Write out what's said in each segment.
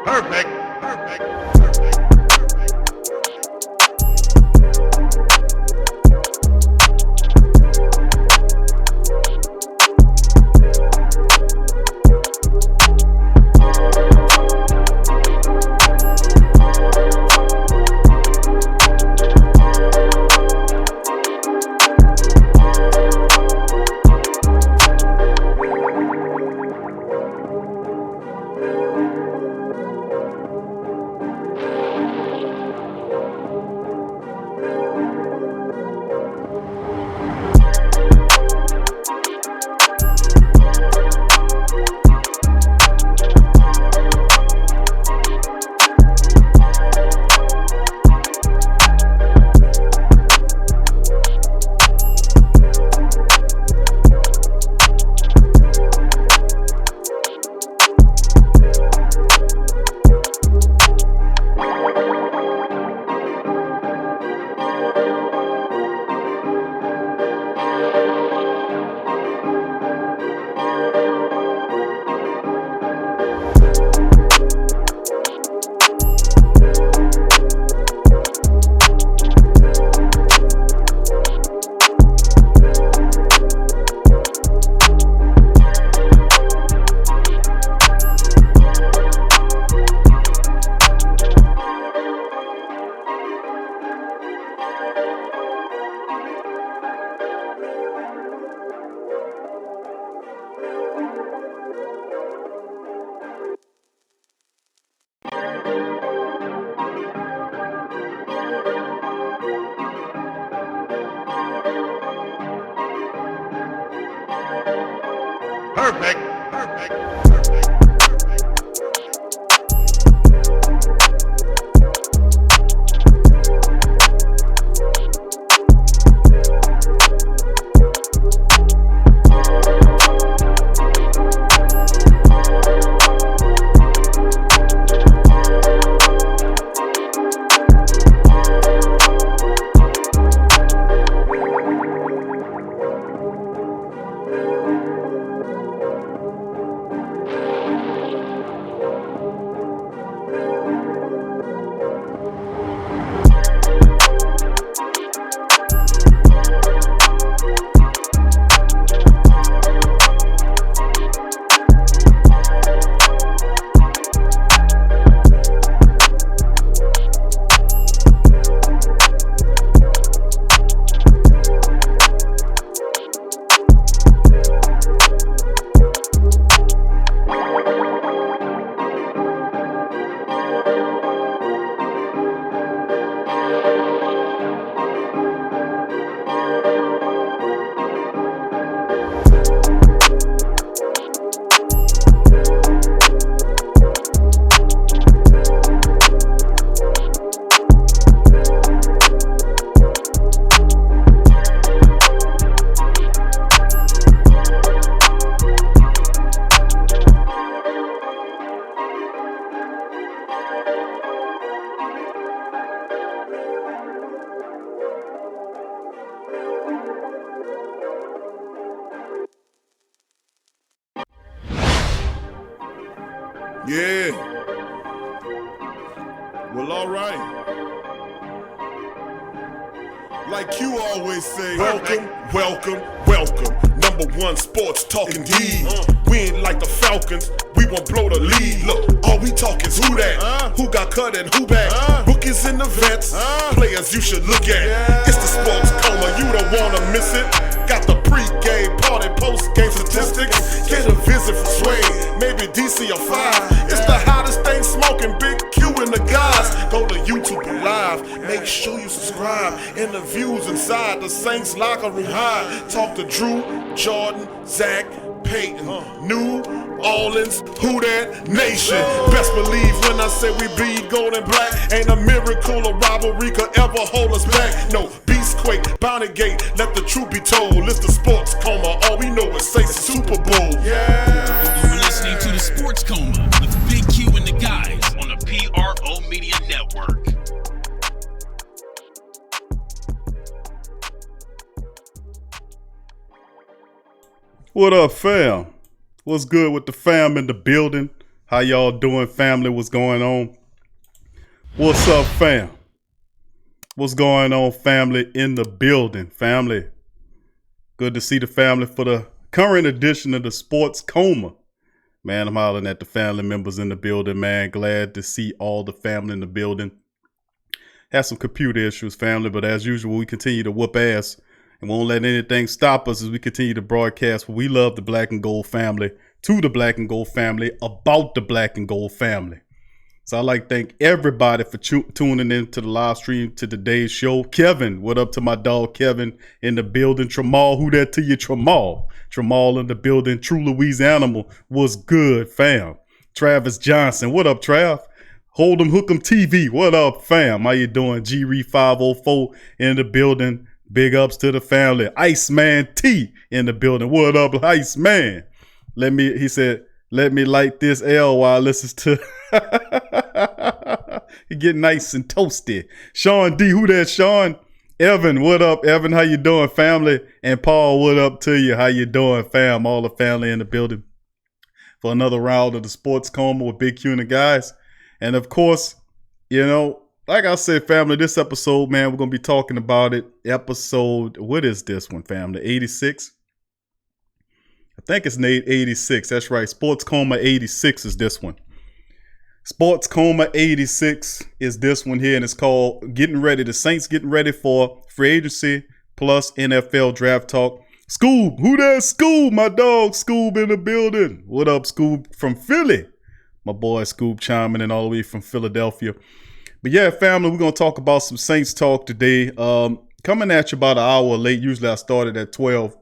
Perfect. Perfect. Perfect. Perfect. Yeah. Well, all right. Like you always say, welcome, welcome, welcome. Number one sports talking D. We ain't like the Falcons, we won't blow the lead. Look, all we talk is who that, who got cut and who back. Rookies and the vets, players you should look at. It's the sports coma, you don't wanna miss it. Got the pre-game, party, post-game statistics. Get a visit from Sway, maybe DC or 5. It's the hottest thing smoking, Big Q and the guys. Go to YouTube Live, make sure you subscribe. Interviews inside the Saints locker room high. Talk to Drew, Jordan, Zach, Peyton, New Orleans, who that nation. Best believe when I say we bleed gold and black. Ain't a miracle or rivalry could ever hold us back. No, Beastquake, Bounty Gate, let the truth be told. It's the sports coma, all we know is say Super Bowl. Yeah. You're listening to the Sports Coma with Big Q and the guys on the PRO Media Network. What up, fam? What's good with the fam in the building? How y'all doing, family? What's going on? What's up, fam? What's going on, family? In the building, family. Good to see the family for the current edition of the Sports Coma. Man, I'm hollering at the family members in the building, man. Glad to see all the family in the building. Had some computer issues, family, but as usual, we continue to whoop ass and won't let anything stop us as we continue to broadcast what we love, the Black and Gold family, to the Black and Gold family, about the Black and Gold family. So I'd like to thank everybody for tuning in to the live stream to today's show. Kevin, what up to my dog Kevin in the building? Tramal, who that to you, Tramal? Tramal in the building. True Louisiana was good, fam. Travis Johnson, what up, Trav? Hold 'em, hook 'em TV, what up, fam? How you doing? G-Re 504 in the building. Big ups to the family. Iceman T in the building. What up, Iceman? He said, let me light this L while I listen to. You get nice and toasty. Sean D, who that, Sean? Evan, what up, Evan? How you doing, family? And Paul, what up to you? How you doing, fam? All the family in the building for another round of the Sports Coma with Big Q and the guys. And of course, you know, like I said, family, this episode, man, we're going to be talking about it. Episode, what is this one, family? 86? I think it's 86. That's right. Sports Coma 86 is this one. Sports Coma 86 is this one here, and it's called Getting Ready. The Saints getting ready for free agency plus NFL draft talk. Scoob, who that? Scoob, my dog Scoob in the building. What up, Scoob from Philly? My boy Scoob chiming in all the way from Philadelphia. But yeah, family, we're going to talk about some Saints talk today. Coming at you about an hour late. Usually I started at 12.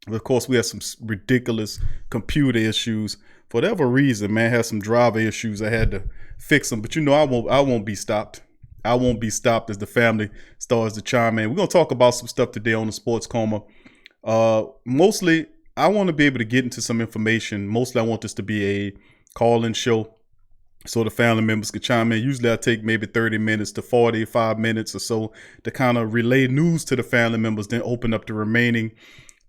But of course, we had some ridiculous computer issues. For whatever reason, man, had some driver issues. I had to fix them. But you know, I won't be stopped. I won't be stopped as the family starts to chime in. We're going to talk about some stuff today on the Sports Coma. Mostly, I want to be able to get into some information. Mostly, I want this to be a call-in show so the family members could chime in. Usually, I take maybe 30 minutes to 45 minutes or so to kind of relay news to the family members, then open up the remaining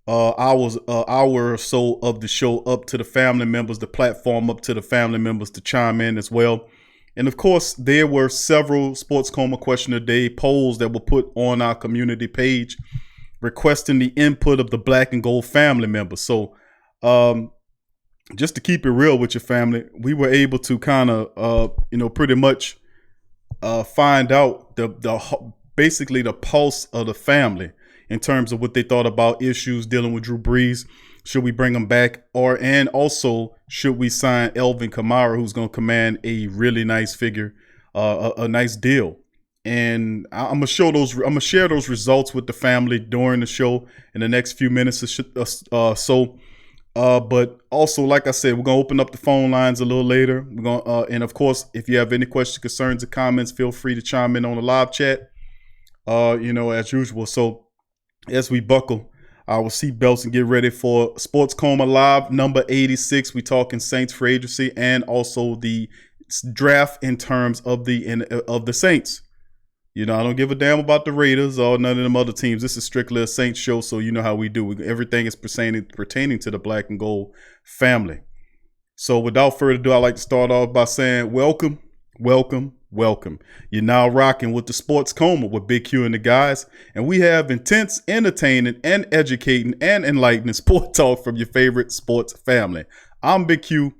hour or so of the show up to the family members, the platform up to the family members to chime in as well. And of course, there were several Sports Coma Question of the Day polls that were put on our community page requesting the input of the Black and Gold family members. So just to keep it real with your family, we were able to kind of, pretty much find out basically the pulse of the family in terms of what they thought about issues dealing with Drew Brees. Should we bring him back? And also, should we sign Alvin Kamara, who's going to command a really nice figure, a nice deal? And I'm gonna share those results with the family during the show in the next few minutes or so. But also, like I said, we're gonna open up the phone lines a little later. We're gonna, and of course, if you have any questions, concerns, or comments, feel free to chime in on the live chat. As usual. So as we buckle our seatbelts and get ready for Sports Coma Live number 86, we talking Saints free agency and also the draft in terms of the Saints. You know, I don't give a damn about the Raiders or none of them other teams. This is strictly a Saints show, so you know how we do. Everything is pertaining to the Black and Gold family. So without further ado, I'd like to start off by saying welcome, welcome, welcome. You're now rocking with the Sports Coma with Big Q and the guys, and we have intense, entertaining, and educating and enlightening sport talk from your favorite sports family. I'm Big Q.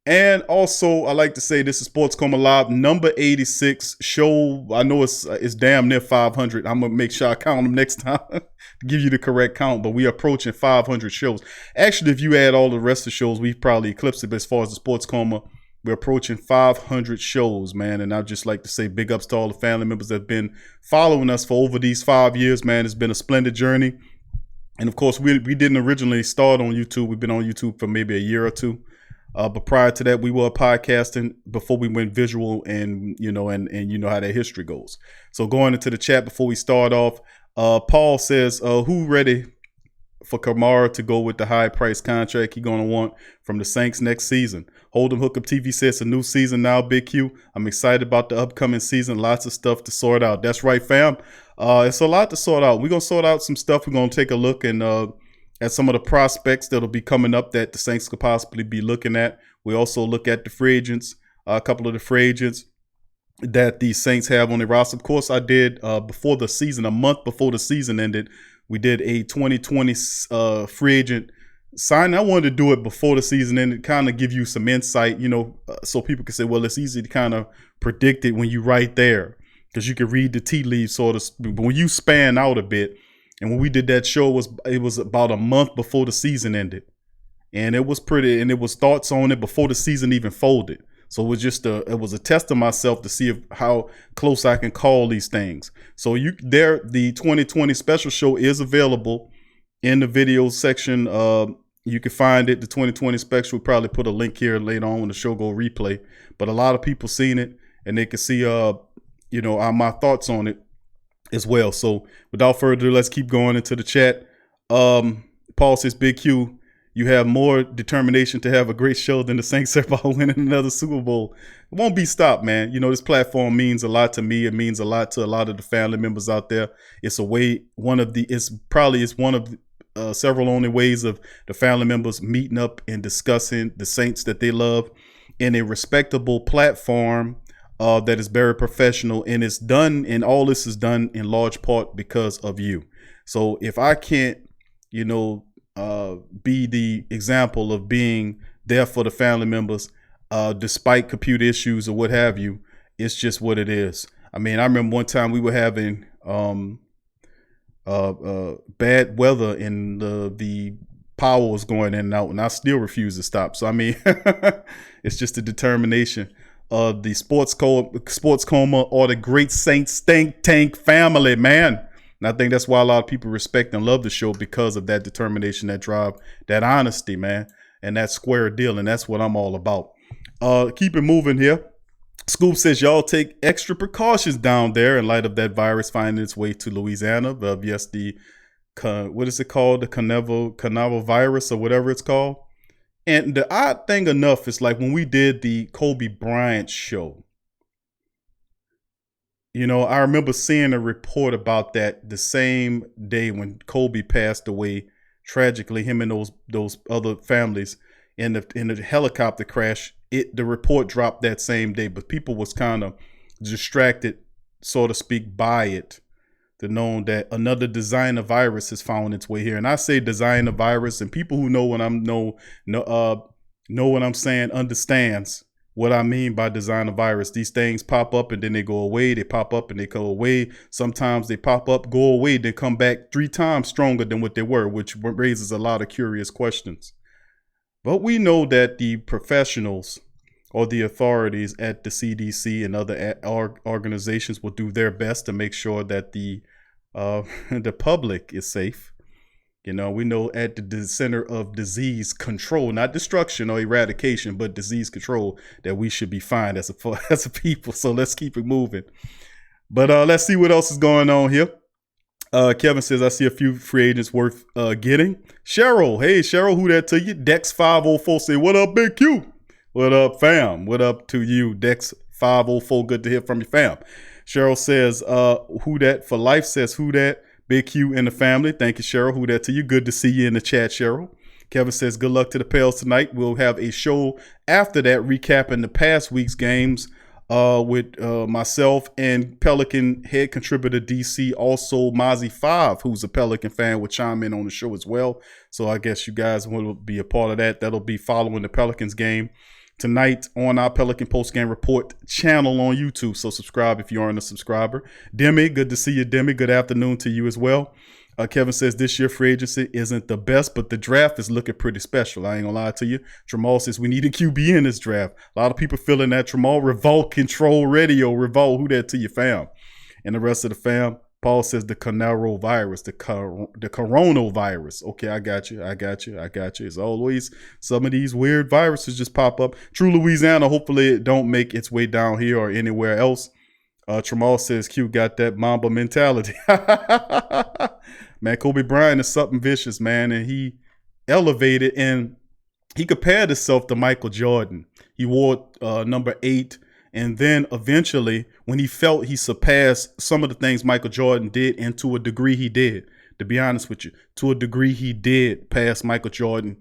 And also, I like to say this is Sports Coma Live number 86 show. I know it's damn near 500. I'm going to make sure I count them next time to give you the correct count, but we are approaching 500 shows. Actually, if you add all the rest of the shows, we've probably eclipsed it. But as far as the Sports Coma, we're approaching 500 shows, man. And I'd just like to say big ups to all the family members that have been following us for over these 5 years, man. It's been a splendid journey. And of course, we didn't originally start on YouTube. We've been on YouTube for maybe a year or two. But prior to that, we were podcasting before we went visual, and you know how that history goes. So going into the chat before we start off, Paul says, who ready for Kamara to go with the high price contract he's going to want from the Saints next season? Hold'em Hookup TV says a new season now, Big Q. I'm excited about the upcoming season. Lots of stuff to sort out. That's right, fam. It's a lot to sort out. We're going to sort out some stuff. We're going to take a look and at some of the prospects that'll be coming up that the Saints could possibly be looking at. We also look at the free agents, a couple of the free agents that the Saints have on their roster. Of course, I did before the season, a month before the season ended, we did a 2020 free agent signing. I wanted to do it before the season ended, kind of give you some insight, so people can say, well, it's easy to kind of predict it when you're right there, because you can read the tea leaves sort of. But when you span out a bit, and when we did that show, it was about a month before the season ended. And it was pretty, and it was thoughts on it before the season even folded. So it was just it was a test of myself to see how close I can call these things. So the 2020 special show is available in the video section. You can find it, the 2020 special. We'll probably put a link here later on when the show go replay. But a lot of people seen it, and they can see, my thoughts on it as well. So without further ado, let's keep going into the chat. Paul says, Big Q, you have more determination to have a great show than the Saints are about winning another Super Bowl. It won't be stopped, man. This platform means a lot to me. It means a lot to a lot of the family members out there. It's one of several only ways of the family members meeting up and discussing the Saints that they love in a respectable platform that is very professional, and it's done. And all this is done in large part because of you. So if I can't, be the example of being there for the family members, despite computer issues or what have you, it's just what it is. I mean, I remember one time we were having bad weather and the power was going in and out, and I still refuse to stop. So I mean, it's just the determination of the Sports Coma or the Great Saints Think Tank family, man. And I think that's why a lot of people respect and love the show, because of that determination, that drive, that honesty, man, and that square deal. And that's what I'm all about. Keep it moving here. Scoop says, y'all take extra precautions down there in light of that virus finding its way to Louisiana. Yes, what is it called? The Canaveral virus or whatever it's called. And the odd thing enough is, like, when we did the Kobe Bryant show, I remember seeing a report about that the same day when Kobe passed away tragically, him and those other families in the helicopter crash. The report dropped that same day, but people was kind of distracted, so to speak, by it, to know that another designer virus has found its way here. And I say designer virus, and people who know what I'm saying understands what I mean by designer virus. These things pop up and then they go away. They pop up and they go away. Sometimes they pop up, go away, then come back 3 times stronger than what they were, which raises a lot of curious questions. But we know that the professionals or the authorities at the CDC and other organizations will do their best to make sure that the public is safe. We know at the center of disease control, not destruction or eradication, but disease control, that we should be fine as a people. So let's keep it moving. But let's see what else is going on here. Kevin says, I see a few free agents worth getting. Cheryl, hey Cheryl, who that to you? Dex504 say, what up, Big Q? What up, fam? What up to you, Dex504? Good to hear from you, fam. Cheryl says, who that for life says, who that? Big Q and the family. Thank you, Cheryl. Who that to you? Good to see you in the chat, Cheryl. Kevin says, good luck to the Pels tonight. We'll have a show after that recapping the past week's games with myself and Pelican head contributor DC, also Mozzie5, who's a Pelican fan, will chime in on the show as well. So I guess you guys will be a part of that. That'll be following the Pelicans game tonight on our Pelican Postgame Report channel on YouTube. So subscribe if you aren't a subscriber. Demi, good to see you, Demi. Good afternoon to you as well. Kevin says this year free agency isn't the best, but the draft is looking pretty special. I ain't gonna lie to you. Tramal says we need a QB in this draft. A lot of people feeling that. Tramal, Revolt, Control Radio, Revolt, who that to you, fam? And the rest of the fam. Paul says the Canaveral virus, the coronavirus. Okay, I got you. As always, some of these weird viruses just pop up. True Louisiana, hopefully it don't make its way down here or anywhere else. Tramal says Q got that Mamba mentality. Man, Kobe Bryant is something vicious, man. And he elevated and he compared himself to Michael Jordan. He wore number 8. And then eventually, when he felt he surpassed some of the things Michael Jordan did, and to a degree he did, to be honest with you, to a degree he did pass Michael Jordan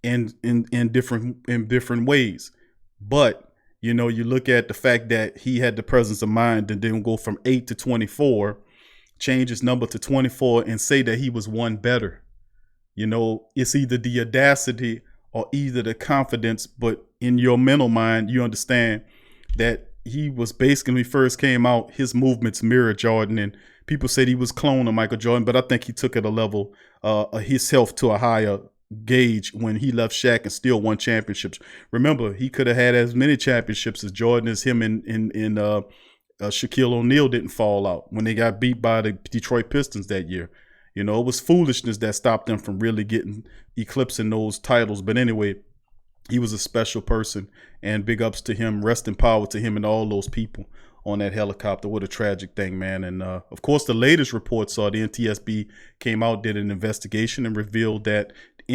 in different ways. But you know, you look at the fact that he had the presence of mind and then go from 8 to 24, change his number to 24, and say that he was one better. You know, it's either the audacity or either the confidence, but in your mental mind, you understand that he was basically, when he first came out, his movements mirrored Jordan, and people said he was cloning Michael Jordan, but I think he took it a level, himself to a higher gauge when he left Shaq and still won championships. Remember, he could have had as many championships as Jordan, as him and Shaquille O'Neal didn't fall out when they got beat by the Detroit Pistons that year. You know, it was foolishness that stopped them from really eclipsing those titles. But anyway, he was a special person, and big ups to him. Rest in power to him and all those people on that helicopter. What a tragic thing, man. And of course, the latest reports are the NTSB came out, did an investigation, and revealed that the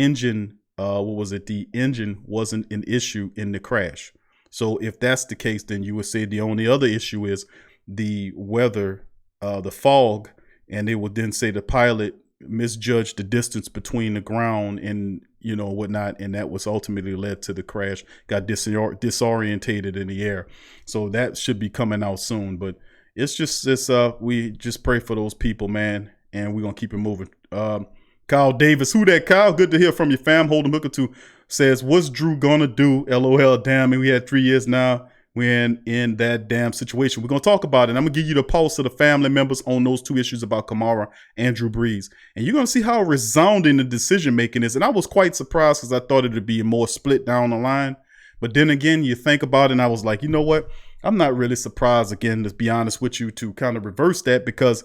engine wasn't an issue in the crash. So if that's the case, then you would say the only other issue is the weather, the fog, and they would then say the pilot misjudged the distance between the ground and, you know, whatnot, and that was ultimately led to the crash, got disorientated in the air. So that should be coming out soon. But it's just this, we just pray for those people, man, and we're gonna keep it moving. Kyle Davis, who that, Kyle? Good to hear from you, fam. Hold'em Hooker 2 says, what's Drew gonna do? LOL, damn, and we had 3 years now. We're in that damn situation. We're going to talk about it. I'm going to give you the pulse of the family members on those two issues about Kamara and Drew Brees. And you're going to see how resounding the decision-making is. And I was quite surprised because I thought it would be more split down the line. But then again, you think about it, and I was like, you know what? I'm not really surprised, again, to be honest with you, to kind of reverse that, because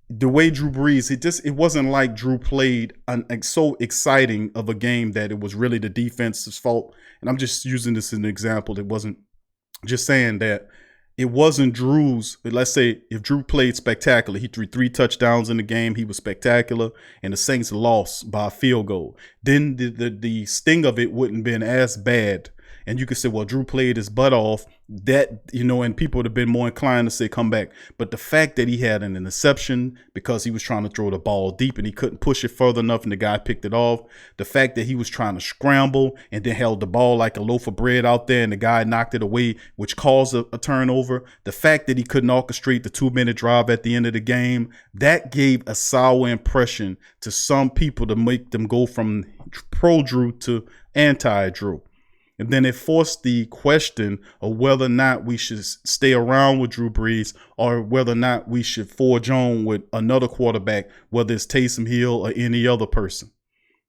the way Drew Brees, it wasn't like Drew played so exciting of a game that it was really the defense's fault. And I'm just using this as an example. It wasn't just saying that it wasn't Drew's. Let's say if Drew played spectacular, he threw 3 touchdowns in the game, he was spectacular, and the Saints lost by a field goal, then the sting of it wouldn't have been as bad. And you could say, well, Drew played his butt off, that, you know, and people would have been more inclined to say come back. But the fact that he had an interception because he was trying to throw the ball deep and he couldn't push it further enough and the guy picked it off. The fact that he was trying to scramble and then held the ball like a loaf of bread out there and the guy knocked it away, which caused a turnover. The fact that he couldn't orchestrate the 2-minute drive at the end of the game, that gave a sour impression to some people to make them go from pro Drew to anti Drew. And then it forced the question of whether or not we should stay around with Drew Brees or whether or not we should forge on with another quarterback, whether it's Taysom Hill or any other person.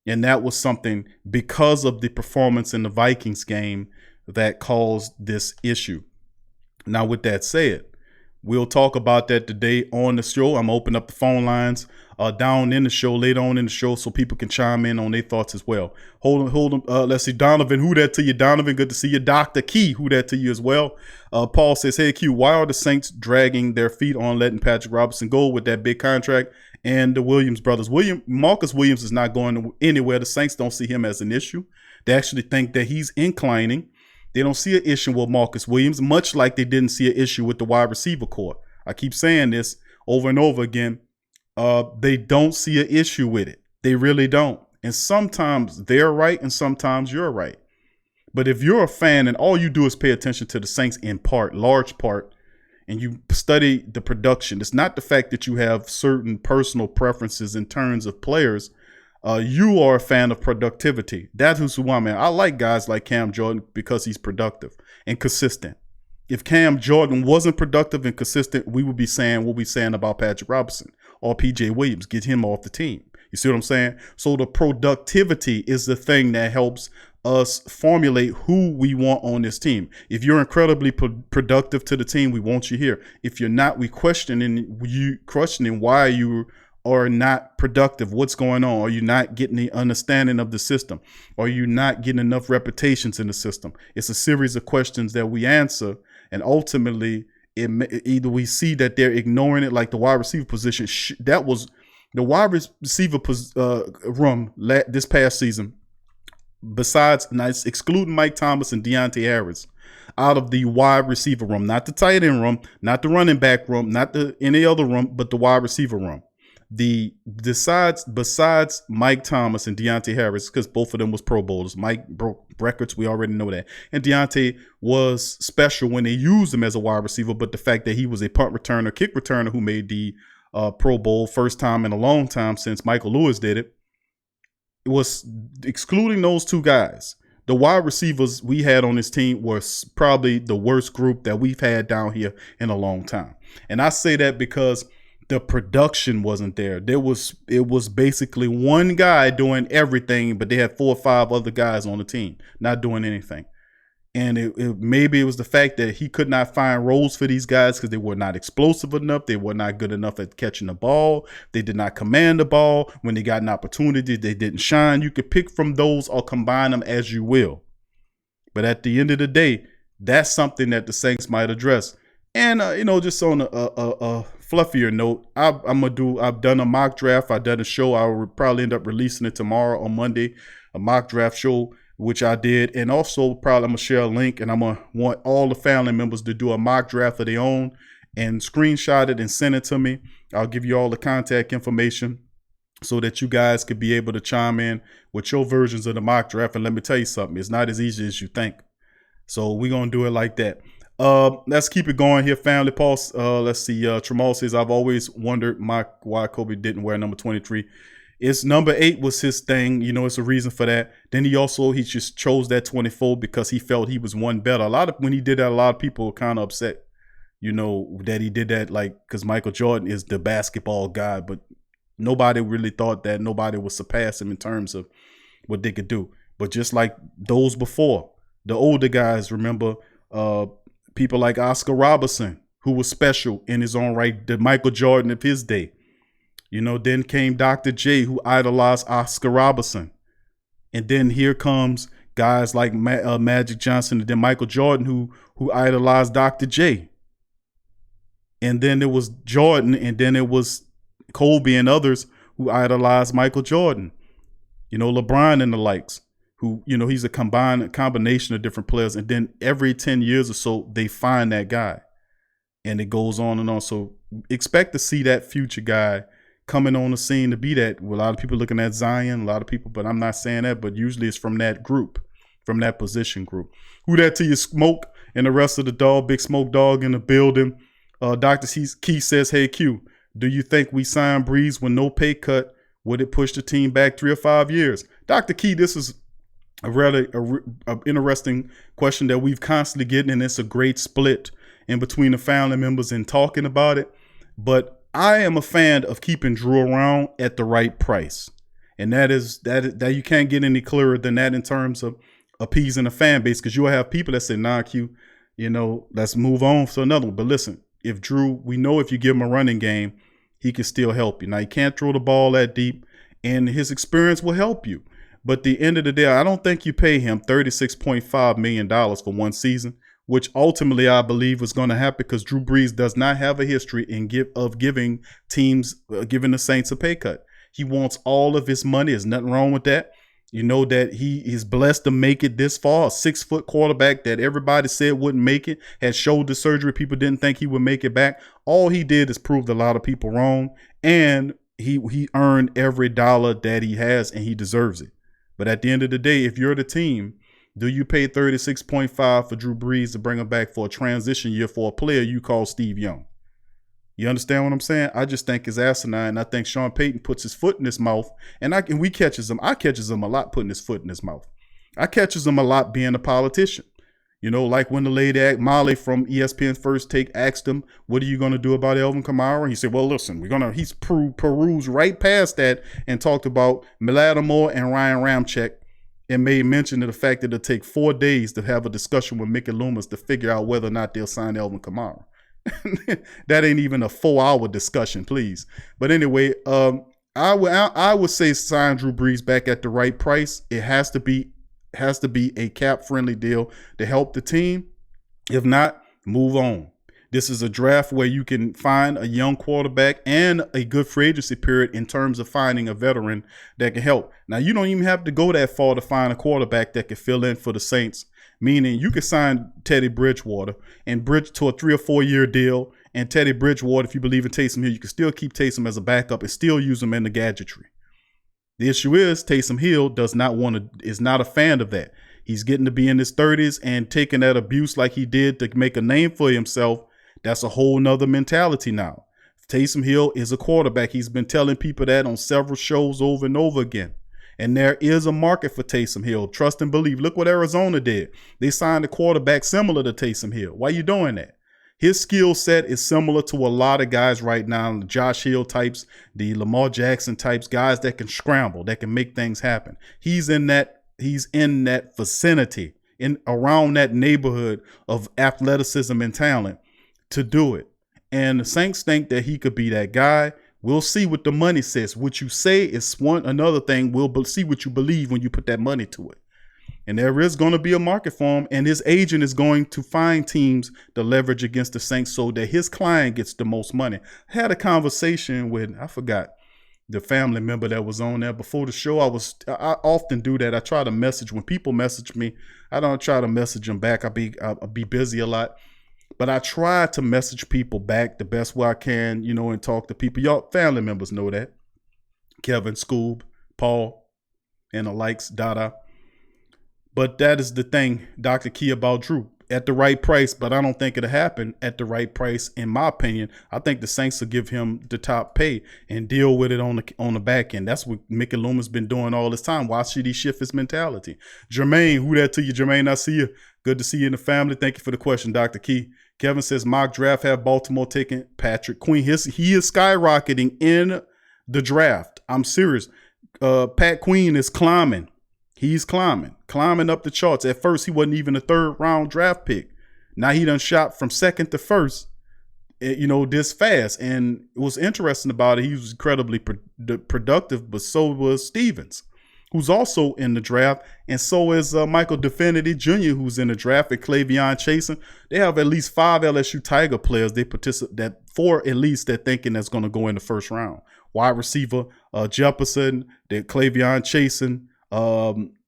And that was something, because of the performance in the Vikings game, that caused this issue. Now, with that said, we'll talk about that today on the show. I'm opening up the phone lines down in the show, later on in the show, so people can chime in on their thoughts as well. Hold on. Let's see. Donovan, who that to you? Donovan, good to see you. Dr. Key, who that to you as well? Paul says, hey, Q, why are the Saints dragging their feet on letting Patrick Robinson go with that big contract? And the Williams brothers. Marcus Williams is not going anywhere. The Saints don't see him as an issue. They actually think that he's inclining. They don't see an issue with Marcus Williams, much like they didn't see an issue with the wide receiver core. I keep saying this over and over again. They don't see an issue with it. They really don't. And sometimes they're right and sometimes you're right. But if you're a fan and all you do is pay attention to the Saints in part, large part, and you study the production, it's not the fact that you have certain personal preferences in terms of players. You are a fan of productivity. That's who I'm at. I like guys like Cam Jordan because he's productive and consistent. If Cam Jordan wasn't productive and consistent, we would be saying what we're saying about Patrick Robinson or PJ Williams. Get him off the team. You see what I'm saying? So the productivity is the thing that helps us formulate who we want on this team. If you're incredibly productive to the team, we want you here. If you're not, we questioning why you are not productive. What's going on? Are you not getting the understanding of the system? Are you not getting enough reputations in the system? It's a series of questions that we answer, and ultimately, either we see that they're ignoring it, like the wide receiver position. That was the wide receiver room this past season. Besides, excluding Mike Thomas and Deontay Harris, out of the wide receiver room, not the tight end room, not the running back room, not any other room, but the wide receiver room. Besides Mike Thomas and Deontay Harris, because both of them was Pro Bowlers. Mike broke records, we already know that. And Deontay was special when they used him as a wide receiver, but the fact that he was a punt returner, kick returner who made the Pro Bowl first time in a long time since Michael Lewis did it, it was excluding those two guys. The wide receivers we had on this team was probably the worst group that we've had down here in a long time. And I say that because the production wasn't there. It was basically one guy doing everything, but they had 4 or 5 other guys on the team not doing anything. And maybe it was the fact that he could not find roles for these guys because they were not explosive enough. They were not good enough at catching the ball. They did not command the ball. When they got an opportunity, they didn't shine. You could pick from those or combine them as you will. But at the end of the day, that's something that the Saints might address. And, just on a fluffier note, I've done a mock draft. I've done a show. I will probably end up releasing it tomorrow on Monday, a mock draft show, which I did. And also probably I'm going to share a link, and I'm going to want all the family members to do a mock draft of their own and screenshot it and send it to me. I'll give you all the contact information so that you guys could be able to chime in with your versions of the mock draft. And let me tell you something, it's not as easy as you think. So we're going to do it like that. Let's keep it going here, family. Pulse. Let's see. Tramal says, I've always wondered why Kobe didn't wear number 23. It's number 8 was his thing. It's a reason for that. Then he just chose that 24 because he felt he was one better. When he did that, a lot of people were kind of upset, that he did that, because Michael Jordan is the basketball guy, but nobody really thought that nobody would surpass him in terms of what they could do. But just like those before, the older guys, remember, people like Oscar Robertson, who was special in his own right, the Michael Jordan of his day. Then came Dr. J, who idolized Oscar Robertson. And then here comes guys like Magic Johnson and then Michael Jordan, who idolized Dr. J. And then there was Jordan, and then it was Kobe and others who idolized Michael Jordan. LeBron and the likes, who, he's a combination of different players. And then every 10 years or so, they find that guy. And it goes on and on. So expect to see that future guy coming on the scene to be that. A lot of people looking at Zion, a lot of people, but I'm not saying that, but usually it's from that group, from that position group. Who that to you, Smoke, and the rest of the dog, Big Smoke Dog in the building. Dr. Key says, hey, Q, do you think we sign Breeze with no pay cut? Would it push the team back 3 or 5 years? Dr. Key, this is a rather interesting question that we've constantly getting, and it's a great split in between the family members in talking about it. But I am a fan of keeping Drew around at the right price. And that you can't get any clearer than that in terms of appeasing the fan base, because you'll have people that say, nah, Q, let's move on to another one. But listen, if Drew, we know if you give him a running game, he can still help you. Now, he can't throw the ball that deep, and his experience will help you. But at the end of the day, I don't think you pay him $36.5 million for one season, which ultimately I believe was going to happen because Drew Brees does not have a history of giving the Saints a pay cut. He wants all of his money. There's nothing wrong with that. That he is blessed to make it this far. A 6-foot quarterback that everybody said wouldn't make it, had shoulder surgery. People didn't think he would make it back. All he did is prove a lot of people wrong. And he earned every dollar that he has, and he deserves it. But at the end of the day, if you're the team, do you pay $36.5 for Drew Brees to bring him back for a transition year for a player you call Steve Young? You understand what I'm saying? I just think it's asinine. I think Sean Payton puts his foot in his mouth, and we catches him. I catches him a lot putting his foot in his mouth. I catches him a lot being a politician. Like when the lady Molly from ESPN First Take asked him, "What are you going to do about Alvin Kamara?" He said, "Well, listen, he's perused right past that and talked about Lattimore and Ryan Ramczyk." And made mention of the fact that it'll take 4 days to have a discussion with Mickey Loomis to figure out whether or not they'll sign Alvin Kamara. That ain't even a 4-hour discussion, please. But anyway, I would say sign Drew Brees back at the right price. It has to be a cap-friendly deal to help the team. If not, move on. This is a draft where you can find a young quarterback and a good free agency period in terms of finding a veteran that can help. Now, you don't even have to go that far to find a quarterback that can fill in for the Saints, meaning you could sign Teddy Bridgewater and bridge to a 3 or 4 year deal and Teddy Bridgewater, if you believe in Taysom Hill, you can still keep Taysom as a backup and still use him in the gadgetry. The issue is Taysom Hill is not a fan of that. He's getting to be in his 30s and taking that abuse like he did to make a name for himself. That's a whole nother mentality now. Taysom Hill is a quarterback. He's been telling people that on several shows over and over again. And there is a market for Taysom Hill. Trust and believe. Look what Arizona did. They signed a quarterback similar to Taysom Hill. Why are you doing that? His skill set is similar to a lot of guys right now, the Josh Hill types, the Lamar Jackson types, guys that can scramble, that can make things happen. He's in that vicinity, around that neighborhood of athleticism and talent to do it. And the Saints think that he could be that guy. We'll see what the money says. What you say is another thing. We'll see what you believe when you put that money to it. And there is going to be a market for him. And his agent is going to find teams to leverage against the Saints so that his client gets the most money. I had a conversation with, I forgot the family member that was on there before the show. I often do that. I try to message when people message me. I don't try to message them back. I'll be busy a lot. But I try to message people back the best way I can, and talk to people. Y'all family members know that. Kevin, Scoob, Paul, and the likes, Dada. But that is the thing, Dr. Key, about Drew. At the right price, but I don't think it'll happen at the right price, in my opinion. I think the Saints will give him the top pay and deal with it on the back end. That's what Mickey Loomis been doing all this time. Why should he shift his mentality? Jermaine, who that to you, Jermaine? I see you. Good to see you in the family. Thank you for the question, Dr. Key. Kevin says mock draft have Baltimore taking Patrick Queen. He is skyrocketing in the draft. I'm serious. Pat Queen is climbing. He's climbing up the charts. At first, he wasn't even a third-round draft pick. Now he done shot from second to first, this fast. And what's interesting about it, he was incredibly productive, but so was Stevens, who's also in the draft. And so is Michael Definity Jr., who's in the draft, and Clavion Chasen. They have at least 5 LSU Tiger players four at least they're thinking that's going to go in the first round. Wide receiver Jefferson, then Clavion Chasen.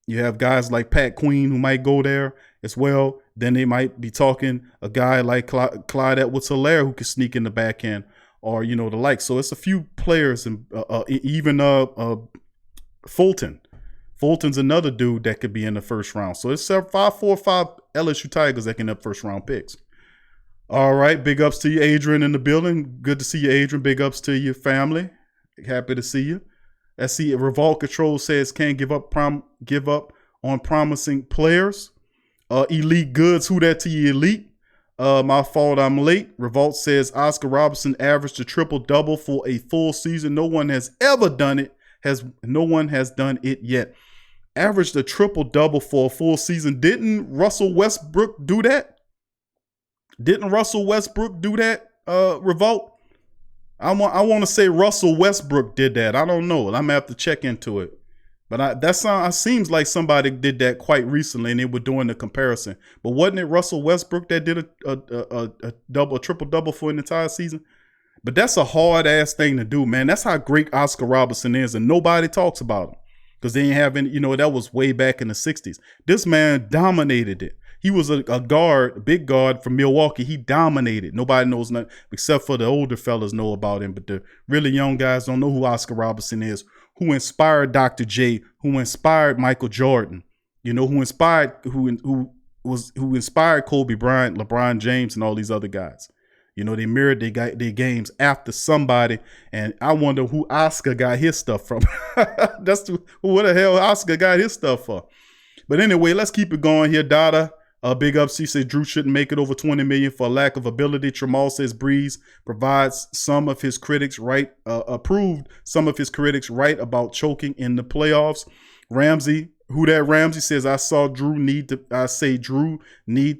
You have guys like Pat Queen who might go there as well. Then they might be talking a guy like Clyde Edwards-Helaire who can sneak in the back end, or the like. So it's a few players, and even Fulton. Fulton's another dude that could be in the first round. So it's 4 or 5 LSU Tigers that can have first round picks. All right, big ups to you, Adrian, in the building. Good to see you, Adrian. Big ups to your family. Happy to see you. I see Revolt Control says can't give up on promising players. Elite Goods, who that to you, Elite? My fault, I'm late. Revolt says Oscar Robertson averaged a triple-double for a full season. No one has ever done it. No one has done it yet. Averaged a triple-double for a full season. Didn't Russell Westbrook do that? Revolt? I want to say Russell Westbrook did that. I don't know. I'm going to have to check into it. But that seems like somebody did that quite recently, and they were doing the comparison. But wasn't it Russell Westbrook that did a triple-double for an entire season? But that's a hard-ass thing to do, man. That's how great Oscar Robertson is, and nobody talks about him because they ain't having, that was way back in the 60s. This man dominated it. He was a big guard from Milwaukee. He dominated. Nobody knows nothing except for the older fellas know about him. But the really young guys don't know who Oscar Robertson is, who inspired Dr. J, who inspired Michael Jordan, who inspired Kobe Bryant, LeBron James, and all these other guys. They mirrored their games after somebody, and I wonder who Oscar got his stuff from. Who the hell Oscar got his stuff for? But anyway, let's keep it going here, Dada. Big ups. She said Drew shouldn't make it over $20 million for lack of ability. Tramal says Breeze provides some of his critics right, approved some of his critics right about choking in the playoffs. Ramsey, Ramsey says Drew need to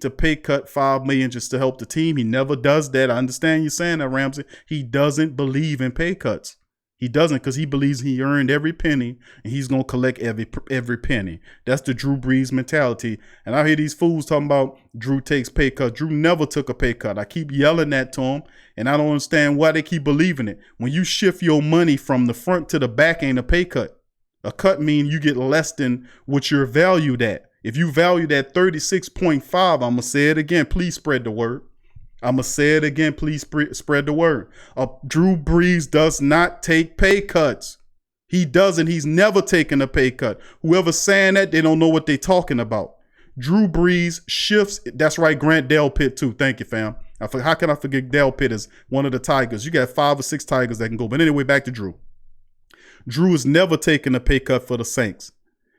pay cut $5 million just to help the team. He never does that. I understand you saying that, Ramsey. He doesn't believe in pay cuts. He doesn't, because he believes he earned every penny and he's going to collect every penny. That's the Drew Brees mentality. And I hear these fools talking about Drew takes pay cut. Drew never took a pay cut. I keep yelling that to him, and I don't understand why they keep believing it. When you shift your money from the front to the back, ain't a pay cut. A cut means you get less than what you're valued at. If you valued at 36.5, I'm going to say it again. Please spread the word. I'm going to say it again. Please spread the word. Drew Brees does not take pay cuts. He doesn't. He's never taken a pay cut. Whoever's saying that, they don't know what they're talking about. Drew Brees shifts. That's right, Grant Delpit too. Thank you, fam. How can I forget Delpit as one of the Tigers? You got 5 or 6 Tigers that can go. But anyway, back to Drew. Drew has never taken a pay cut for the Saints.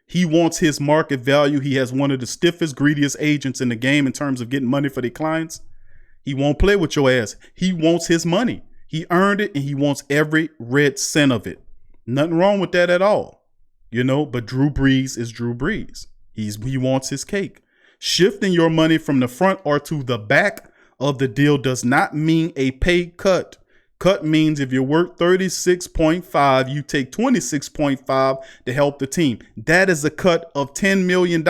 He wants his market value. He has one of the stiffest, greediest agents in the game in terms of getting money for their clients. He won't play with your ass. He wants his money. He earned it, and he wants every red cent of it. Nothing wrong with that at all. But Drew Brees is Drew Brees. He wants his cake. Shifting your money from the front or to the back of the deal does not mean a pay cut. Cut means if you're worth 36.5, you take 26.5 to help the team. That is a cut of $10 million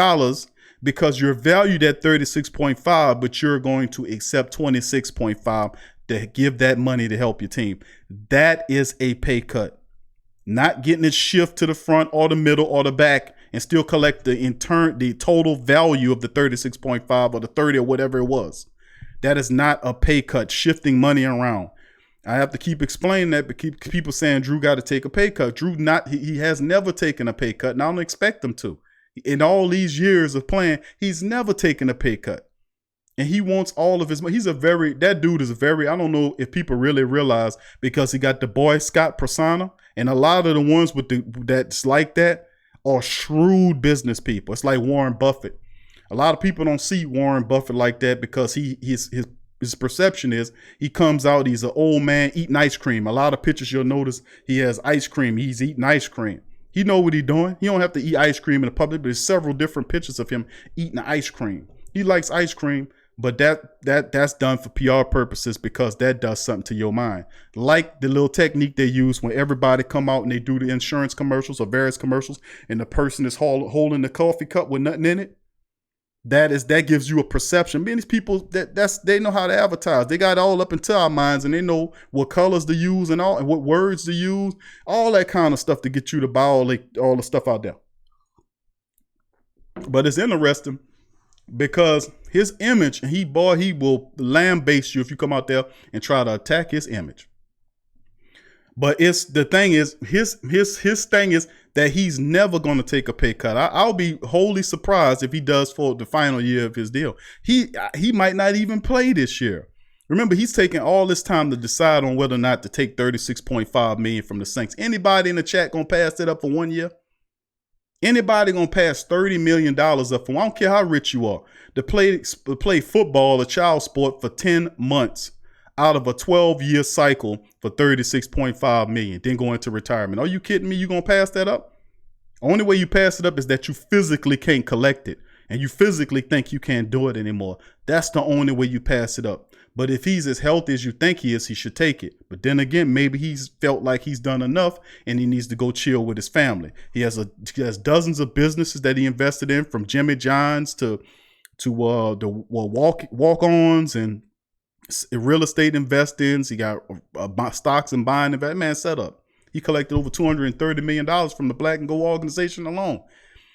because you're valued at 36.5, but you're going to accept 26.5 to give that money to help your team. That is a pay cut. Not getting it shift to the front or the middle or the back and still collect the total value of the 36.5 or the 30 or whatever it was. That is not a pay cut, shifting money around. I have to keep explaining that, but keep people saying Drew got to take a pay cut. Drew he has never taken a pay cut, and I don't expect him to. In all these years of playing, he's never taken a pay cut. And he wants all of his money. That dude is I don't know if people really realize, because he got the Boy Scout persona, and a lot of the ones that's like that are shrewd business people. It's like Warren Buffett. A lot of people don't see Warren Buffett like that because his perception is he comes out, he's an old man eating ice cream. A lot of pictures you'll notice he has ice cream. He's eating ice cream. He know what he's doing. He don't have to eat ice cream in the public, but there's several different pictures of him eating ice cream. He likes ice cream, but that's done for PR purposes because that does something to your mind. Like the little technique they use when everybody come out and they do the insurance commercials or various commercials, and the person is holding the coffee cup with nothing in it. That gives you a perception. These people they know how to advertise. They got it all up into our minds, and they know what colors to use and what words to use, all that kind of stuff to get you to buy all the stuff out there. But it's interesting because his image, he will lambaste you if you come out there and try to attack his image. But his thing is that he's never going to take a pay cut. I'll be wholly surprised if he does for the final year of his deal. He might not even play this year. Remember, he's taking all this time to decide on whether or not to take $36.5 million from the Saints. Anybody in the chat gonna pass that up for 1 year? Anybody gonna pass $30 million up for? I don't care how rich you are, to play football, a child sport, for 10 months out of a 12-year cycle for $36.5 million, then go into retirement. Are you kidding me? You gonna pass that up? Only way you pass it up is that you physically can't collect it and you physically think you can't do it anymore. That's the only way you pass it up. But if he's as healthy as you think he is, he should take it. But then again, maybe he's felt like he's done enough and he needs to go chill with his family. He has dozens of businesses that he invested in, from Jimmy John's to the walk-ons and real estate investings. He got stocks and buying. That man set up. He collected over $230 million from the Black and Gold organization alone.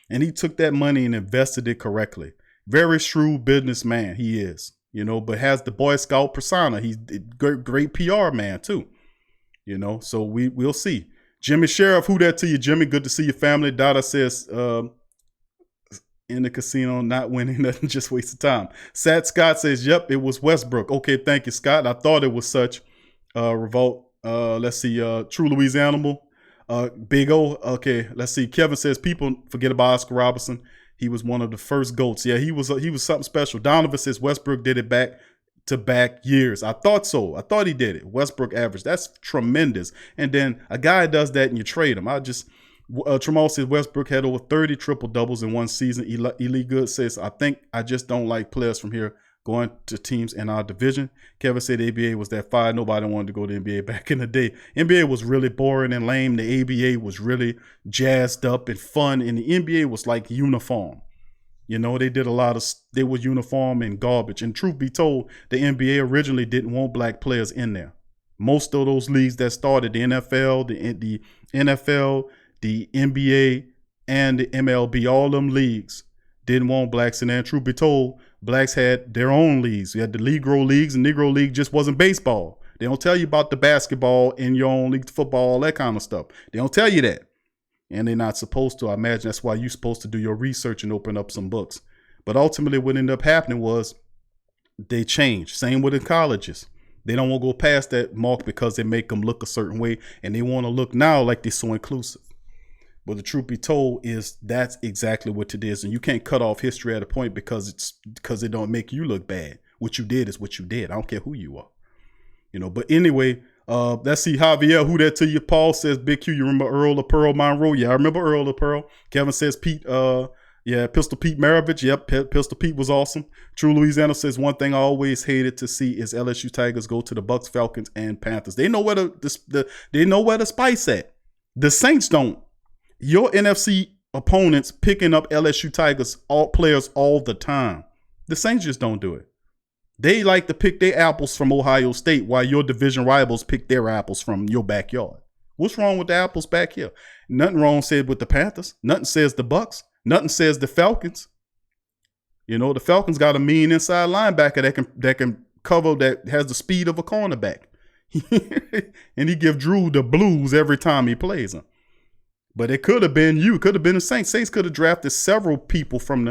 And he took that money and invested it correctly. Very shrewd businessman he is, but has the Boy Scout persona. He's a great PR man too, so we'll see. Jimmy Sheriff, who that to you, Jimmy? Good to see your family. Dada says, in the casino, not winning, nothing, just waste of time. Sad Scott says, yep, it was Westbrook. Okay, thank you, Scott. I thought it was such. Revolt. Let's see. True Louise Animal. Big O. Okay, let's see. Kevin says, people forget about Oscar Robertson. He was one of the first GOATs. Yeah, he was something special. Donovan says Westbrook did it back-to-back years. I thought so. I thought he did it. Westbrook average. That's tremendous. And then a guy does that and you trade him. Tramal says Westbrook had over 30 triple-doubles in one season. Elite Good says, I think I just don't like players from here going to teams in our division. Kevin said the ABA was that fire. Nobody wanted to go to the NBA back in the day. NBA was really boring and lame. The ABA was really jazzed up and fun. And the NBA was like uniform. They did they were uniform and garbage. And truth be told, the NBA originally didn't want black players in there. Most of those leagues that started, the NFL, the NFL, the NBA, and the MLB, all them leagues didn't want blacks in there. And truth be told, blacks had their own leagues. You had the Negro leagues, and Negro league just wasn't baseball. They don't tell you about the basketball in your own league, football, all that kind of stuff. They don't tell you that. And they're not supposed to. I imagine that's why you're supposed to do your research and open up some books. But ultimately what ended up happening was they changed. Same with the colleges. They don't want to go past that mark because they make them look a certain way. And they want to look now like they're so inclusive. But the truth be told is that's exactly what it is. And you can't cut off history at a point because it don't make you look bad. What you did is what you did. I don't care who you are. You know, but anyway, let's see, Javier, who that to you? Paul says, Big Q, you remember Earl of Pearl Monroe? Yeah, I remember Earl of Pearl. Kevin says Pete, Pistol Pete Maravich. Yep, Pistol Pete was awesome. True Louisiana says, one thing I always hated to see is LSU Tigers go to the Bucks, Falcons, and Panthers. They know where they know where the spice at. The Saints don't. Your NFC opponents picking up LSU Tigers players all the time. The Saints just don't do it. They like to pick their apples from Ohio State while your division rivals pick their apples from your backyard. What's wrong with the apples back here? Nothing wrong said with the Panthers. Nothing says the Bucks. Nothing says the Falcons. You know, the Falcons got a mean inside linebacker that can cover, that has the speed of a cornerback. And he give Drew the blues every time he plays him. But it could have been you. It could have been the Saints. Saints could have drafted several people from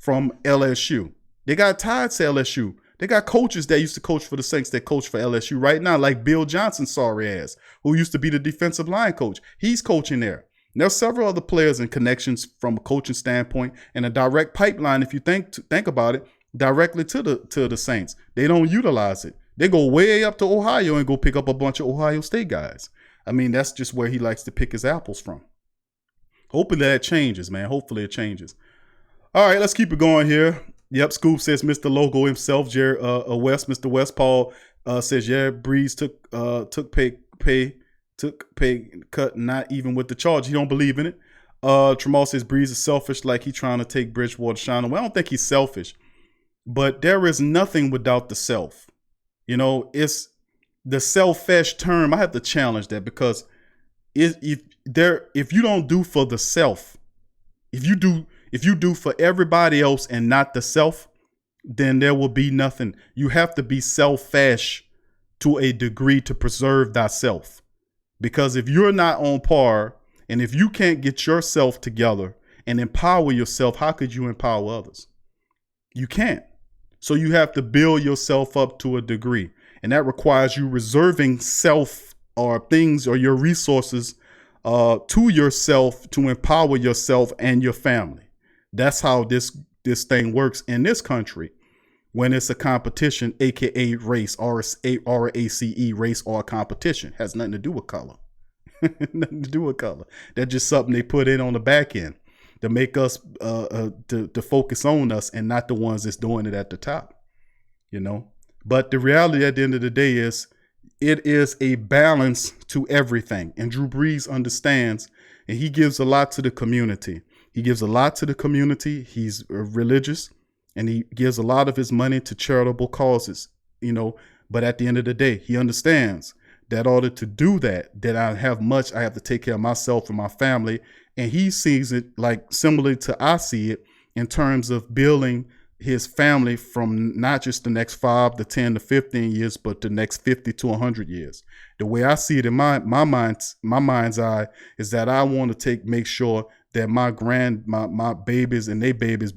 LSU. They got tied to LSU. They got coaches that used to coach for the Saints that coach for LSU right now, like Bill Johnson, sorry ass, who used to be the defensive line coach. He's coaching there. And there's several other players and connections from a coaching standpoint and a direct pipeline, if you think about it, directly to the Saints. They don't utilize it. They go way up to Ohio and go pick up a bunch of Ohio State guys. I mean, that's just where he likes to pick his apples from. Hopefully that changes, man. Hopefully it changes. All right, let's keep it going here. Yep, Scoop says Mr. Logo himself, Mr. West Paul says, yeah, Breeze took pay cut, not even with the charge. He don't believe in it. Tramal says Breeze is selfish, like he trying to take Bridgewater shine away. I don't think he's selfish, but there is nothing without the self. You know, it's the selfish term. I have to challenge that because if you don't do for the self, if you do for everybody else and not the self, then there will be nothing. You have to be selfish to a degree to preserve thyself. Because if you're not on par and if you can't get yourself together and empower yourself, how could you empower others? You can't. So you have to build yourself up to a degree. And that requires you reserving self or things or your resources to yourself to empower yourself and your family. That's how this thing works in this country when it's a competition, aka race, RACE, race or competition. Has nothing to do with color. Nothing to do with color. That's just something they put in on the back end to make us to focus on us and not the ones that's doing it at the top. You know, but the reality at the end of the day is it is a balance to everything. And Drew Brees understands, and he gives a lot to the community. He gives a lot to the community. He's religious, and he gives a lot of his money to charitable causes, you know. But at the end of the day, he understands that in order to do that I have to take care of myself and my family. And he sees it like similarly to I see it in terms of building his family from not just the next 5 to 10 to 15 years, but the next 50 to 100 years. The way I see it in my mind's eye is that I want to make sure that my babies and their babies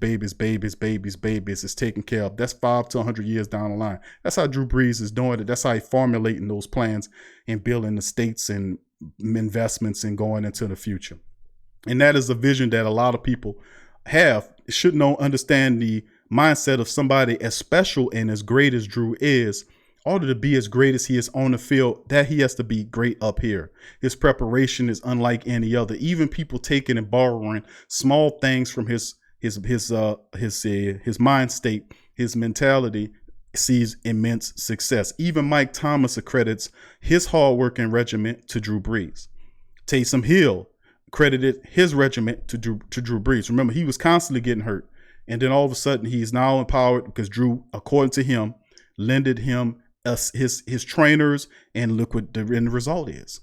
is taken care of. That's 5 to 100 years down the line. That's how Drew Brees is doing it. That's how he's formulating those plans and building the states and investments and going into the future. And that is a vision that a lot of people should understand the mindset of somebody as special and as great as Drew is. In order to be as great as he is on the field, that he has to be great up here. His preparation is unlike any other. Even people taking and borrowing small things from his mind state, his mentality, sees immense success. Even Mike Thomas accredits his hard work and regiment to Drew Brees. Taysom Hill credited his regiment to Drew Brees. Remember, he was constantly getting hurt. And then all of a sudden, he's now empowered because Drew, according to him, lended him his trainers, and look what the end result is.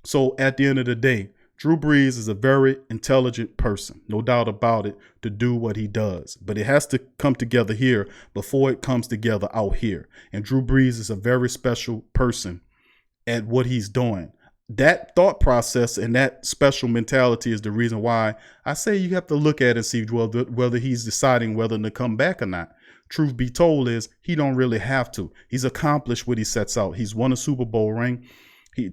So at the end of the day, Drew Brees is a very intelligent person, no doubt about it, to do what he does. But it has to come together here before it comes together out here. And Drew Brees is a very special person at what he's doing. That thought process and that special mentality is the reason why I say you have to look at it and see whether he's deciding whether to come back or not. Truth be told is he don't really have to. He's accomplished what he sets out. He's won a Super Bowl ring.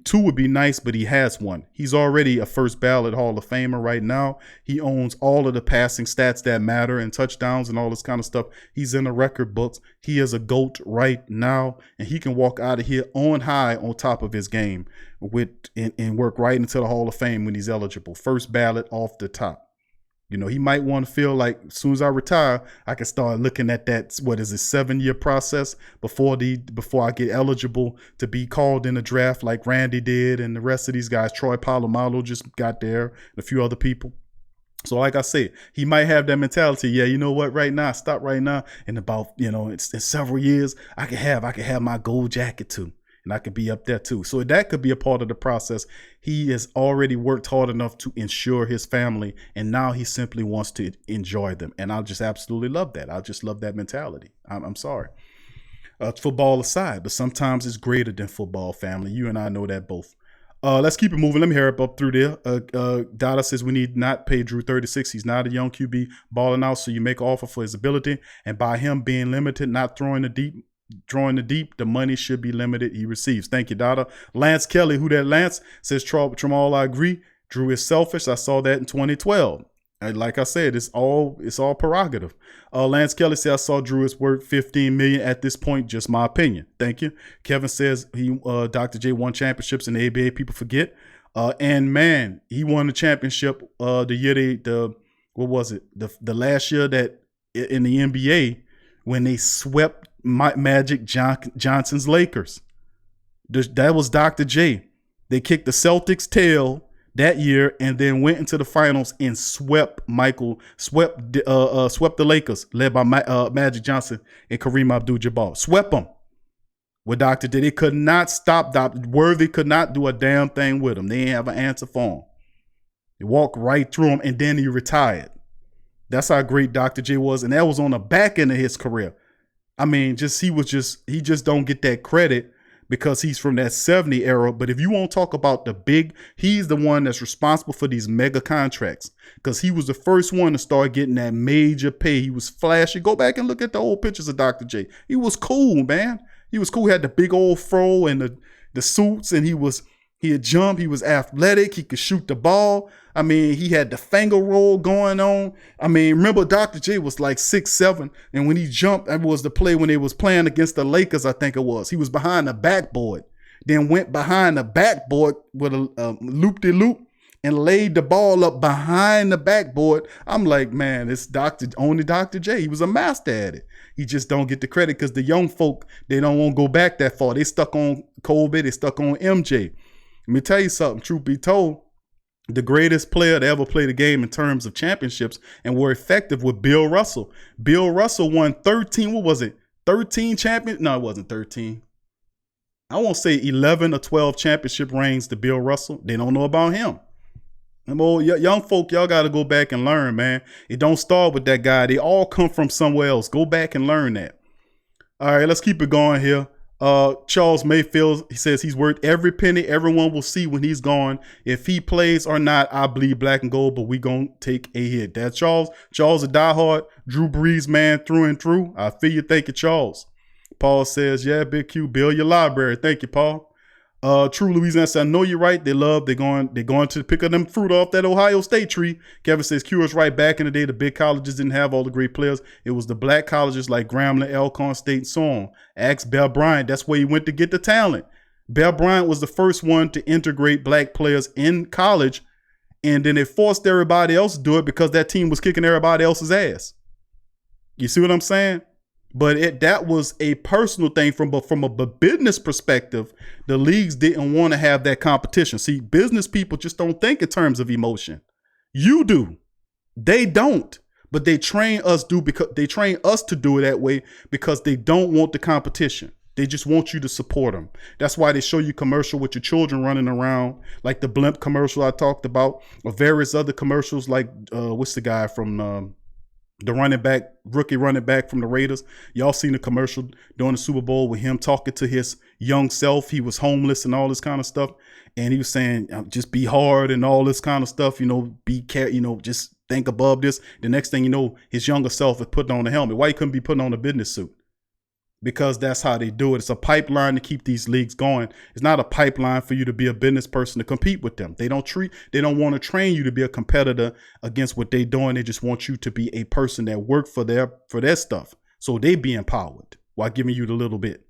Two would be nice, but he has one. He's already a first ballot Hall of Famer right now. He owns all of the passing stats that matter and touchdowns and all this kind of stuff. He's in the record books. He is a GOAT right now, and he can walk out of here on high on top of his game and work right into the Hall of Fame when he's eligible. First ballot off the top. You know, he might want to feel like as soon as I retire, I can start looking at that, 7-year process before I get eligible to be called in the draft like Randy did and the rest of these guys. Troy Polamalu just got there and a few other people. So like I said, he might have that mentality. Yeah, you know what? Right now, stop right now. In about, it's in several years, I can have my gold jacket too. And I could be up there too. So that could be a part of the process. He has already worked hard enough to ensure his family, and now he simply wants to enjoy them. And I just absolutely love that. I just love that mentality. I'm sorry. Football aside, but sometimes it's greater than football, family. You and I know that both. Let's keep it moving. Let me hurry up through there. Dada says we need not pay Drew 36. He's not a young QB balling out, so you make an offer for his ability. And by him being limited, not throwing the deep, the money should be limited he receives. Thank you, Dada. Lance Kelly, who that Lance, says, Tramal, I agree. Drew is selfish. I saw that in 2012. And like I said, it's all prerogative. Lance Kelly said, I saw Drew is worth $15 million at this point. Just my opinion. Thank you. Kevin says Dr. J won championships in the ABA. People forget. And man, he won the championship the year the last year that in the NBA when they swept Magic Johnson's Lakers. That was Dr. J. They kicked the Celtics' tail that year and then went into the finals and swept the Lakers, led by Magic Johnson and Kareem Abdul-Jabbar. Swept them with Dr. J. They could not stop Worthy could not do a damn thing with him. They didn't have an answer for him. They walked right through him, and then he retired. That's how great Dr. J was, and that was on the back end of his career. I mean, he just don't get that credit because he's from that 70 era. But if you won't talk about he's the one that's responsible for these mega contracts because he was the first one to start getting that major pay. He was flashy. Go back and look at the old pictures of Dr. J. He was cool, man. He was cool. He had the big old fro and the suits, and he had jumped. He was athletic. He could shoot the ball. I mean, he had the finger roll going on. I mean, remember Dr. J was like 6'7", and when he jumped, that was the play when they was playing against the Lakers, I think it was. He was behind the backboard, then went behind the backboard with a loop-de-loop and laid the ball up behind the backboard. I'm like, man, it's only Dr. J. He was a master at it. He just don't get the credit because the young folk, they don't want to go back that far. They stuck on Kobe. They stuck on MJ. Let me tell you something, truth be told, the greatest player to ever play the game in terms of championships and were effective with Bill Russell. Bill Russell won 13, what was it? 13 champions? No, it wasn't 13. I won't say 11 or 12 championship rings to Bill Russell. They don't know about him. Them old young folk, y'all got to go back and learn, man. It don't start with that guy. They all come from somewhere else. Go back and learn that. All right, let's keep it going here. Charles Mayfield, he says he's worth every penny. Everyone will see when he's gone. If he plays or not, I bleed black and gold, but we gonna take a hit. That's Charles. Charles a diehard Drew Brees man through and through. I feel you. Thank you, Charles. Paul says, yeah, Big Q, build your library. Thank you, Paul. True Louisiana says, I know you're right. They're going to pick up them fruit off that Ohio State tree. Kevin says, Q is right. Back in the day, the big colleges didn't have all the great players. It was the black colleges like Grambling, Elkhorn State, and so on. Ask Bear Bryant. That's where he went to get the talent. Bear Bryant was the first one to integrate black players in college, and then they forced everybody else to do it because that team was kicking everybody else's ass. You see what I'm saying? But that was a personal thing from a business perspective. The leagues didn't want to have that competition. See, business people just don't think in terms of emotion. You do. They don't. But they train us to do it that way because they don't want the competition. They just want you to support them. That's why they show you commercial with your children running around, like the blimp commercial I talked about, or various other commercials like what's the guy from the rookie running back from the Raiders. Y'all seen the commercial during the Super Bowl with him talking to his young self. He was homeless and all this kind of stuff. And he was saying, just be hard and all this kind of stuff, just think above this. The next thing you know, his younger self is putting on a helmet. Why he couldn't be putting on a business suit? Because that's how they do it. It's a pipeline to keep these leagues going. It's not a pipeline for you to be a business person to compete with them. They don't want to train you to be a competitor against what they're doing. They just want you to be a person that work for their stuff. So they be empowered while giving you the little bit.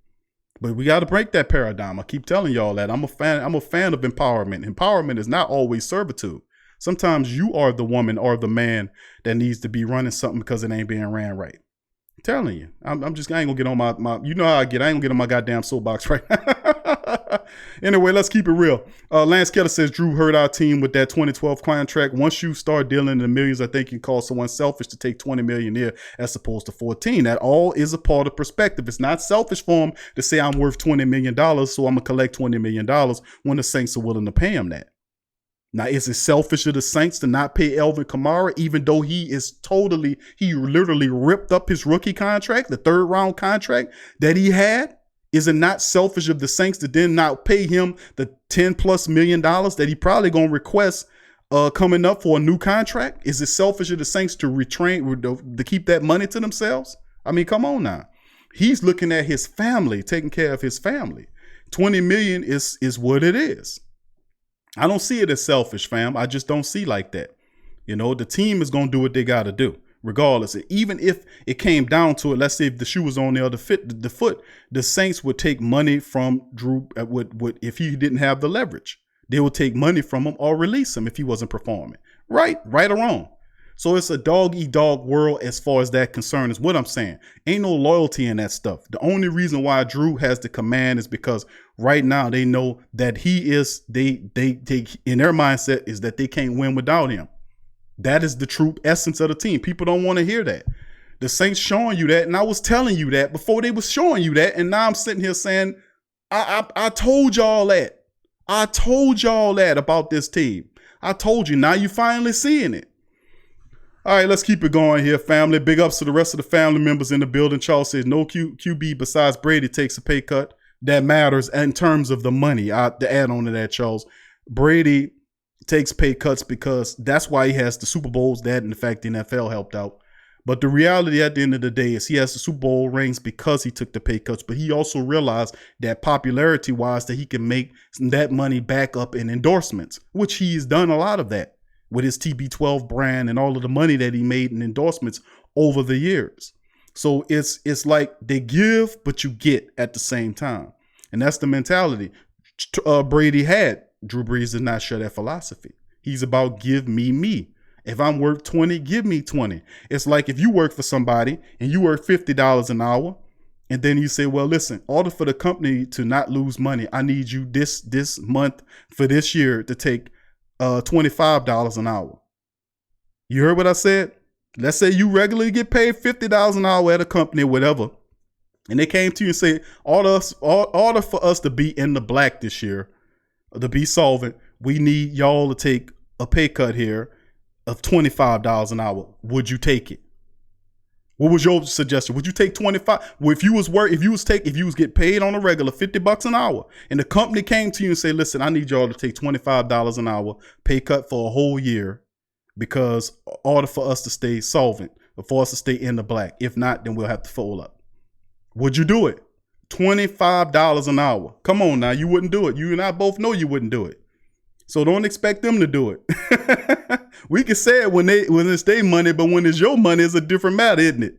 But we got to break that paradigm. I keep telling y'all that. I'm a fan of empowerment. Empowerment is not always servitude. Sometimes you are the woman or the man that needs to be running something because it ain't being ran right. I'm telling you, I ain't gonna get on my you know how I ain't gonna get on my goddamn soapbox right now. Anyway, let's keep it real. Lance Keller says Drew hurt our team with that 2012 contract. Once you start dealing in the millions, I think you call someone selfish to take 20 million a year as opposed to 14. That all is a part of perspective. It's not selfish for him to say I'm worth $20 million, so I'm gonna collect $20 million when the Saints are willing to pay him that. Now, is it selfish of the Saints to not pay Alvin Kamara, even though he literally ripped up his rookie contract, the 3rd round contract that he had? Is it not selfish of the Saints to then not pay him the $10+ million that he probably going to request coming up for a new contract? Is it selfish of the Saints to keep that money to themselves? I mean, come on now. He's looking at his family, taking care of his family. 20 million is what it is. I don't see it as selfish, fam. I just don't see like that. The team is going to do what they got to do, regardless. Even if it came down to it, let's say if the shoe was on the other foot, the Saints would take money from Drew if he didn't have the leverage. They would take money from him or release him if he wasn't performing. Right or wrong. So it's a dog-eat-dog world as far as that concern is what I'm saying. Ain't no loyalty in that stuff. The only reason why Drew has the command is because right now they know that he is, they in their mindset is that they can't win without him. That is the true essence of the team. People don't want to hear that. The Saints showing you that, and I was telling you that before they was showing you that, and now I'm sitting here saying, I told y'all that. I told y'all that about this team. I told you. Now you finally seeing it. All right, let's keep it going here, family. Big ups to the rest of the family members in the building. Charles says no QB besides Brady takes a pay cut. That matters in terms of the money. To add on to that, Charles, Brady takes pay cuts because that's why he has the Super Bowls. That and the fact the NFL helped out. But the reality at the end of the day is he has the Super Bowl rings because he took the pay cuts. But he also realized that popularity-wise that he can make that money back up in endorsements, which he's done a lot of that with his TB12 brand and all of the money that he made in endorsements over the years. So it's like they give, but you get at the same time. And that's the mentality Brady had. Drew Brees did not share that philosophy. He's about give me. If I'm worth 20, give me 20. It's like if you work for somebody and you work $50 an hour, and then you say, well, listen, in order for the company to not lose money, I need you this month for this year to take $25 an hour. You heard what I said? Let's say you regularly get paid $50 an hour at a company or whatever. And they came to you and say, order for us to be in the black this year, to be solvent, we need y'all to take a pay cut here of $25 an hour. Would you take it? What was your suggestion? Would you take 25? Well, if you was get paid on a regular $50 an hour, and the company came to you and say, listen, I need y'all to take $25 an hour pay cut for a whole year, because in order for us to stay solvent, or for us to stay in the black. If not, then we'll have to fold up. Would you do it? $25 an hour. Come on now, you wouldn't do it. You and I both know you wouldn't do it. So don't expect them to do it. We can say it when it's their money, but when it's your money, it's a different matter, isn't it?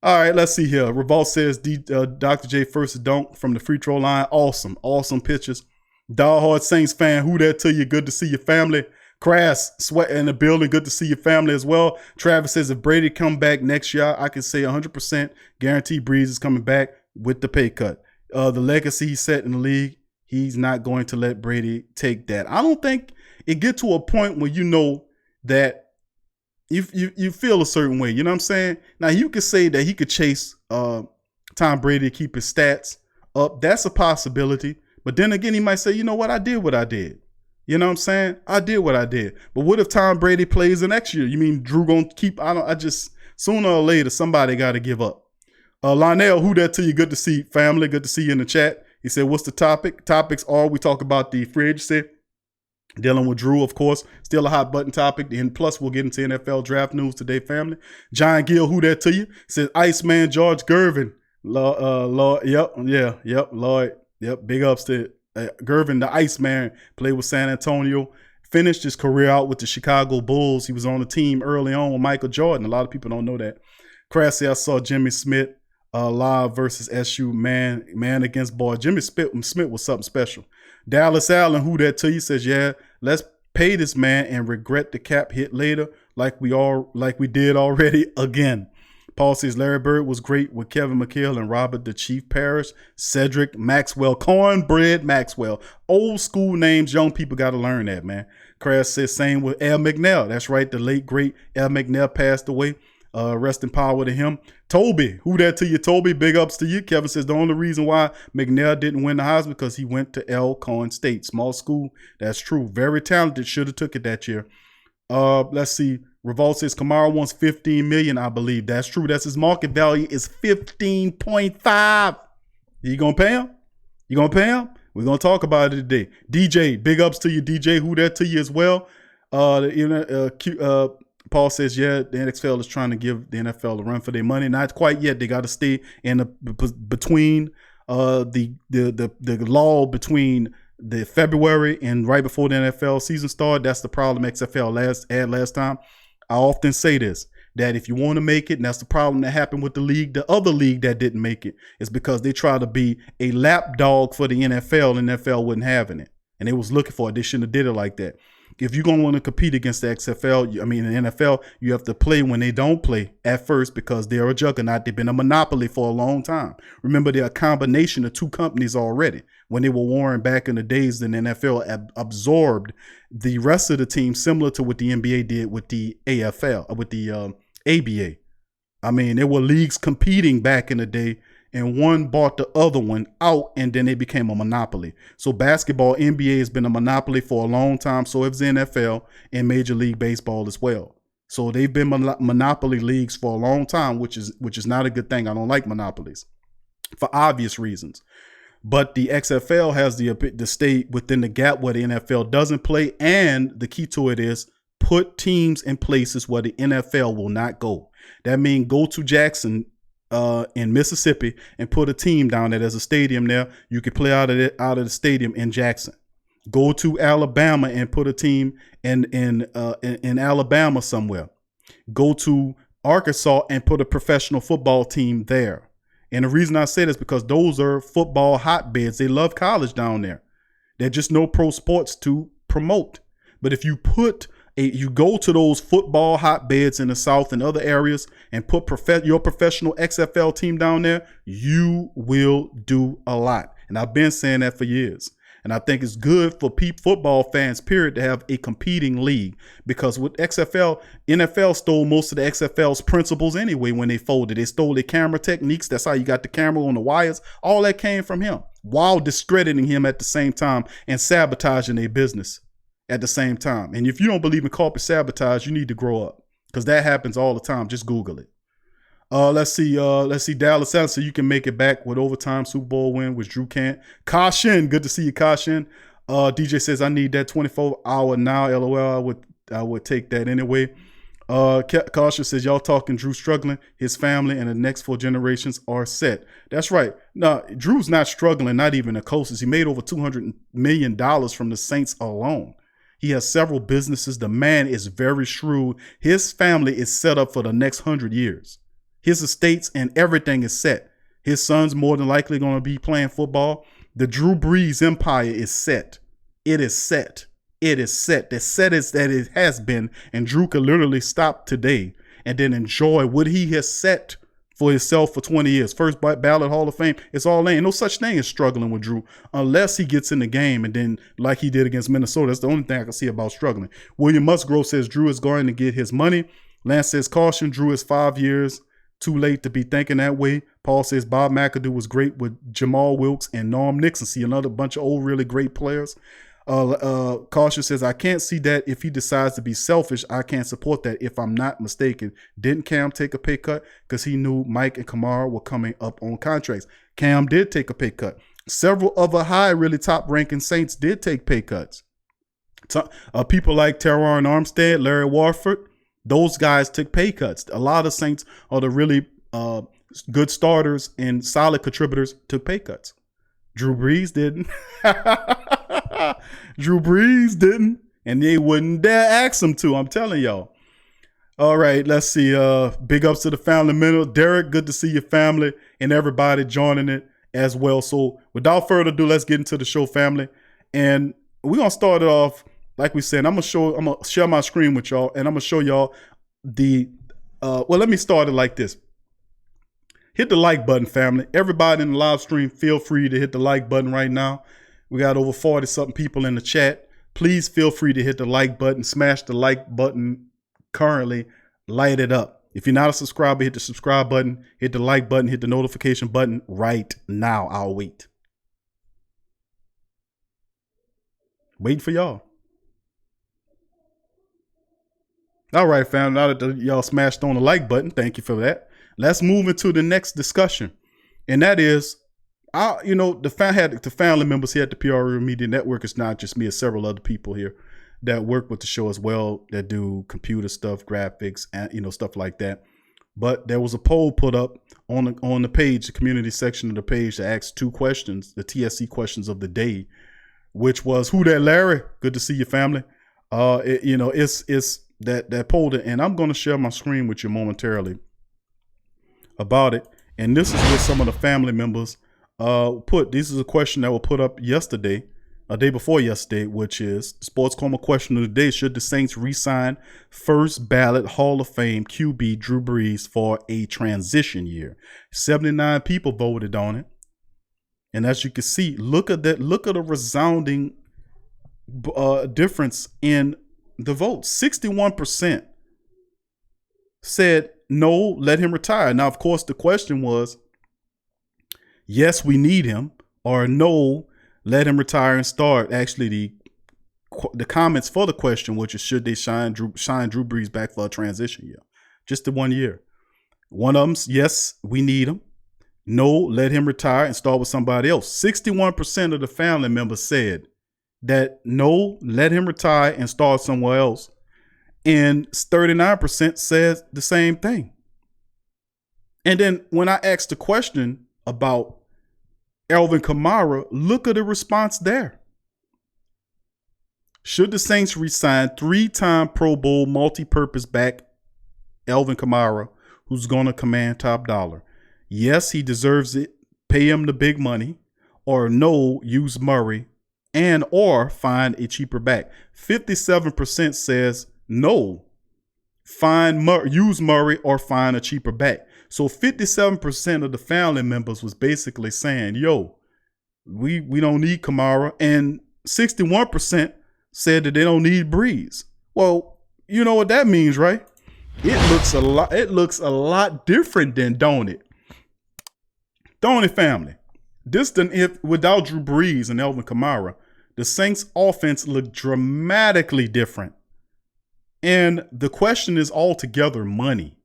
All right, let's see here. Revolt says Dr. J first dunk from the free throw line. Awesome pictures. Diehard Saints fan, who that to you? Good to see your family. Crass, sweat in the building. Good to see your family as well. Travis says if Brady come back next year, I can say 100% guarantee Breeze is coming back with the pay cut. The legacy he set in the league, he's not going to let Brady take that. I don't think it get to a point where you know that you feel a certain way. You know what I'm saying? Now, you could say that he could chase Tom Brady to keep his stats, up. That's a possibility. But then again, he might say, you know what? I did what I did. You know what I'm saying? I did what I did. But what if Tom Brady plays the next year? You mean Drew gonna keep? Sooner or later, somebody got to give up. Lionel, who that to you? Good to see family. Good to see you in the chat. He said, what's the topic? Topics are, we talk about the free agency, dealing with Drew, of course, still a hot button topic. And plus, we'll get into NFL draft news today, family. John Gill, who that to you? Says Iceman George Gervin. Lloyd, big ups to Gervin, the Iceman, played with San Antonio. Finished his career out with the Chicago Bulls. He was on the team early on with Michael Jordan. A lot of people don't know that. Crassy, I saw Jimmy Smith live versus SU, man against boy. Jimmy Smith was something special. Dallas Allen, who that to you, says, yeah, let's pay this man and regret the cap hit later like we did already again. Paul says Larry Bird was great with Kevin McHale and Robert the Chief Parrish, Cedric Maxwell, Cornbread Maxwell. Old school names, young people got to learn that, man. Crash says same with Al McNair. That's right, the late, great Al McNair passed away. Rest in power to him. Toby, who that to you, Toby? Big ups to you. Kevin says the only reason why McNair didn't win the Heisman because he went to Elkhorn State. Small school. That's true. Very talented. Should have took it that year. Let's see. Revolt says Kamara wants $15 million, I believe. That's true. That's his market value is 15.5. You gonna pay him? You gonna pay him? We're gonna talk about it today. DJ, big ups to you, DJ. Who that to you as well? Paul says, yeah, the NFL is trying to give the NFL a run for their money. Not quite yet. They got to stay in between the law between the February and right before the NFL season started. That's the problem XFL had last time. I often say this, that if you want to make it, and that's the problem that happened with the other league that didn't make it, is because they try to be a lapdog for the NFL, and the NFL wasn't having it. And they was looking for it. They shouldn't have did it like that. If you're going to want to compete against the XFL, the NFL, you have to play when they don't play at first because they're a juggernaut. They've been a monopoly for a long time. Remember, they're a combination of two companies already. When they were warring back in the days, then the NFL absorbed the rest of the team, similar to what the NBA did with the AFL, with the ABA. There were leagues competing back in the day, and one bought the other one out, and then they became a monopoly. So basketball, NBA has been a monopoly for a long time. So has the NFL and Major League Baseball as well. So they've been monopoly leagues for a long time, which is not a good thing. I don't like monopolies for obvious reasons. But the XFL has the stay within the gap where the NFL doesn't play, and the key to it is put teams in places where the NFL will not go. That means go to Jackson in Mississippi and put a team down there. There's a stadium there. You can play out of the stadium in Jackson. Go to Alabama and put a team in Alabama somewhere. Go to Arkansas and put a professional football team there. And the reason I say this is because those are football hotbeds. They love college down there. They're just no pro sports to promote. But if you you go to those football hotbeds in the South and other areas and put your professional XFL team down there, you will do a lot. And I've been saying that for years. And I think it's good for football fans, period, to have a competing league. Because with XFL, NFL stole most of the XFL's principles anyway when they folded. They stole their camera techniques. That's how you got the camera on the wires. All that came from him, while discrediting him at the same time and sabotaging their business at the same time. And if you don't believe in corporate sabotage, you need to grow up, because that happens all the time. Just Google it. Let's see Dallas Allen, so you can make it back with overtime Super Bowl win, which Drew can't. Kashin, good to see you, Kashin. DJ says I need that 24-hour now. LOL, I would take that anyway. Kashin says y'all talking Drew struggling. His family and the next 4 generations are set. That's right. No, Drew's not struggling, not even the closest. He made over $200 million from the Saints alone. He has several businesses. The man is very shrewd. His family is set up for the next 100 years. His estates and everything is set. His son's more than likely going to be playing football. The Drew Brees empire is set. It is set. It is set. The set is that it has been, and Drew could literally stop today and then enjoy what he has set for himself for 20 years. First ballot Hall of Fame. It's all in. No such thing as struggling with Drew unless he gets in the game, and then like he did against Minnesota. That's the only thing I can see about struggling. William Musgrove says Drew is going to get his money. Lance says caution. Drew is 5 years too late to be thinking that way. Paul says Bob McAdoo was great with Jamal Wilkes and Norm Nixon. See, another bunch of old, really great players. Cautious says, I can't see that if he decides to be selfish. I can't support that if I'm not mistaken. Didn't Cam take a pay cut because he knew Mike and Kamara were coming up on contracts? Cam did take a pay cut. Several other high, really top-ranking Saints did take pay cuts. People like Teron Armstead, Larry Warford, those guys took pay cuts. A lot of Saints are the really good starters and solid contributors took pay cuts. Drew Brees didn't. Drew Brees didn't. And they wouldn't dare ask him to, I'm telling y'all. All right, let's see. Big ups to the family minute. Derek, good to see your family and everybody joining it as well. So without further ado, let's get into the show, family. And we're going to start it off, like we said, I'm going to share my screen with y'all, and I'm going to show y'all well, let me start it like this. Hit the like button, family. Everybody in the live stream, feel free to hit the like button right now. We got over 40-something people in the chat. Please feel free to hit the like button. Smash the like button currently. Light it up. If you're not a subscriber, hit the subscribe button. Hit the like button. Hit the notification button right now. I'll wait. Waiting for y'all. All right, fam. Now that y'all smashed on the like button, thank you for that. Let's move into the next discussion, and that is, the family members here at the PRO Media Network. It's not just me; it's several other people here that work with the show as well, that do computer stuff, graphics, and stuff like that. But there was a poll put up on the page, the community section of the page, that asked 2 questions, the TSC questions of the day, which was, "Who that Larry? Good to see your family." It's that poll, and I'm going to share my screen with you momentarily about it. And this is what some of the family members put. This is a question that was put up yesterday, a day before yesterday, which is Sports Coma question of the day: should the Saints re-sign first ballot Hall of Fame QB Drew Brees for a transition year? 79 people voted on it. And as you can see, look at that. Look at the resounding difference in the vote. 61% said no, let him retire. Now, of course, the question was, yes, we need him, or no, let him retire and start. Actually, the comments for the question, which is, should they sign Drew Brees back for a transition year, just the 1 year? One of them's, yes, we need him. No, let him retire and start with somebody else. 61% of the family members said that no, let him retire and start somewhere else. And 39% says the same thing. And then when I asked the question about Alvin Kamara, look at the response there. Should the Saints re-sign 3-time Pro Bowl multi-purpose back Alvin Kamara, who's going to command top dollar? Yes, he deserves it. Pay him the big money. Or no, use Murray and or find a cheaper back. 57% says no, use Murray or find a cheaper back. So 57% of the family members was basically saying, yo, we don't need Kamara. And 61% said that they don't need Brees. Well, you know what that means, right? It looks a lot different than, don't it? Don't it, family? Without Drew Brees and Alvin Kamara, the Saints offense looked dramatically different. And the question is altogether money.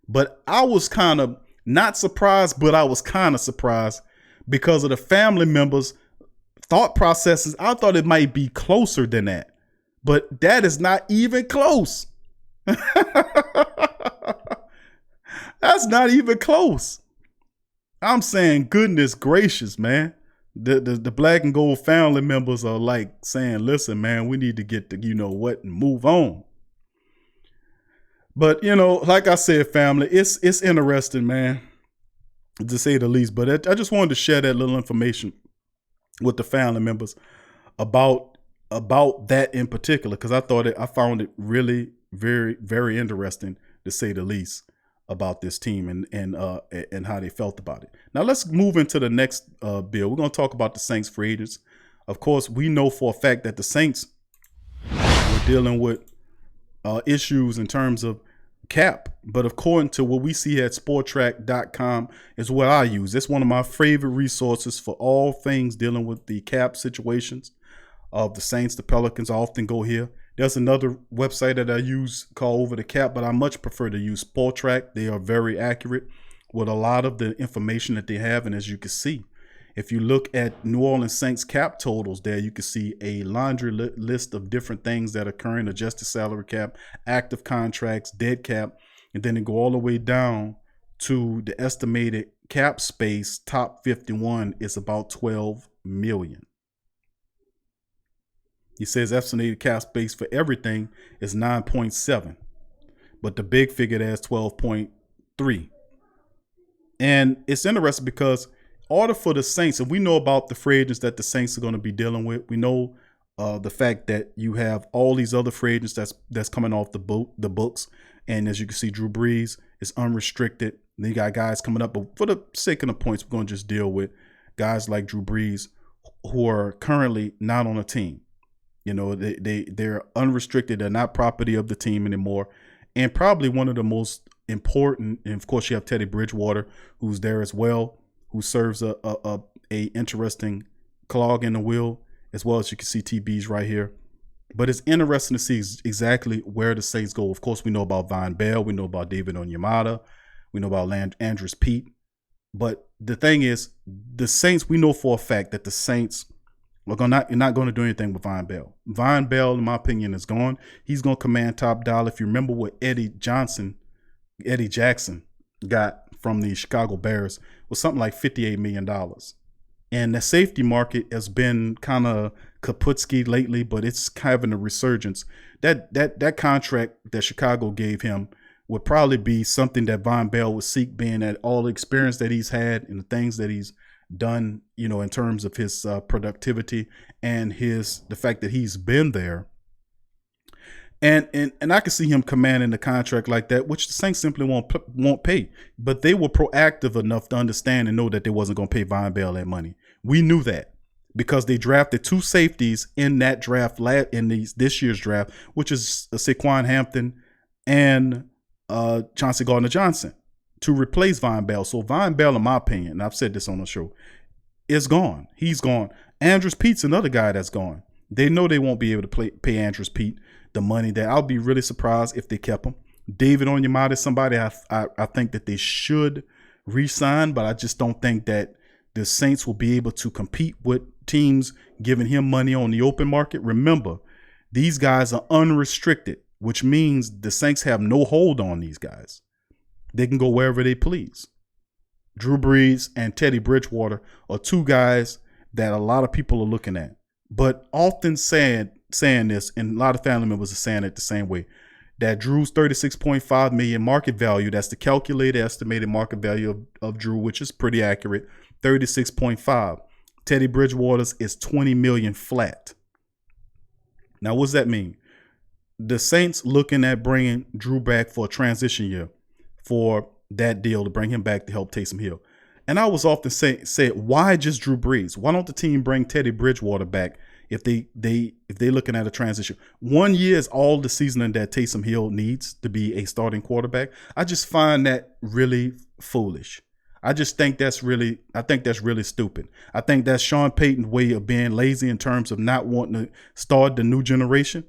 But I was kind of not surprised, but I was kind of surprised because of the family members' thought processes. I thought it might be closer than that, but that is not even close. That's not even close. I'm saying, goodness gracious, man. The black and gold family members are like saying, listen, man, we need to get the, and move on. But, like I said, family, it's interesting, man, to say the least. But I just wanted to share that little information with the family members about that in particular, because I found it really very, very interesting, to say the least, about this team and how they felt about it. Now let's move into the next bill. We're going to talk about the Saints free agents. Of course, we know for a fact that the Saints were dealing with issues in terms of cap, but according to what we see at sporttrack.com is what I use. It's one of my favorite resources for all things dealing with the cap situations of the Saints, the Pelicans. I often go here. There's another website that I use called Over the Cap, but I much prefer to use Sportrack. They are very accurate with a lot of the information that they have. And as you can see, if you look at New Orleans Saints cap totals there, you can see a laundry list of different things that are occurring: adjusted salary cap, active contracts, dead cap, and then they go all the way down to the estimated cap space. Top 51 is about 12 million. He says estimated cap space for everything is 9.7, but the big figure there is 12.3. And it's interesting because in order for the Saints, and we know about the free agents that the Saints are going to be dealing with. We know the fact that you have all these other free agents that's coming off the books. And as you can see, Drew Brees is unrestricted. Then you got guys coming up, but for the sake of the points, we're going to just deal with guys like Drew Brees who are currently not on a team. You know, they're unrestricted. They're not property of the team anymore. And probably one of the most important, and of course you have Teddy Bridgewater, who's there as well, who serves a interesting clog in the wheel, as well as you can see TB's right here. But it's interesting to see exactly where the Saints go. Of course, we know about Von Bell. We know about David Onyemata. We know about Andrews Pete. But the thing is, the Saints, we know for a fact that the Saints are not going to do anything with Von Bell. Von Bell, in my opinion, is gone. He's going to command top dollar. If you remember what Eddie Jackson got from the Chicago Bears, was something like $58 million. And the safety market has been kind of kaputski lately, but it's having a resurgence. That contract that Chicago gave him would probably be something that Von Bell would seek, being at all the experience that he's had and the things that he's done, you know, in terms of his productivity and the fact that he's been there. And I can see him commanding the contract like that, which the Saints simply won't pay. But they were proactive enough to understand and know that they wasn't going to pay Von Bell that money. We knew that because they drafted two safeties in that draft, this year's draft, which is Saquon Hampton and Chauncey Gardner-Johnson, to replace Von Bell. So Von Bell, in my opinion, and I've said this on the show, is gone. He's gone. Andrews Pete's another guy that's gone. They know they won't be able to pay Andrews Pete the money that I'll be really surprised if they kept him. David Onyemata is somebody I think that they should re-sign, but I just don't think that the Saints will be able to compete with teams giving him money on the open market. Remember, these guys are unrestricted, which means the Saints have no hold on these guys. They can go wherever they please. Drew Brees and Teddy Bridgewater are two guys that a lot of people are looking at, but often saying this, and a lot of family members are saying it the same way, that Drew's $36.5 million market value, that's the calculated estimated market value of Drew, which is pretty accurate, 36.5. Teddy Bridgewater's is 20 million flat. Now, what does that mean? The Saints looking at bringing Drew back for a transition year for that deal, to bring him back to help Taysom Hill. And I was often say, why just Drew Brees? Why don't the team bring Teddy Bridgewater back if they're looking at a transition? 1 year is all the seasoning that Taysom Hill needs to be a starting quarterback. I just find that really foolish. I think that's really stupid. I think that's Sean Payton's way of being lazy in terms of not wanting to start the new generation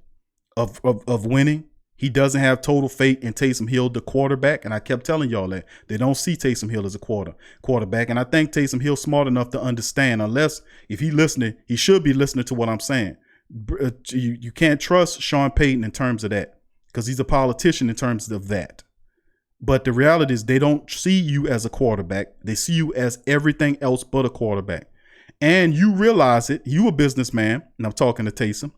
of winning. He doesn't have total faith in Taysom Hill, the quarterback. And I kept telling y'all that they don't see Taysom Hill as a quarterback. And I think Taysom Hill's smart enough to understand, unless if he's listening, he should be listening to what I'm saying. You can't trust Sean Payton in terms of that, because he's a politician in terms of that. But the reality is they don't see you as a quarterback. They see you as everything else but a quarterback. And you realize it. You a businessman, and I'm talking to Taysom.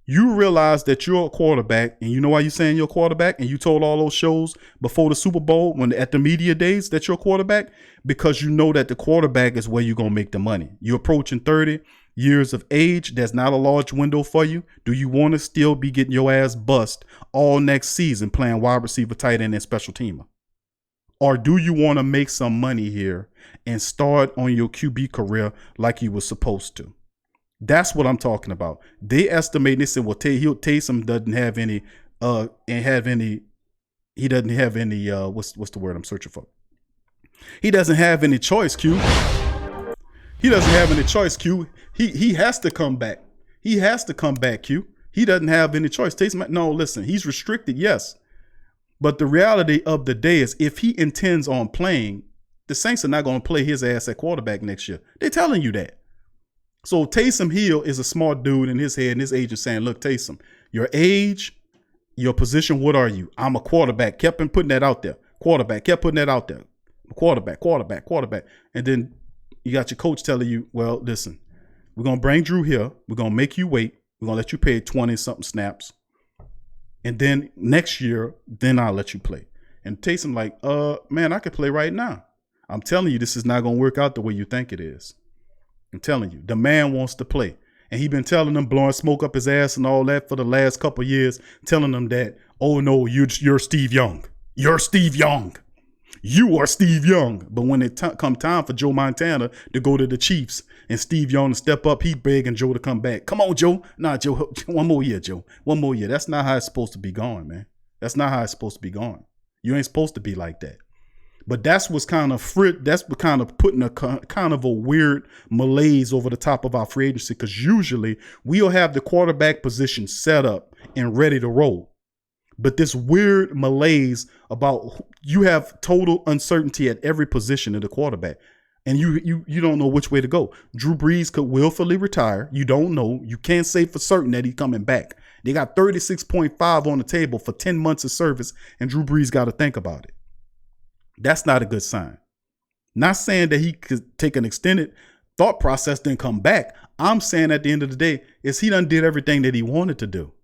You realize that you're a quarterback, and you know why you're saying you're a quarterback, and you told all those shows before the Super Bowl, at the media days, that you're a quarterback, because you know that the quarterback is where you're going to make the money. You're approaching 30 years of age. There's not a large window for you. Do you want to still be getting your ass bust all next season playing wide receiver, tight end, and special teamer? Or do you want to make some money here and start on your QB career like you were supposed to? That's what I'm talking about. They estimate, they said, well, Taysom doesn't have any he doesn't have any what's the word I'm searching for? He doesn't have any choice, Q. He doesn't have any choice, Q. He has to come back. He has to come back, Q. He doesn't have any choice. Taysom, no, listen, he's restricted, yes. But the reality of the day is if he intends on playing, the Saints are not going to play his ass at quarterback next year. They're telling you that. So Taysom Hill is a smart dude in his head, and his agent saying, look, Taysom, your age, your position, what are you? I'm a quarterback. Kept putting that out there. Quarterback. Kept putting that out there. Quarterback. And then you got your coach telling you, well, listen, we're going to bring Drew here. We're going to make you wait. We're going to let you pay 20-something snaps. And then next year, then I'll let you play. And Taysom like, man, I could play right now. I'm telling you, this is not going to work out the way you think it is. I'm telling you, the man wants to play. And he been telling them, blowing smoke up his ass and all that for the last couple of years, telling them that, oh, no, you're Steve Young. You're Steve Young. You are Steve Young. But when it come time for Joe Montana to go to the Chiefs and Steve Young to step up, he begging Joe to come back. Come on, Joe. Nah, Joe, one more year, Joe. One more year. That's not how it's supposed to be going, man. That's not how it's supposed to be going. You ain't supposed to be like that. But that's what's kind of putting a kind of a weird malaise over the top of our free agency, because usually we'll have the quarterback position set up and ready to roll. But this weird malaise about you have total uncertainty at every position of the quarterback, and you don't know which way to go. Drew Brees could willfully retire. You don't know. You can't say for certain that he's coming back. They got 36.5 on the table for 10 months of service, and Drew Brees got to think about it. That's not a good sign. Not saying that he could take an extended thought process, then come back. I'm saying at the end of the day is he done did everything that he wanted to do.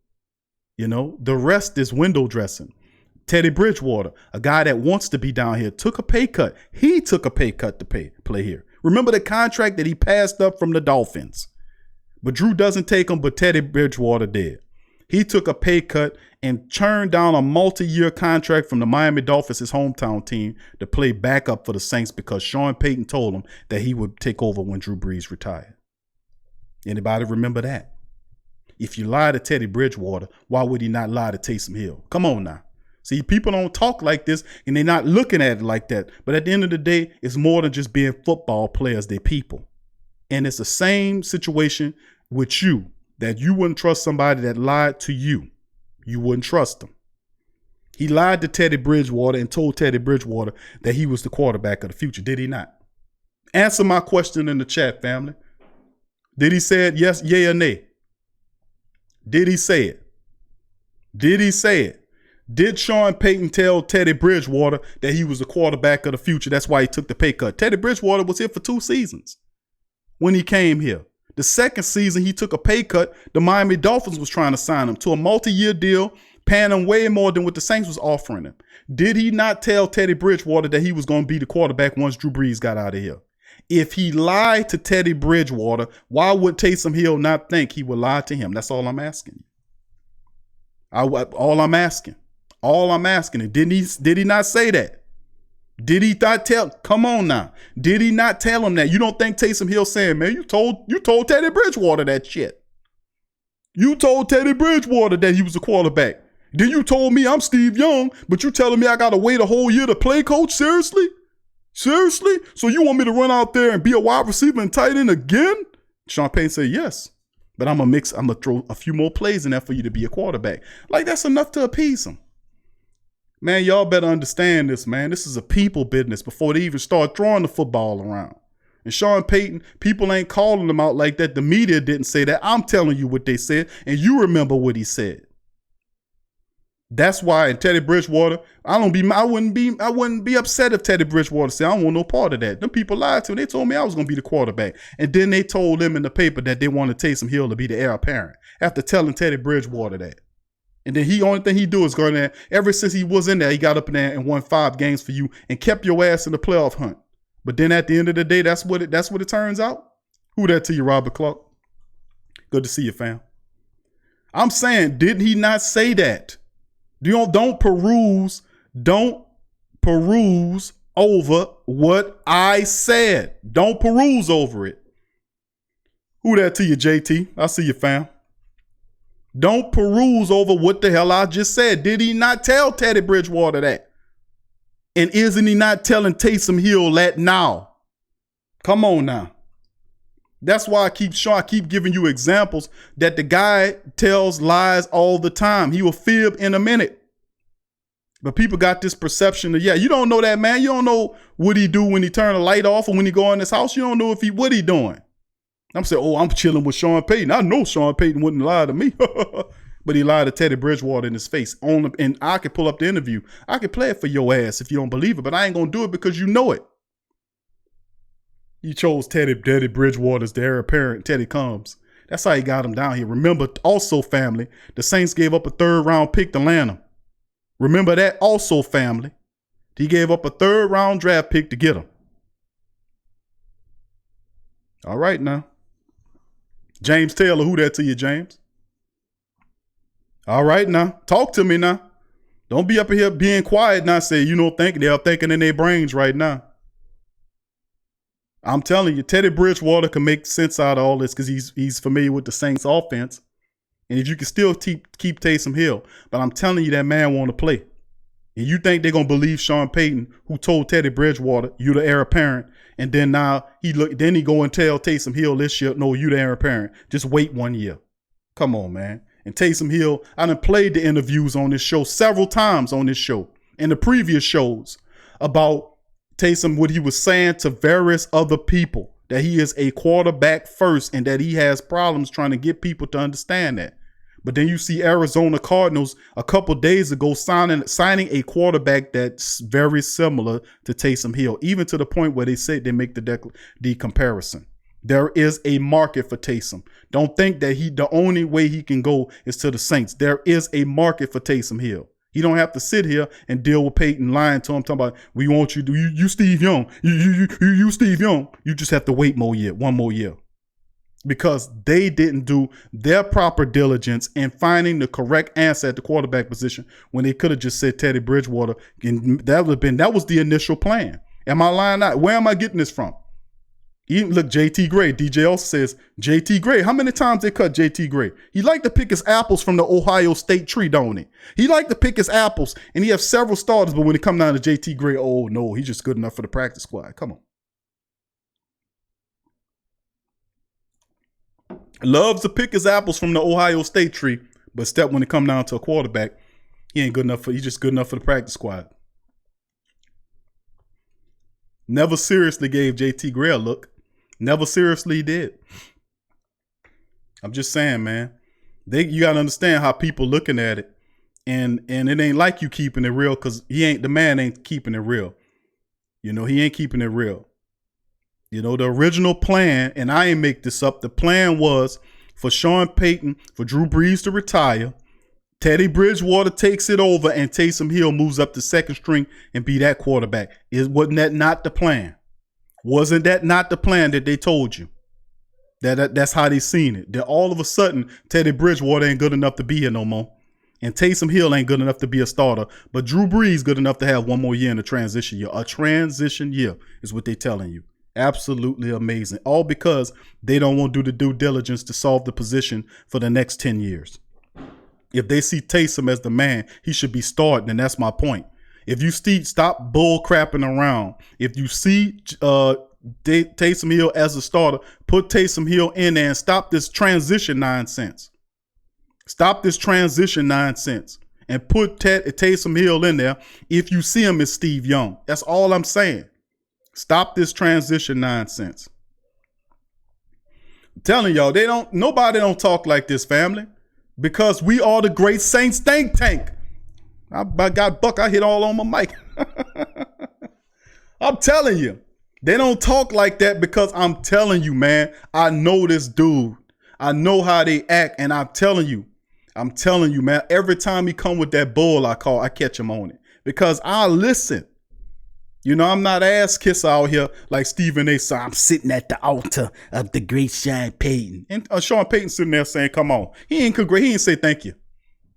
You know, the rest is window dressing. Teddy Bridgewater, a guy that wants to be down here, took a pay cut. He took a pay cut to play here. Remember the contract that he passed up from the Dolphins. But Drew doesn't take him, but Teddy Bridgewater did. He took a pay cut and turned down a multi-year contract from the Miami Dolphins, his hometown team, to play backup for the Saints because Sean Payton told him that he would take over when Drew Brees retired. Anybody remember that? If you lie to Teddy Bridgewater, why would he not lie to Taysom Hill? Come on now. See, people don't talk like this and they're not looking at it like that. But at the end of the day, it's more than just being football players. They're people. And it's the same situation with you, that you wouldn't trust somebody that lied to you. You wouldn't trust them. He lied to Teddy Bridgewater and told Teddy Bridgewater that he was the quarterback of the future. Did he not? Answer my question in the chat, family. Did he say it yes, yay, or nay? Did he say it? Did he say it? Did Sean Payton tell Teddy Bridgewater that he was the quarterback of the future? That's why he took the pay cut. Teddy Bridgewater was here for 2 seasons when he came here. The second season, he took a pay cut. The Miami Dolphins was trying to sign him to a multi-year deal, paying him way more than what the Saints was offering him. Did he not tell Teddy Bridgewater that he was going to be the quarterback once Drew Brees got out of here? If he lied to Teddy Bridgewater, why would Taysom Hill not think he would lie to him? That's all I'm asking. All I'm asking. Did he not say that? Did he not tell? Come on now. Did he not tell him that? You don't think Taysom Hill saying, man, you told Teddy Bridgewater that shit. You told Teddy Bridgewater that he was a quarterback. Then you told me I'm Steve Young, but you telling me I got to wait a whole year to play, coach? Seriously? Seriously? So you want me to run out there and be a wide receiver and tight end again? Sean Payton said, yes. But I'm going to throw a few more plays in there for you to be a quarterback. Like, that's enough to appease him. Man, y'all better understand this, man. This is a people business before they even start throwing the football around. And Sean Payton, people ain't calling him out like that. The media didn't say that. I'm telling you what they said, and you remember what he said. That's why in Teddy Bridgewater, I wouldn't be upset if Teddy Bridgewater said, I don't want no part of that. Them people lied to me. They told me I was going to be the quarterback. And then they told them in the paper that they wanted Taysom Hill to be the heir apparent after telling Teddy Bridgewater that. And then only thing he do is go in there. Ever since he was in there, he got up in there and won 5 games for you and kept your ass in the playoff hunt. But then at the end of the day, that's what it turns out. Who that to you, Robert Clark? Good to see you, fam. I'm saying, did he not say that? Don't peruse over what I said. Don't peruse over it. Who that to you, JT? I see you, fam. Don't peruse over what the hell I just said. Did he not tell Teddy Bridgewater that? And isn't he not telling Taysom Hill that now? Come on now. That's why I keep giving you examples that the guy tells lies all the time. He will fib in a minute. But people got this perception of, yeah, you don't know that man. You don't know what he do when he turn the light off or when he go in his house. You don't know what he doing. I'm saying, oh, I'm chilling with Sean Payton. I know Sean Payton wouldn't lie to me. But he lied to Teddy Bridgewater in his face. And I could pull up the interview. I could play it for your ass if you don't believe it, but I ain't going to do it because you know it. You chose Teddy Bridgewater as the heir apparent. Teddy comes. That's how he got him down here. Remember, also, family, the Saints gave up a 3rd-round pick to Atlanta. Remember that also, family. He gave up a 3rd-round draft pick to get him. All right, now. James Taylor, who that to you, James? All right, now. Talk to me now. Don't be up here being quiet now. Say, they're thinking in their brains right now. I'm telling you, Teddy Bridgewater can make sense out of all this because he's familiar with the Saints offense. And if you can still keep Taysom Hill, but I'm telling you that man want to play. And you think they're going to believe Sean Payton, who told Teddy Bridgewater, you the heir apparent, and then now he go and tell Taysom Hill this year, no, you the heir apparent. Just wait 1 year. Come on, man. And Taysom Hill, I done played the interviews on this show several times on this show and the previous shows about Taysom, what he was saying to various other people, that he is a quarterback first and that he has problems trying to get people to understand that. But then you see Arizona Cardinals a couple days ago signing a quarterback that's very similar to Taysom Hill, even to the point where they say they make the comparison. There is a market for Taysom. Don't think that the only way he can go is to the Saints. There is a market for Taysom Hill. He don't have to sit here and deal with Peyton lying to him, talking about, we want you to, you Steve Young, you Steve Young. You just have to wait one more year. Because they didn't do their proper diligence in finding the correct answer at the quarterback position when they could have just said Teddy Bridgewater. And that was the initial plan. Am I lying out? Where am I getting this from? Look, JT Gray. DJ also says, JT Gray. How many times they cut JT Gray? He liked to pick his apples from the Ohio State tree, don't he? He liked to pick his apples, and he has several starters, but when it comes down to JT Gray, oh, no, he's just good enough for the practice squad. Come on. Loves to pick his apples from the Ohio State tree, but when it comes down to a quarterback, he's just good enough for the practice squad. Never seriously gave JT Gray a look. Never seriously did. I'm just saying, man. You gotta understand how people looking at it, and it ain't like you keeping it real because the man ain't keeping it real. He ain't keeping it real. The original plan, and I ain't make this up, the plan was for Sean Payton, for Drew Brees to retire, Teddy Bridgewater takes it over, and Taysom Hill moves up to second string and be that quarterback. Wasn't that not the plan? Wasn't that not the plan that they told you? That's how they seen it. That all of a sudden, Teddy Bridgewater ain't good enough to be here no more. And Taysom Hill ain't good enough to be a starter. But Drew Brees good enough to have one more year in a transition year. A transition year is what they telling you. Absolutely amazing. All because they don't want to do the due diligence to solve the position for the next 10 years. If they see Taysom as the man, he should be starting, and that's my point. If you stop bull crapping around, if you see Taysom Hill as a starter, put Taysom Hill in there and stop this transition nonsense. Stop this transition nonsense and put Taysom Hill in there if you see him as Steve Young. That's all I'm saying. Stop this transition nonsense. I'm telling y'all, nobody don't talk like this, family, because we are the great Saints think tank. I got Buck. I hit all on my mic. I'm telling you, they don't talk like that because I'm telling you, man, I know this dude. I know how they act, and I'm telling you, man, every time he come with that bull I catch him on it because I listen. I'm not ass kisser out here like Stephen A. said, I'm sitting at the altar of the great Sean Payton. And Sean Payton sitting there saying, come on. He ain't say thank you.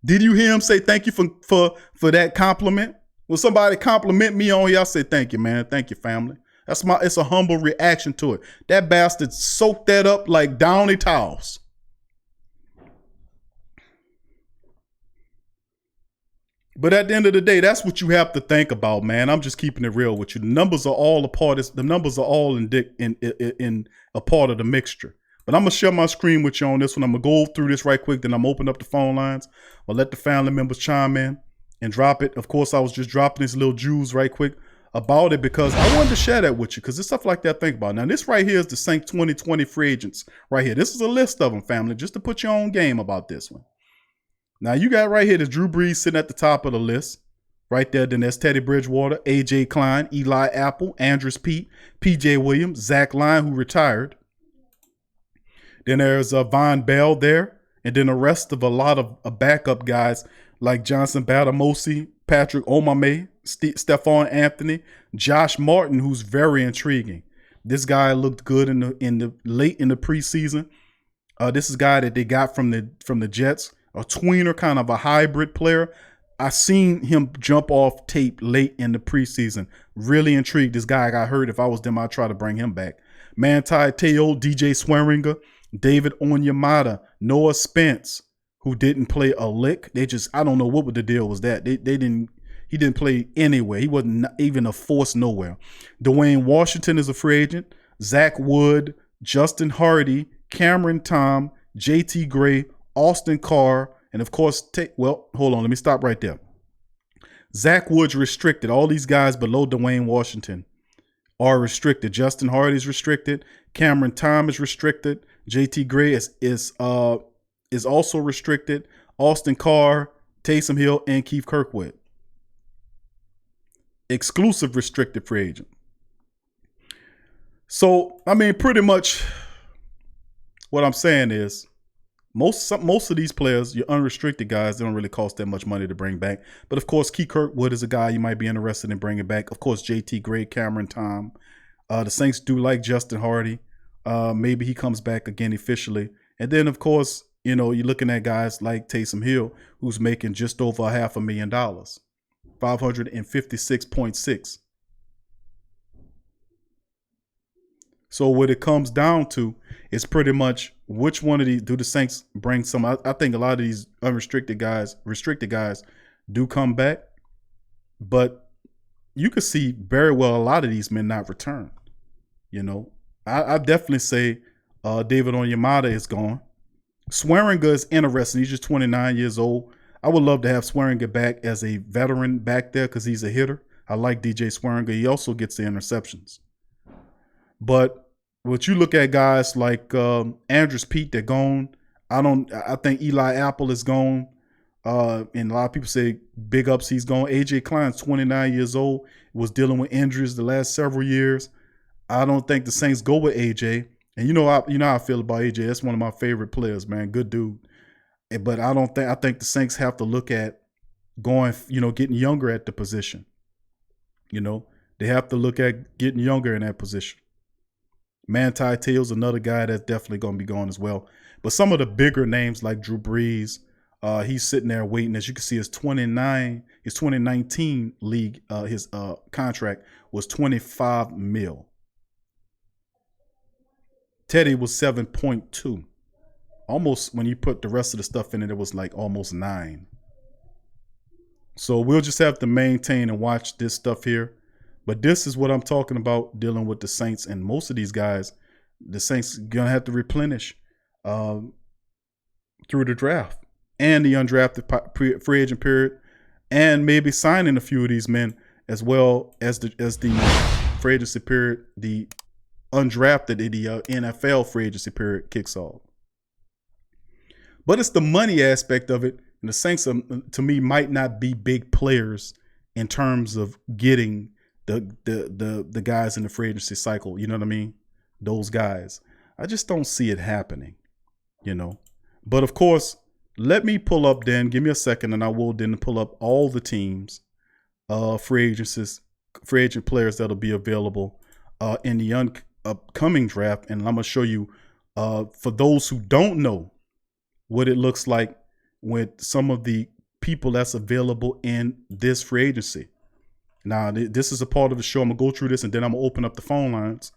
Did you hear him say thank you for that compliment? When somebody compliment me on here, I say thank you, man. Thank you, family. It's a humble reaction to it. That bastard soaked that up like downy towels. But at the end of the day, that's what you have to think about, man. I'm just keeping it real with you. The numbers are all a part. The numbers are all in a part of the mixture. But I'm gonna share my screen with you on this one. I'm gonna go through this right quick. Then I'm gonna open up the phone lines. I'll let the family members chime in and drop it. Of course, I was just dropping these little jewels right quick about it because I wanted to share that with you because there's stuff like that to think about. Now, this right here is the Saints 2020 free agents right here. This is a list of them, family, just to put your own game about this one. Now, you got right here the Drew Brees sitting at the top of the list. Right there, then there's Teddy Bridgewater, A.J. Klein, Eli Apple, Andrews Pete, P.J. Williams, Zach Lyon, who retired. Then there's Von Bell there. And then the rest of a lot of backup guys like Johnson Batamosi, Patrick Omame, Stephon Anthony, Josh Martin, who's very intriguing. This guy looked good in the late in the preseason. This is a guy that they got from the Jets. A tweener, kind of a hybrid player. I seen him jump off tape late in the preseason. Really intrigued. This guy got hurt. If I was them, I'd try to bring him back. Manti Te'o, DJ Swearinger, David Onyemata, Noah Spence, who didn't play a lick. I don't know what the deal was that. He didn't play anywhere. He wasn't even a force nowhere. Dwayne Washington is a free agent. Zach Wood, Justin Hardy, Cameron Tom, JT Gray, Austin Carr, and of course, hold on, let me stop right there. Zach Woods restricted. All these guys below Dwayne Washington are restricted. Justin Hardy is restricted. Cameron Tom is restricted. JT Gray is also restricted. Austin Carr, Taysom Hill, and Keith Kirkwood. Exclusive restricted free agent. So, I mean, pretty much what I'm saying is, most of these players, your unrestricted guys, they don't really cost that much money to bring back. But of course, Keith Kirkwood is a guy you might be interested in bringing back. Of course, JT Gray, Cameron Tom. The Saints do like Justin Hardy. Maybe he comes back again officially. And then, of course, you're looking at guys like Taysom Hill, who's making just over $500,000, $556.6. So what it comes down to is pretty much which one of these do the Saints bring some. I think a lot of these restricted guys do come back, but you could see very well a lot of these men not return. I definitely say David Onyemata is gone. Swearinger is interesting. He's just 29 years old. I would love to have Swearinger back as a veteran back there because he's a hitter. I like DJ Swearinger. He also gets the interceptions. But what you look at guys like Andrews Pete, they're gone. I think Eli Apple is gone. And a lot of people say big ups, he's gone. AJ Klein's 29 years old, was dealing with injuries the last several years. I don't think the Saints go with AJ. And you know how I feel about AJ. That's one of my favorite players, man. Good dude. But I think the Saints have to look at going, getting younger at the position. They have to look at getting younger in that position. Manti Te'o's another guy that's definitely going to be gone as well. But some of the bigger names like Drew Brees, he's sitting there waiting. As you can see, his 2019 league, his contract was $25 million. Teddy was 7.2. Almost, when you put the rest of the stuff in it was like almost 9. So we'll just have to maintain and watch this stuff here. But this is what I'm talking about dealing with the Saints. And most of these guys, the Saints going to have to replenish through the draft and the undrafted free agent period, and maybe signing a few of these men as well as the free agency period, the undrafted, the NFL free agency period kicks off. But it's the money aspect of it. And the Saints, to me, might not be big players in terms of getting the guys in the free agency cycle, you know what I mean? Those guys. I just don't see it happening, But of course, let me pull up then, give me a second, and I will then pull up all the teams, free agent players that'll be available in the upcoming draft. And I'm going to show you, for those who don't know, what it looks like with some of the people that's available in this free agency. Now, this is a part of the show. I'm going to go through this, and then I'm going to open up the phone lines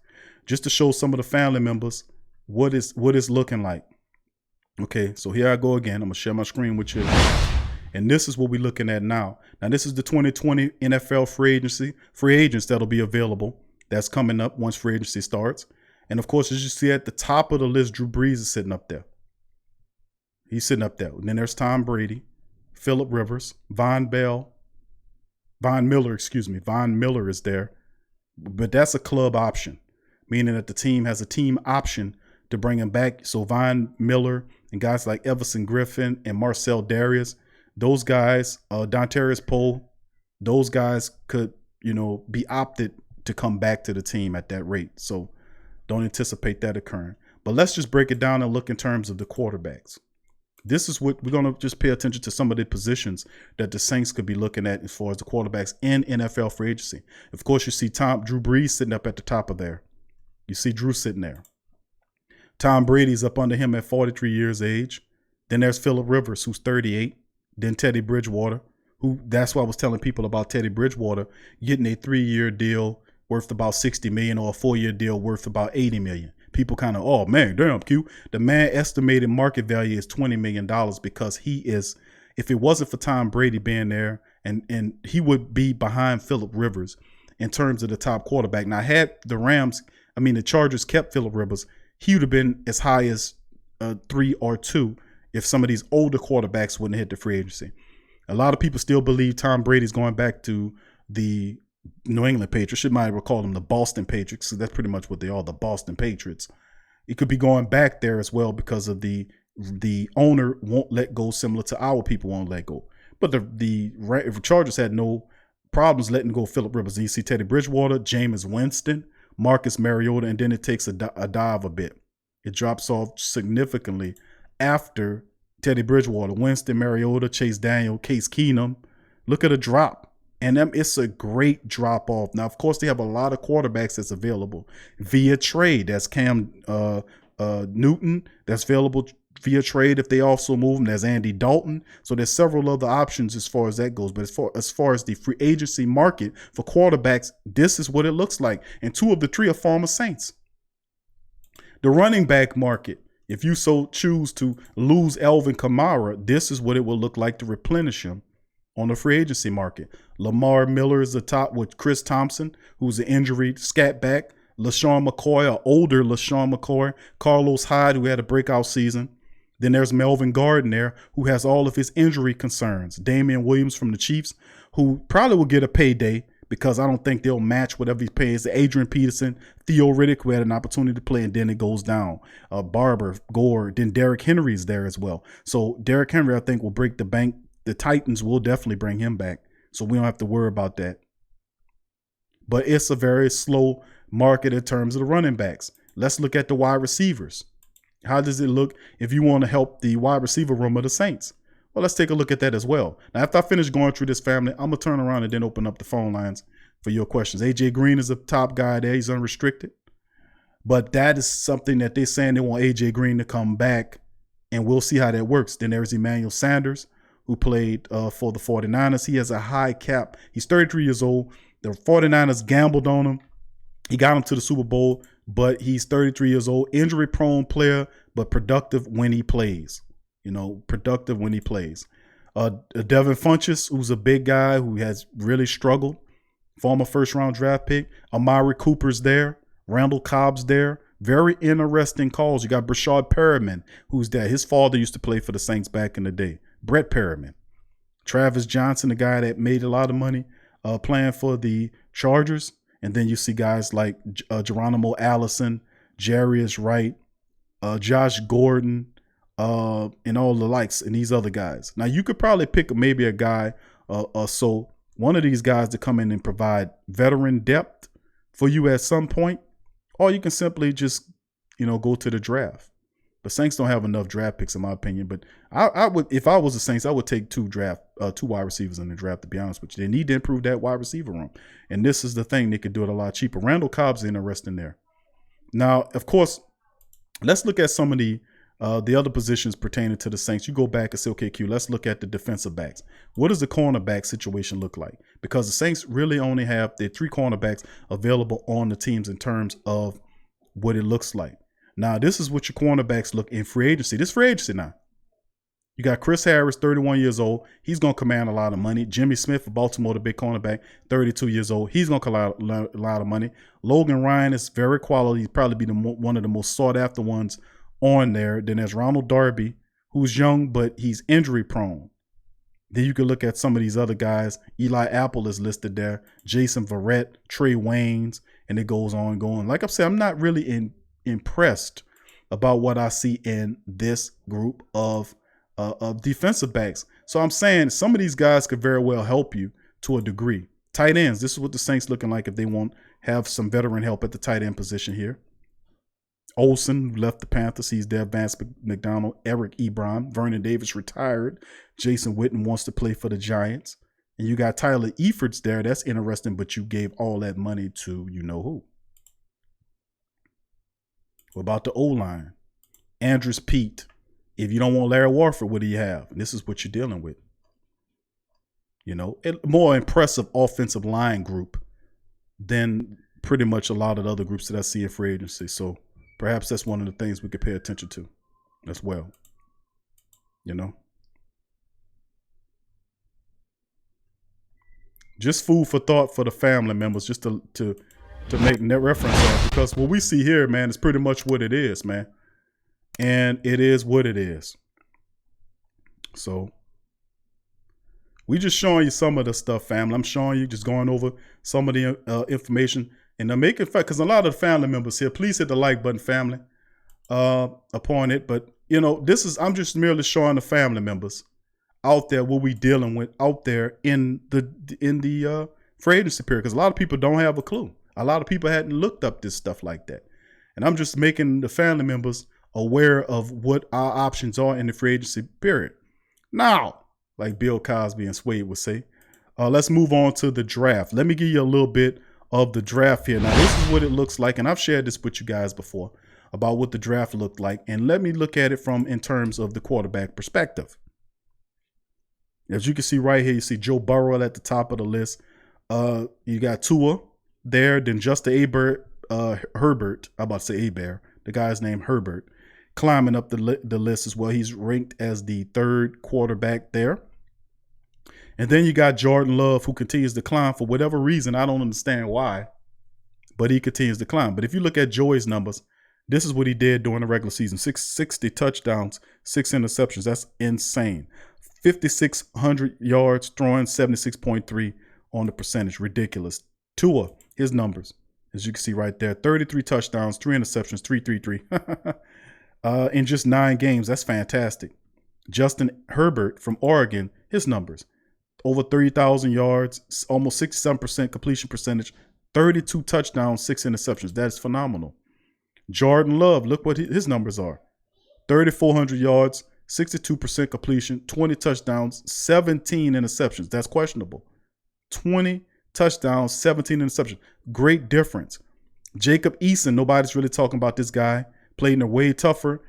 just to show some of the family members what it's looking like. Okay, so here I go again. I'm going to share my screen with you. And this is what we're looking at now. Now, this is the 2020 NFL free agents that'll be available. That's coming up once free agency starts. And of course, as you see at the top of the list, Drew Brees is sitting up there. He's sitting up there. And then there's Tom Brady, Phillip Rivers, Von Miller, Von Miller is there. But that's a club option, meaning that the team has a team option to bring him back. So Von Miller and guys like Everson Griffin and Marcel Darius, those guys, Dontarius Poe, those guys could, be opted to come back to the team at that rate. So don't anticipate that occurring. But let's just break it down and look in terms of the quarterbacks. This is what we're going to just pay attention to, some of the positions that the Saints could be looking at as far as the quarterbacks in NFL free agency. Of course, you see Drew Brees sitting up at the top of there. You see Drew sitting there. Tom Brady's up under him at 43 years of age. Then there's Phillip Rivers, who's 38. Then Teddy Bridgewater, that's why I was telling people about Teddy Bridgewater getting a 3-year deal worth about $60 million or a 4-year deal worth about $80 million. People kind of, oh man, damn, Q. The man estimated market value is $20 million because he is, if it wasn't for Tom Brady being there, and he would be behind Phillip Rivers in terms of the top quarterback. Now, had the Chargers kept Phillip Rivers, he would have been as high as 3 or 2 if some of these older quarterbacks wouldn't hit the free agency. A lot of people still believe Tom Brady's going back to the New England Patriots. You might recall them the Boston Patriots. So that's pretty much what they are, the Boston Patriots. It could be going back there as well because of the owner won't let go, similar to our people won't let go. But the Chargers had no problems letting go Phillip Rivers. And you see Teddy Bridgewater, Jameis Winston, Marcus Mariota, and then it takes a dive a bit. It drops off significantly after Teddy Bridgewater, Winston, Mariota, Chase Daniel, Case Keenum. Look at a drop. And it's a great drop off. Now, of course, they have a lot of quarterbacks that's available via trade. That's Cam Newton that's available via trade if they also move him. There's Andy Dalton. So there's several other options as far as that goes. But as far as the free agency market for quarterbacks, this is what it looks like. And 2 of the 3 are former Saints. The running back market, if you so choose to lose Alvin Kamara, this is what it will look like to replenish him on the free agency market. Lamar Miller is the top with Chris Thompson, who's an injury scat back. LaShawn McCoy, an older LaShawn McCoy. Carlos Hyde, who had a breakout season. Then there's Melvin Gordon there, who has all of his injury concerns. Damian Williams from the Chiefs, who probably will get a payday because I don't think they'll match whatever he pays. Adrian Peterson, Theo Riddick, who had an opportunity to play, and then it goes down. Barber, Gore, then Derrick Henry's there as well. So Derrick Henry, I think, will break the bank. The Titans will definitely bring him back, so we don't have to worry about that. But it's a very slow market in terms of the running backs. Let's look at the wide receivers. How does it look if you want to help the wide receiver room of the Saints? Well, let's take a look at that as well. Now, after I finish going through this family, I'm going to turn around and then open up the phone lines for your questions. AJ Green is the top guy there. He's unrestricted. But that is something that they're saying they want AJ Green to come back, and we'll see how that works. Then there's Emmanuel Sanders, who played for the 49ers. He has a high cap. He's 33 years old. The 49ers gambled on him. He got him to the Super Bowl, but he's 33 years old. Injury-prone player, but productive when he plays. Productive when he plays. Devin Funchess, who's a big guy who has really struggled. Former first-round draft pick. Amari Cooper's there. Randall Cobb's there. Very interesting calls. You got Brashad Perriman, who's there. His father used to play for the Saints back in the day. Brett Perriman. Travis Johnson, the guy that made a lot of money playing for the Chargers. And then you see guys like Geronimo Allison, Jarius Wright, Josh Gordon, and all the likes, and these other guys. Now, you could probably pick maybe a guy so one of these guys to come in and provide veteran depth for you at some point, or you can simply just, go to the draft. The Saints don't have enough draft picks, in my opinion. But I would, if I was the Saints, I would take 2 wide receivers in the draft, to be honest with you. They need to improve that wide receiver room. And this is the thing. They could do it a lot cheaper. Randall Cobb's interesting there. Now, of course, let's look at some of the other positions pertaining to the Saints. You go back and say, okay, Q, let's look at the defensive backs. What does the cornerback situation look like? Because the Saints really only have their 3 cornerbacks available on the teams in terms of what it looks like. Now, this is what your cornerbacks look in free agency. This free agency now. You got Chris Harris, 31 years old. He's going to command a lot of money. Jimmy Smith of Baltimore, the big cornerback, 32 years old. He's going to command a lot of money. Logan Ryan is very quality. He's probably be one of the most sought after ones on there. Then there's Ronald Darby, who's young, but he's injury prone. Then you can look at some of these other guys. Eli Apple is listed there. Jason Verrett, Trey Waynes, and it goes on going. Like I said, I'm not really impressed about what I see in this group of defensive backs. So I'm saying some of these guys could very well help you to a degree. Tight ends, this is what the Saints looking like if they want have some veteran help at the tight end position here. Olsen left the Panthers. He's there. Vance McDonald, Eric Ebron, Vernon Davis retired. Jason Witten wants to play for the Giants. And you got Tyler Efforts there. That's interesting, but you gave all that money to you know who. What about the O-line? Andrews Pete. If you don't want Larry Warford, what do you have? And this is what you're dealing with. You know, a more impressive offensive line group than pretty much a lot of the other groups that I see in free agency. So perhaps that's one of the things we could pay attention to as well. You know, just food for thought for the family members, just to make net reference on, because what we see here, man, is pretty much what it is, man. And it is what it is. So we just showing you some of the stuff, family. I'm showing you, just going over some of the information. And I'm making fact, because a lot of the family members here, please hit the like button, family, upon it. But, you know, I'm just merely showing the family members out there what we dealing with out there in the free agency period. Because a lot of people don't have a clue. A lot of people hadn't looked up this stuff like that. And I'm just making the family members aware of what our options are in the free agency period. Now, like Bill Cosby and Swade would say, let's move on to the draft. Let me give you a little bit of the draft here. Now, this is what it looks like, and I've shared this with you guys before about what the draft looked like. And let me look at it in terms of the quarterback perspective. As you can see right here, you see Joe Burrow at the top of the list. You got Tua there, then Justin Herbert. I'm about to say Hebert. The guy's named Herbert, climbing up the list as well. He's ranked as the third quarterback there. And then you got Jordan Love, who continues to climb for whatever reason. I don't understand why, but he continues to climb. But if you look at Joey's numbers, this is what he did during the regular season. 60 touchdowns, 6 interceptions. That's insane. 5,600 yards, throwing 76.3 on the percentage. Ridiculous. Tua, his numbers, as you can see right there, 33 touchdowns, 3 interceptions, 333. In just 9 games. That's fantastic. Justin Herbert from Oregon, his numbers, over 30,000 yards, almost 67% completion percentage, 32 touchdowns, 6 interceptions. That is phenomenal. Jordan Love, look what his numbers are. 3,400 yards, 62% completion, 20 touchdowns, 17 interceptions. That's questionable. 20 touchdowns, 17 interceptions. Great difference. Jacob Eason, nobody's really talking about this guy. Played in a way tougher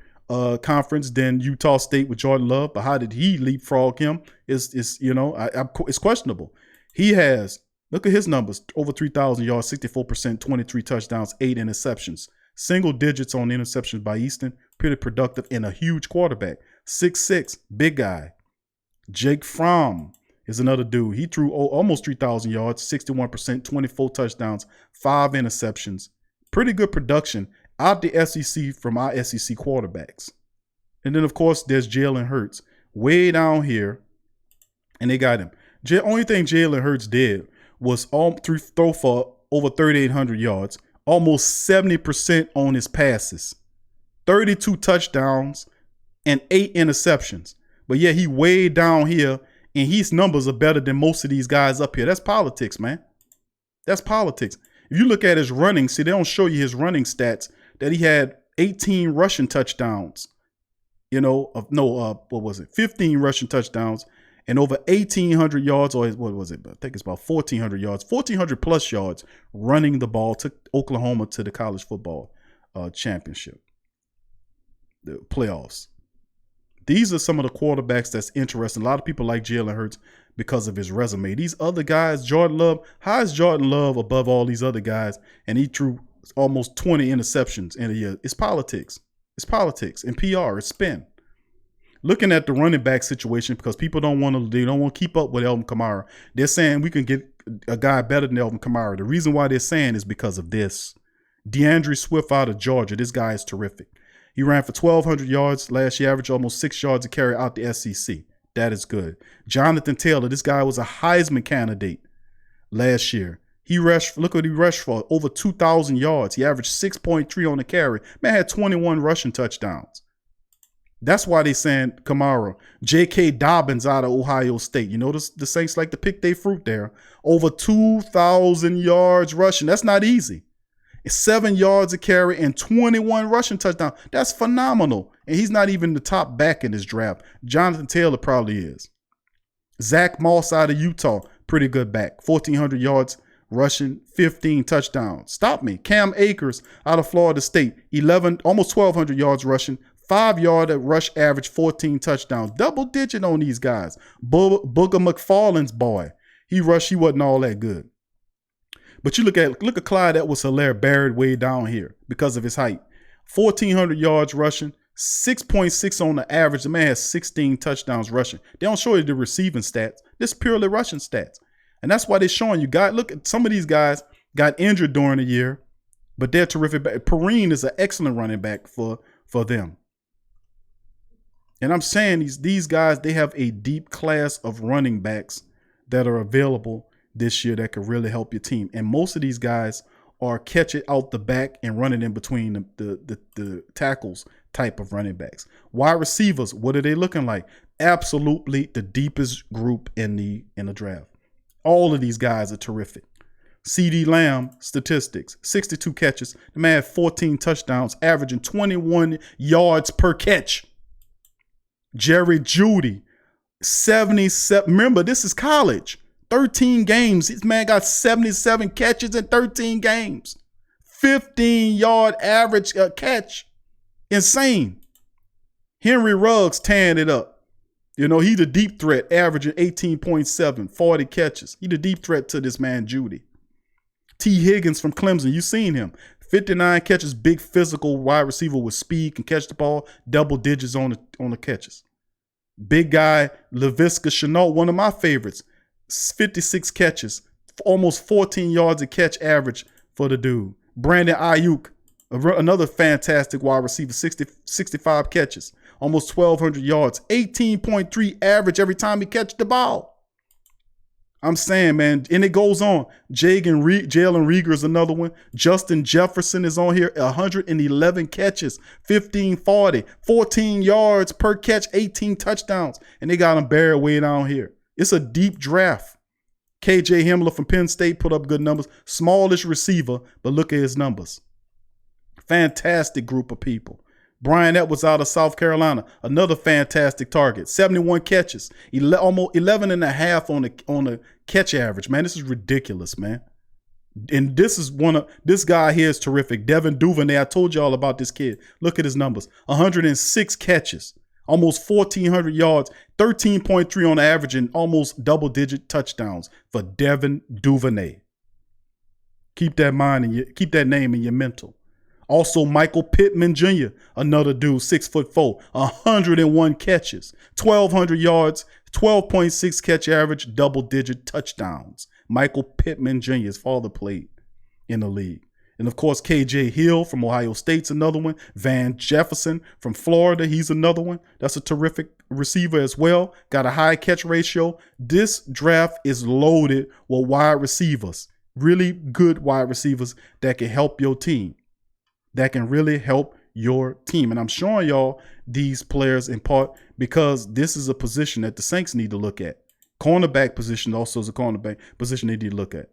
conference than Utah State with Jordan Love, but how did he leapfrog him? It's questionable. He has, look at his numbers, over 3,000 yards, 64%, 23 touchdowns, 8 interceptions. Single digits on interceptions by Easton. Pretty productive and a huge quarterback. 6'6", big guy. Jake Fromm is another dude. He threw almost 3,000 yards, 61%, 24 touchdowns, 5 interceptions. Pretty good production out the SEC from our SEC quarterbacks. And then, of course, there's Jalen Hurts way down here, and they got him. The only thing Jalen Hurts did was throw for over 3,800 yards, almost 70% on his passes, 32 touchdowns, and 8 interceptions. But yeah, he way down here, and his numbers are better than most of these guys up here. That's politics, man. That's politics. If you look at his running, see, they don't show you his running stats, that he had 18 rushing touchdowns, 15 rushing touchdowns and over 1,800 yards, or what was it? I think it's about 1,400 yards, 1,400 plus yards running the ball, took Oklahoma to the college football championship, the playoffs. These are some of the quarterbacks that's interesting. A lot of people like Jalen Hurts because of his resume. These other guys, Jordan Love, how is Jordan Love above all these other guys? And he threw almost 20 interceptions in a year. It's politics. It's politics and PR. It's spin. looking at the running back situation, because people don't want to keep up with Alvin Kamara. They're saying we can get a guy better than Alvin Kamara. The reason why they're saying is because of this. DeAndre Swift out of Georgia. This guy is terrific. He ran for 1,200 yards last year, averaged almost 6 yards a carry out the SEC. That is good. Jonathan Taylor, this guy was a Heisman candidate last year. He rushed, look what he rushed for, over 2,000 yards. He averaged 6.3 on the carry. Man had 21 rushing touchdowns. That's why they saying Kamara. J.K. Dobbins out of Ohio State. You notice the Saints like to pick their fruit there. Over 2,000 yards rushing. That's not easy. It's 7 yards a carry and 21 rushing touchdowns. That's phenomenal. And he's not even the top back in this draft. Jonathan Taylor probably is. Zach Moss out of Utah. Pretty good back. 1,400 yards rushing, 15 touchdowns. Stop me. Cam Akers out of Florida State. Almost 1,200 yards rushing. 5-yard rush average, 14 touchdowns. Double digit on these guys. Booger McFarland's boy. He wasn't all that good. But you look at Clyde Edwards-Helaire buried way down here because of his height. 1,400 yards rushing, 6.6 on the average. The man has 16 touchdowns rushing. They don't show you the receiving stats. This purely rushing stats. And that's why they're showing you guys. Look at some of these guys got injured during the year, but they're terrific. Perrine is an excellent running back for them. And I'm saying these guys, they have a deep class of running backs that are available this year that could really help your team. And most of these guys are catch it out the back and running in between the tackles type of running backs. Wide receivers, what are they looking like? Absolutely the deepest group in the draft. All of these guys are terrific. CeeDee Lamb statistics, 62 catches. The man had 14 touchdowns, averaging 21 yards per catch. Jerry Jeudy, 77. Remember, this is college. 13 games. This man got 77 catches in 13 games. 15-yard average catch. Insane. Henry Ruggs tearing it up. You know, he's a deep threat, averaging 18.7, 40 catches. He's a deep threat to this man, Jeudy. T. Higgins from Clemson, you seen him. 59 catches, big physical wide receiver with speed, can catch the ball, double digits on the catches. Big guy, Laviska Shenault, one of my favorites. 56 catches, almost 14 yards a catch average for the dude. Brandon Ayuk, another fantastic wide receiver, 65 catches, almost 1,200 yards, 18.3 average every time he catches the ball. I'm saying, man, and it goes on. Jalen Reagor is another one. Justin Jefferson is on here, 111 catches, 1540, 14 yards per catch, 18 touchdowns. And they got him buried way down here. It's a deep draft. KJ Himmler from Penn State put up good numbers. Smallish receiver, but look at his numbers. Fantastic group of people. Brian Edwards out of South Carolina, another fantastic target. 71 catches, almost 11 and a half on the catch average. Man, this is ridiculous, man. And this guy here is terrific. Devin Duvernay, I told y'all about this kid. Look at his numbers. 106 catches, almost 1,400 yards, 13.3 on average, and almost double-digit touchdowns for Devin Duvernay. Keep that name in your mental. Also, Michael Pittman Jr., another dude, 6'4", 101 catches, 1,200 yards, 12.6 catch average, double-digit touchdowns. Michael Pittman Jr., his father played in the league. And, of course, KJ Hill from Ohio State's another one. Van Jefferson from Florida, he's another one. That's a terrific receiver as well. Got a high catch ratio. This draft is loaded with wide receivers, really good wide receivers that can help your team. That can really help your team. And I'm showing y'all these players in part because this is a position that the Saints need to look at. Cornerback position also is a cornerback position they need to look at.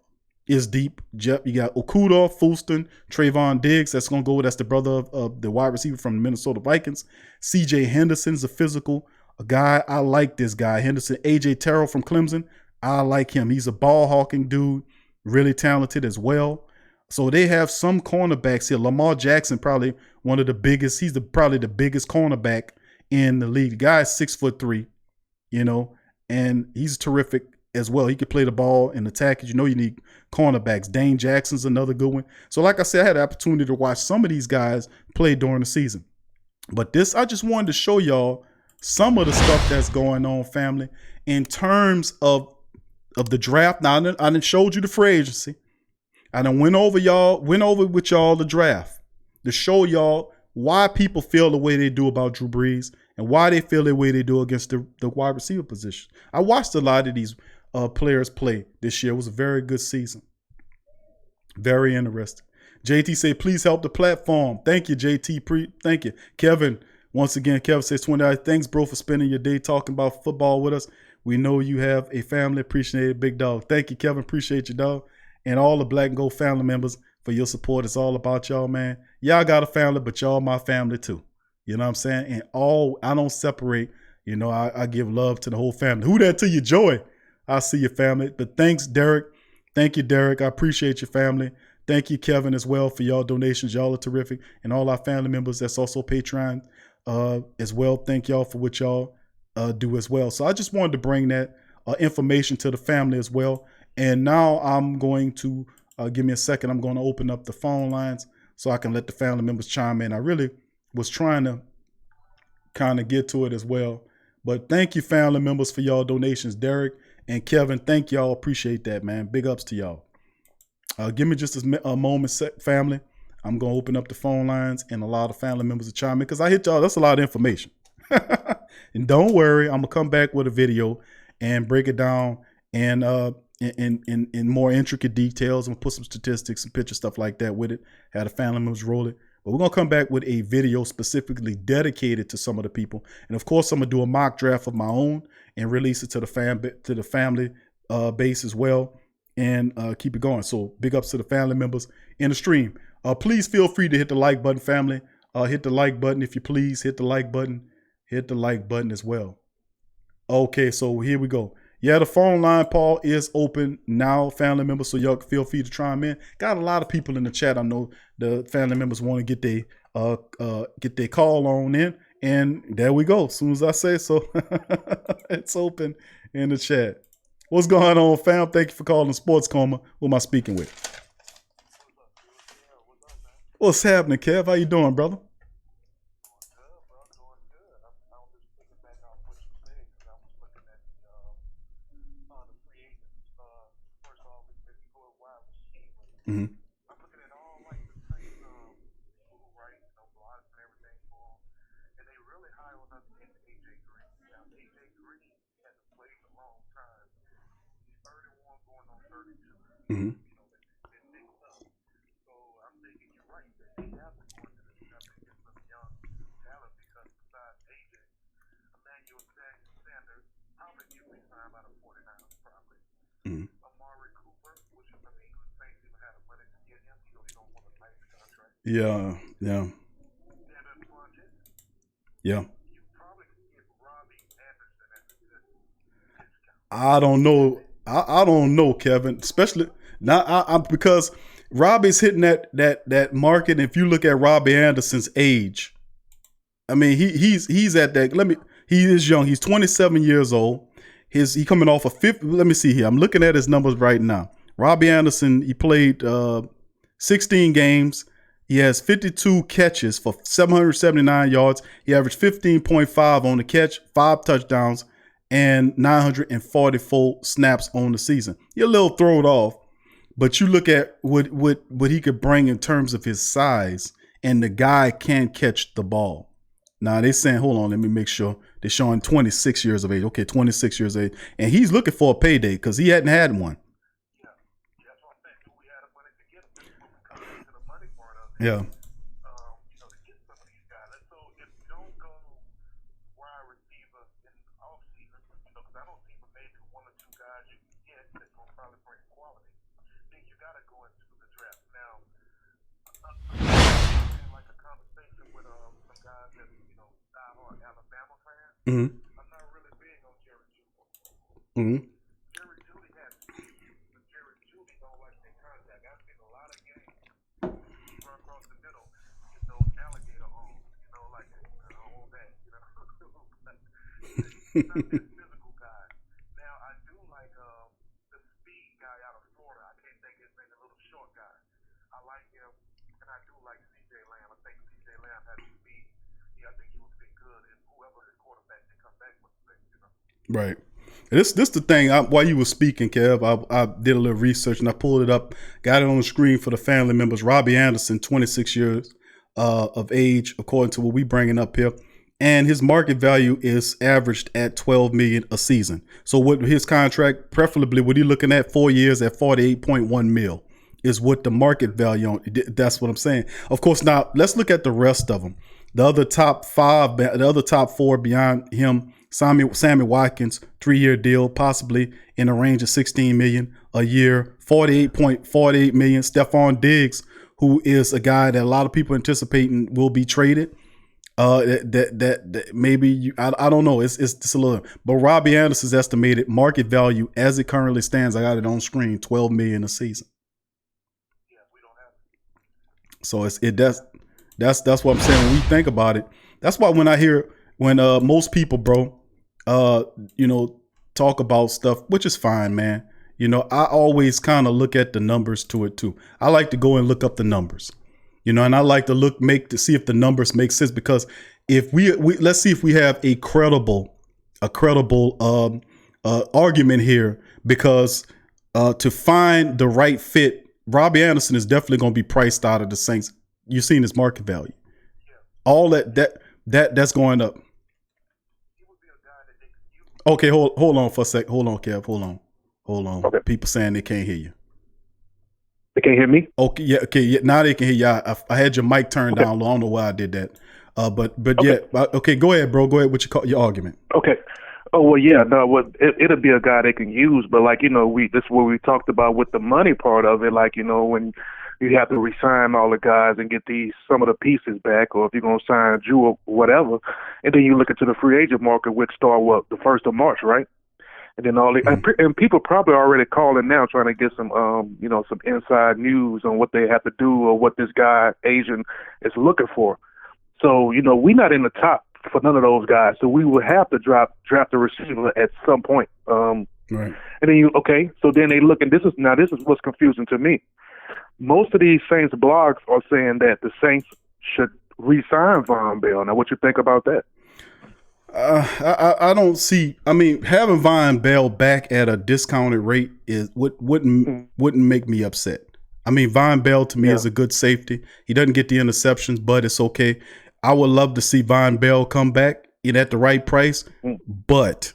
Is deep. You got Okudah, Fulton, Trayvon Diggs. That's going to go. That's the brother of the wide receiver from the Minnesota Vikings. C.J. Henderson's a physical guy. I like this guy. Henderson. A.J. Terrell from Clemson. I like him. He's a ball hawking dude. Really talented as well. So they have some cornerbacks here. Lamar Jackson, probably one of the biggest. He's probably the biggest cornerback in the league. The guy is 6'3", and he's terrific as well. He could play the ball and attack. You need cornerbacks. Dane Jackson's another good one. So like I said, I had the opportunity to watch some of these guys play during the season. But I just wanted to show y'all some of the stuff that's going on, family, in terms of the draft. Now, I done showed you the free agency. I done went over with y'all the draft to show y'all why people feel the way they do about Drew Brees and why they feel the way they do against the wide receiver position. I watched a lot of these players play this year. It was a very good season. Very interesting. JT say, please help the platform. Thank you, JT. Thank you. Kevin, once again, Kevin says, 20. Thanks, bro, for spending your day talking about football with us. We know you have a family. Appreciate it, big dog. Thank you, Kevin. Appreciate you, dog. And all the Black and Gold family members for your support. It's all about y'all, man. Y'all got a family, but y'all my family too. You know what I'm saying? And I don't separate. You know, I give love to the whole family. Who that to you, Joy? I see your family. But thanks, Derek. Thank you, Derek. I appreciate your family. Thank you, Kevin, as well, for y'all donations. Y'all are terrific. And all our family members that's also Patreon as well. Thank y'all for what y'all do as well. So I just wanted to bring that information to the family as well. And now I'm going to, give me a second, I'm going to open up the phone lines so I can let the family members chime in. I really was trying to kind of get to it as well. But thank you, family members, for y'all donations. Derek and Kevin, thank y'all. Appreciate that, man. Big ups to y'all. Give me just a moment, family. I'm going to open up the phone lines and allow the family members to chime in because I hit y'all. That's a lot of information. And don't worry, I'm going to come back with a video and break it down and in more intricate details. I'm going to put some statistics and picture stuff like that with it. Have the family members roll it. But we're going to come back with a video specifically dedicated to some of the people. And of course, I'm going to do a mock draft of my own and release it to the family base as well. And keep it going. So big ups to the family members in the stream. Please feel free to hit the like button, family. Hit the like button if you please. Hit the like button. Hit the like button as well. Okay, so here we go. Yeah, the phone line, Paul, is open now, family members. So y'all feel free to chime in. Got a lot of people in the chat. I know the family members want to get their call on in. And there we go. As soon as I say so, it's open in the chat. What's going on, fam? Thank you for calling Sports Coma. Who am I speaking with? What's happening, Kev? How you doing, brother? Mm-hmm. I'm looking at all like the same people who write, blogs and everything for them, and they really high on us in AJ Green. Now, AJ Green hasn't played a long time. He's 31 going on 32. Mm-hmm. It's big stuff. So I'm thinking you're right that they have to go into this stuff and get some young talent because besides AJ, Emmanuel Sanders probably get re-signed by the 49ers probably. Mm-hmm. Amari Cooper, which I mean, the Saints even had the money to get him. He don't want a nice contract. Yeah. Yeah. You probably can get Robbie Anderson at a good discount. I don't know. I don't know, Kevin. Especially now, because Robbie's hitting that market. If you look at Robbie Anderson's age, I mean, he's at that. He is young. He's 27 years old. He coming off a 50. Let me see here. I'm looking at his numbers right now. Robbie Anderson, he played 16 games. He has 52 catches for 779 yards. He averaged 15.5 on the catch, 5 touchdowns, and 944 snaps on the season. You're a little thrown off, but you look at what he could bring in terms of his size, and the guy can catch the ball. Now, they're saying, hold on, let me make sure. They're showing 26 years of age. Okay, 26 years of age. And he's looking for a payday because he hadn't had one. Yeah, that's what I'm saying. Do we have the money to get him? This is when we come into the money part of it. Yeah. To get some of these guys. So if you don't go wide receiver in the offseason, because I don't see but maybe 1 or 2 guys you can get that's going to probably bring quality, then you got to go into the draft. Now, I'm like a conversation with some guys that, diehard Alabama fans. Mm-hmm. I'm not really big on Jerry Judy. Mm-hmm. Jerry Judy has speed, but Jerry Judy don't like big contact. I've seen a lot of games. Run across the middle, get those alligator arms, like all that, He's not that physical guy. Now, I do like the speed guy out of Florida. I can't think his name, the little short guy. I like him, and I do like C.J. Lamb. I think C.J. Lamb has speed. I think he would fit good in whoever his quarterback Right. This the thing. While you were speaking, Kev, I did a little research and I pulled it up. Got it on the screen for the family members. Robbie Anderson, 26 years of age, according to what we bringing up here, and his market value is averaged at $12 million a season. So what his contract, preferably, what he looking at 4 years at $48.1 million is what the market value on. That's what I'm saying. Of course, now let's look at the rest of them. The other top four beyond him. Sammy Watkins, 3-year deal, possibly in a range of $16 million a year, $48.48 million. Stephon Diggs, who is a guy that a lot of people anticipating will be traded. That maybe I don't know. It's just a little, but Robbie Anderson's estimated market value as it currently stands, I got it on screen, $12 million a season. Yeah, we don't have it. So that's what I'm saying. When we think about it, that's why when I hear most people, bro, talk about stuff, which is fine, man. I always kind of look at the numbers to it too. I like to go and look up the numbers, and I like to see if the numbers make sense, because if we let's see if we have a credible argument here, because to find the right fit, Robbie Anderson is definitely going to be priced out of the Saints. You've seen his market value. All that's going up. Okay, hold on for a sec. Hold on, Kev. Hold on. Okay. People saying they can't hear you. They can't hear me? Okay, yeah, now they can hear you. I had your mic turned down. I don't know why I did that. But okay. Yeah, okay, go ahead, bro. Go ahead with your argument. Okay. Oh, well, yeah, no, it'll be a guy they can use, but this is what we talked about with the money part of it, when you have to re-sign all the guys and get some of the pieces back, or if you're going to sign Drew or whatever, and then you look into the free agent market, which start the 1st of March, right? And then and people probably already calling now trying to get some some inside news on what they have to do or what this guy agent is looking for. So we're not in the top for none of those guys, so we would have to draft a receiver at some point. Right. And then so then they look, and this is what's confusing to me. Most of these Saints blogs are saying that the Saints should re-sign Von Bell. Now, what you think about that? I don't see. I mean, having Von Bell back at a discounted rate wouldn't make me upset. I mean, Von Bell to me is a good safety. He doesn't get the interceptions, but it's okay. I would love to see Von Bell come back at the right price. But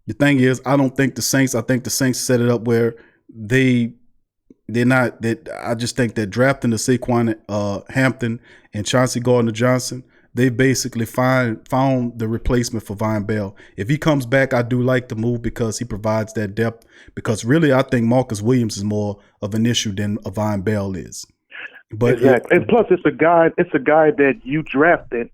the thing is, I think the Saints set it up where they're not. I just think that drafting the Saquon Hampton and Chauncey Gardner-Johnson, they basically found the replacement for Von Bell. If he comes back, I do like the move because he provides that depth. Because really, I think Marcus Williams is more of an issue than a Von Bell is. But exactly. And plus, it's a guy that you drafted,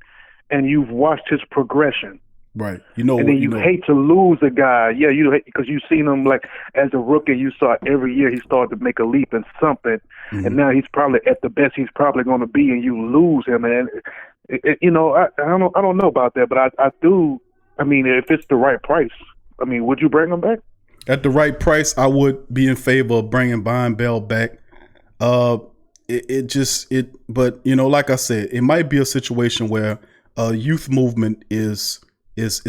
and you've watched his progression. Right. And then you hate to lose a guy. Yeah, because you've seen him as a rookie. You saw every year he started to make a leap in something, and now he's probably at the best he's probably going to be, and you lose him. And I don't know about that, but I do. I mean, if it's the right price, would you bring him back? At the right price, I would be in favor of bringing Von Bell back. But like I said, it might be a situation where a youth movement is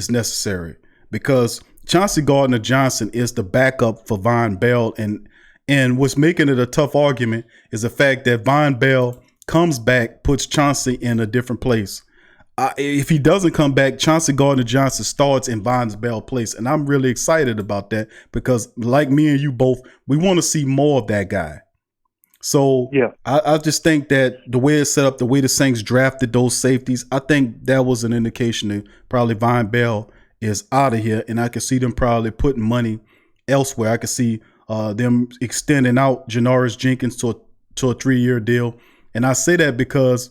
necessary, because Chauncey Gardner-Johnson is the backup for Von Bell, and what's making it a tough argument is the fact that Von Bell comes back, puts Chauncey in a different place. If he doesn't come back, Chauncey Gardner-Johnson starts in Von Bell's place, and I'm really excited about that because, like me and you both, we want to see more of that guy. So yeah, I just think that the way it's set up, the way the Saints drafted those safeties, I think that was an indication that probably Von Bell is out of here, and I could see them probably putting money elsewhere. I could see them extending out Janoris Jenkins to a 3-year deal, and I say that because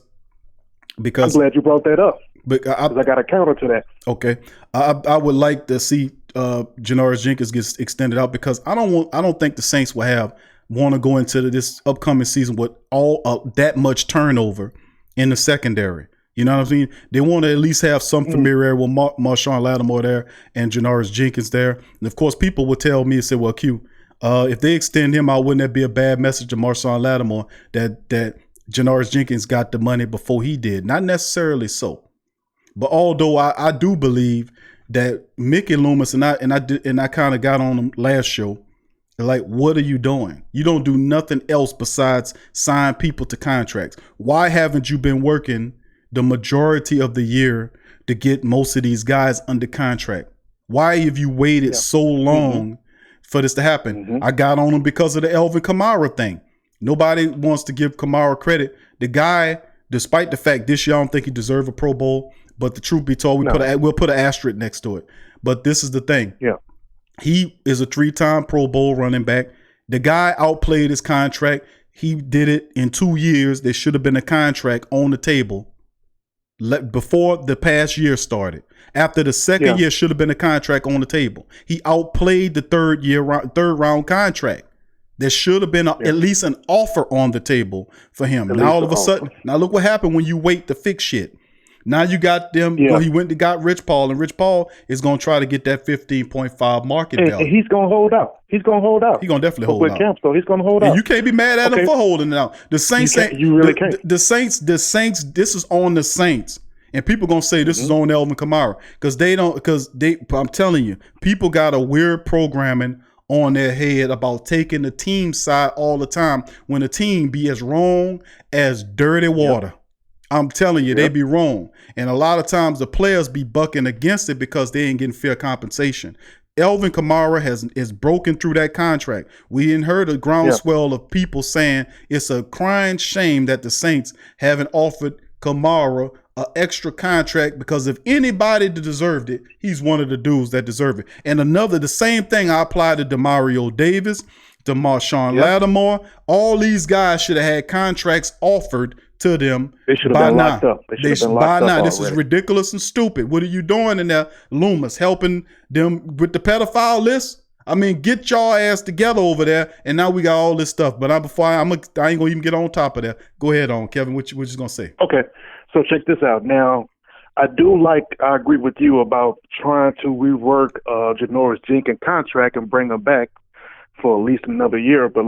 I'm glad you brought that up. But I got a counter to that. Okay, I would like to see Janoris Jenkins gets extended out, because I don't think the Saints will want to go into this upcoming season with all that much turnover in the secondary. You know what I mean? They want to at least have some familiarity with Marshawn Lattimore there and Janoris Jenkins there. And of course, people will tell me and say, well, Q, if they extend him out, wouldn't that be a bad message to Marshawn Lattimore that Janoris Jenkins got the money before he did? Not necessarily so. But although I do believe that Mickey Loomis and I kind of got on him last show. Like, what are you doing? You don't do nothing else besides sign people to contracts. Why haven't you been working the majority of the year to get most of these guys under contract? Why have you waited so long for this to happen? I got on him because of the Elvin Kamara thing. Nobody wants to give Kamara credit. The guy, despite the fact this year I don't think he deserved a Pro Bowl, but the truth be told, we'll put an asterisk next to it. But this is the thing. Yeah. He is a 3-time Pro Bowl running back. The guy outplayed his contract. He did it in 2 years. There should have been a contract on the table before the past year started. After the second year, should have been a contract on the table. He outplayed the third round contract. There should have been at least an offer on the table for him. Now all of a sudden, now look what happened when you wait to fix shit. Now you got them. Yeah. He went and got Rich Paul, and Rich Paul is going to try to get that 15.5 market value. And he's going to hold out. He's going to hold out. He's going to definitely hold out. Camp, so he's going to hold out. And you can't be mad at him for holding out. The Saints, you really can't. The Saints. This is on the Saints, and people going to say this is on Elvin Kamara because they don't. I'm telling you, people got a weird programming on their head about taking the team side all the time when the team be as wrong as dirty water. Yep. I'm telling you, they be wrong. And a lot of times the players be bucking against it because they ain't getting fair compensation. Elvin Kamara is broken through that contract. We didn't heard a groundswell of people saying it's a crying shame that the Saints haven't offered Kamara an extra contract because if anybody deserved it, he's one of the dudes that deserve it. And the same thing I apply to Demario Davis, to Marshawn Lattimore. All these guys should have had contracts offered to them. They should have been locked up. They should have been locked up. This is ridiculous and stupid. What are you doing in there, Loomis? Helping them with the pedophile list? I mean, get y'all ass together over there. And now we got all this stuff. But I ain't gonna even get on top of that. Go ahead on, Kevin. What you gonna say? Okay, so check this out. Now, I agree with you about trying to rework Janoris Jenkins' contract and bring him back for at least another year. But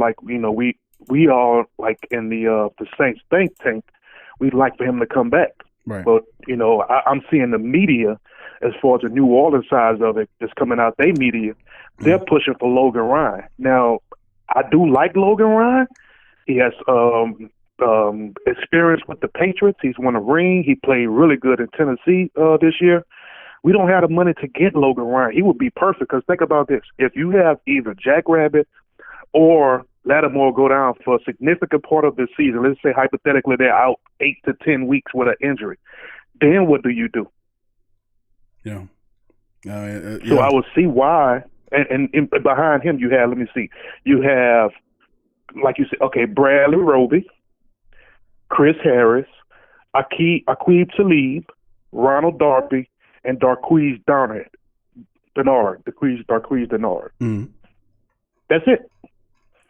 we all, like in the Saints think tank, we'd like for him to come back. Right. But, I'm seeing the media, as far as the New Orleans side of it, that's coming out, their media, they're pushing for Logan Ryan. Now, I do like Logan Ryan. He has experience with the Patriots. He's won a ring. He played really good in Tennessee this year. We don't have the money to get Logan Ryan. He would be perfect because think about this. If you have either Jackrabbit or Lattimore go down for a significant part of the season, let's say hypothetically they're out 8 to 10 weeks with an injury, then what do you do? Yeah. So I would see why. And behind him you have, like you said, okay, Bradley Roby, Chris Harris, Aqib Talib, Ronald Darby, and Darqueze Dennard. Mm. That's it.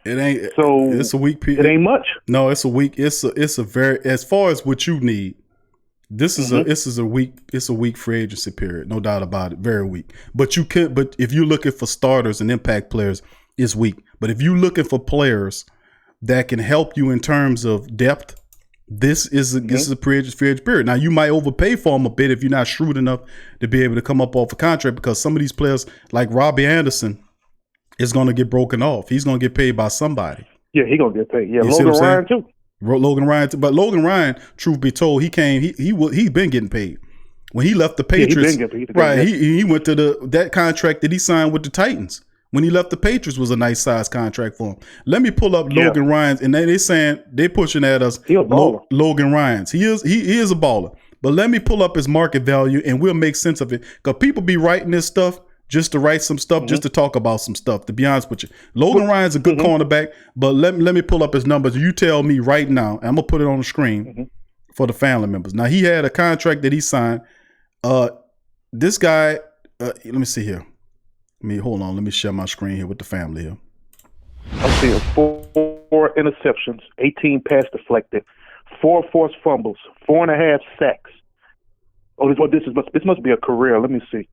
It ain't. So it's a weak. It ain't much. No, it's a weak. It's a very, as far as what you need. This is a weak. It's a weak free agency period, no doubt about it. Very weak. But if you're looking for starters and impact players, it's weak. But if you're looking for players that can help you in terms of depth, this is a free agency period. Now you might overpay for them a bit if you're not shrewd enough to be able to come up off a contract because some of these players like Robbie Anderson is going to get broken off. He's going to get paid by somebody. Yeah, he's going to get paid. Yeah, Logan Ryan too. Logan Ryan, but Logan Ryan, truth be told, he's been getting paid. When he left the Patriots, he went to that contract that he signed with the Titans. When he left the Patriots was a nice size contract for him. Let me pull up Logan Ryan's, and they're pushing at us. He a baller. Logan Ryan's. He is a baller. But let me pull up his market value, and we'll make sense of it. Because people be writing this stuff just to write some stuff, just to talk about some stuff, to be honest with you. Logan Ryan's a good cornerback, but let me pull up his numbers. You tell me right now, and I'm going to put it on the screen for the family members. Now, he had a contract that he signed. This guy, let me see here. Hold on. Let me share my screen here with the family here. I'm seeing 4 interceptions, 18 pass deflected, 4 forced fumbles, 4.5 sacks. Oh, this must be a career. Let me see.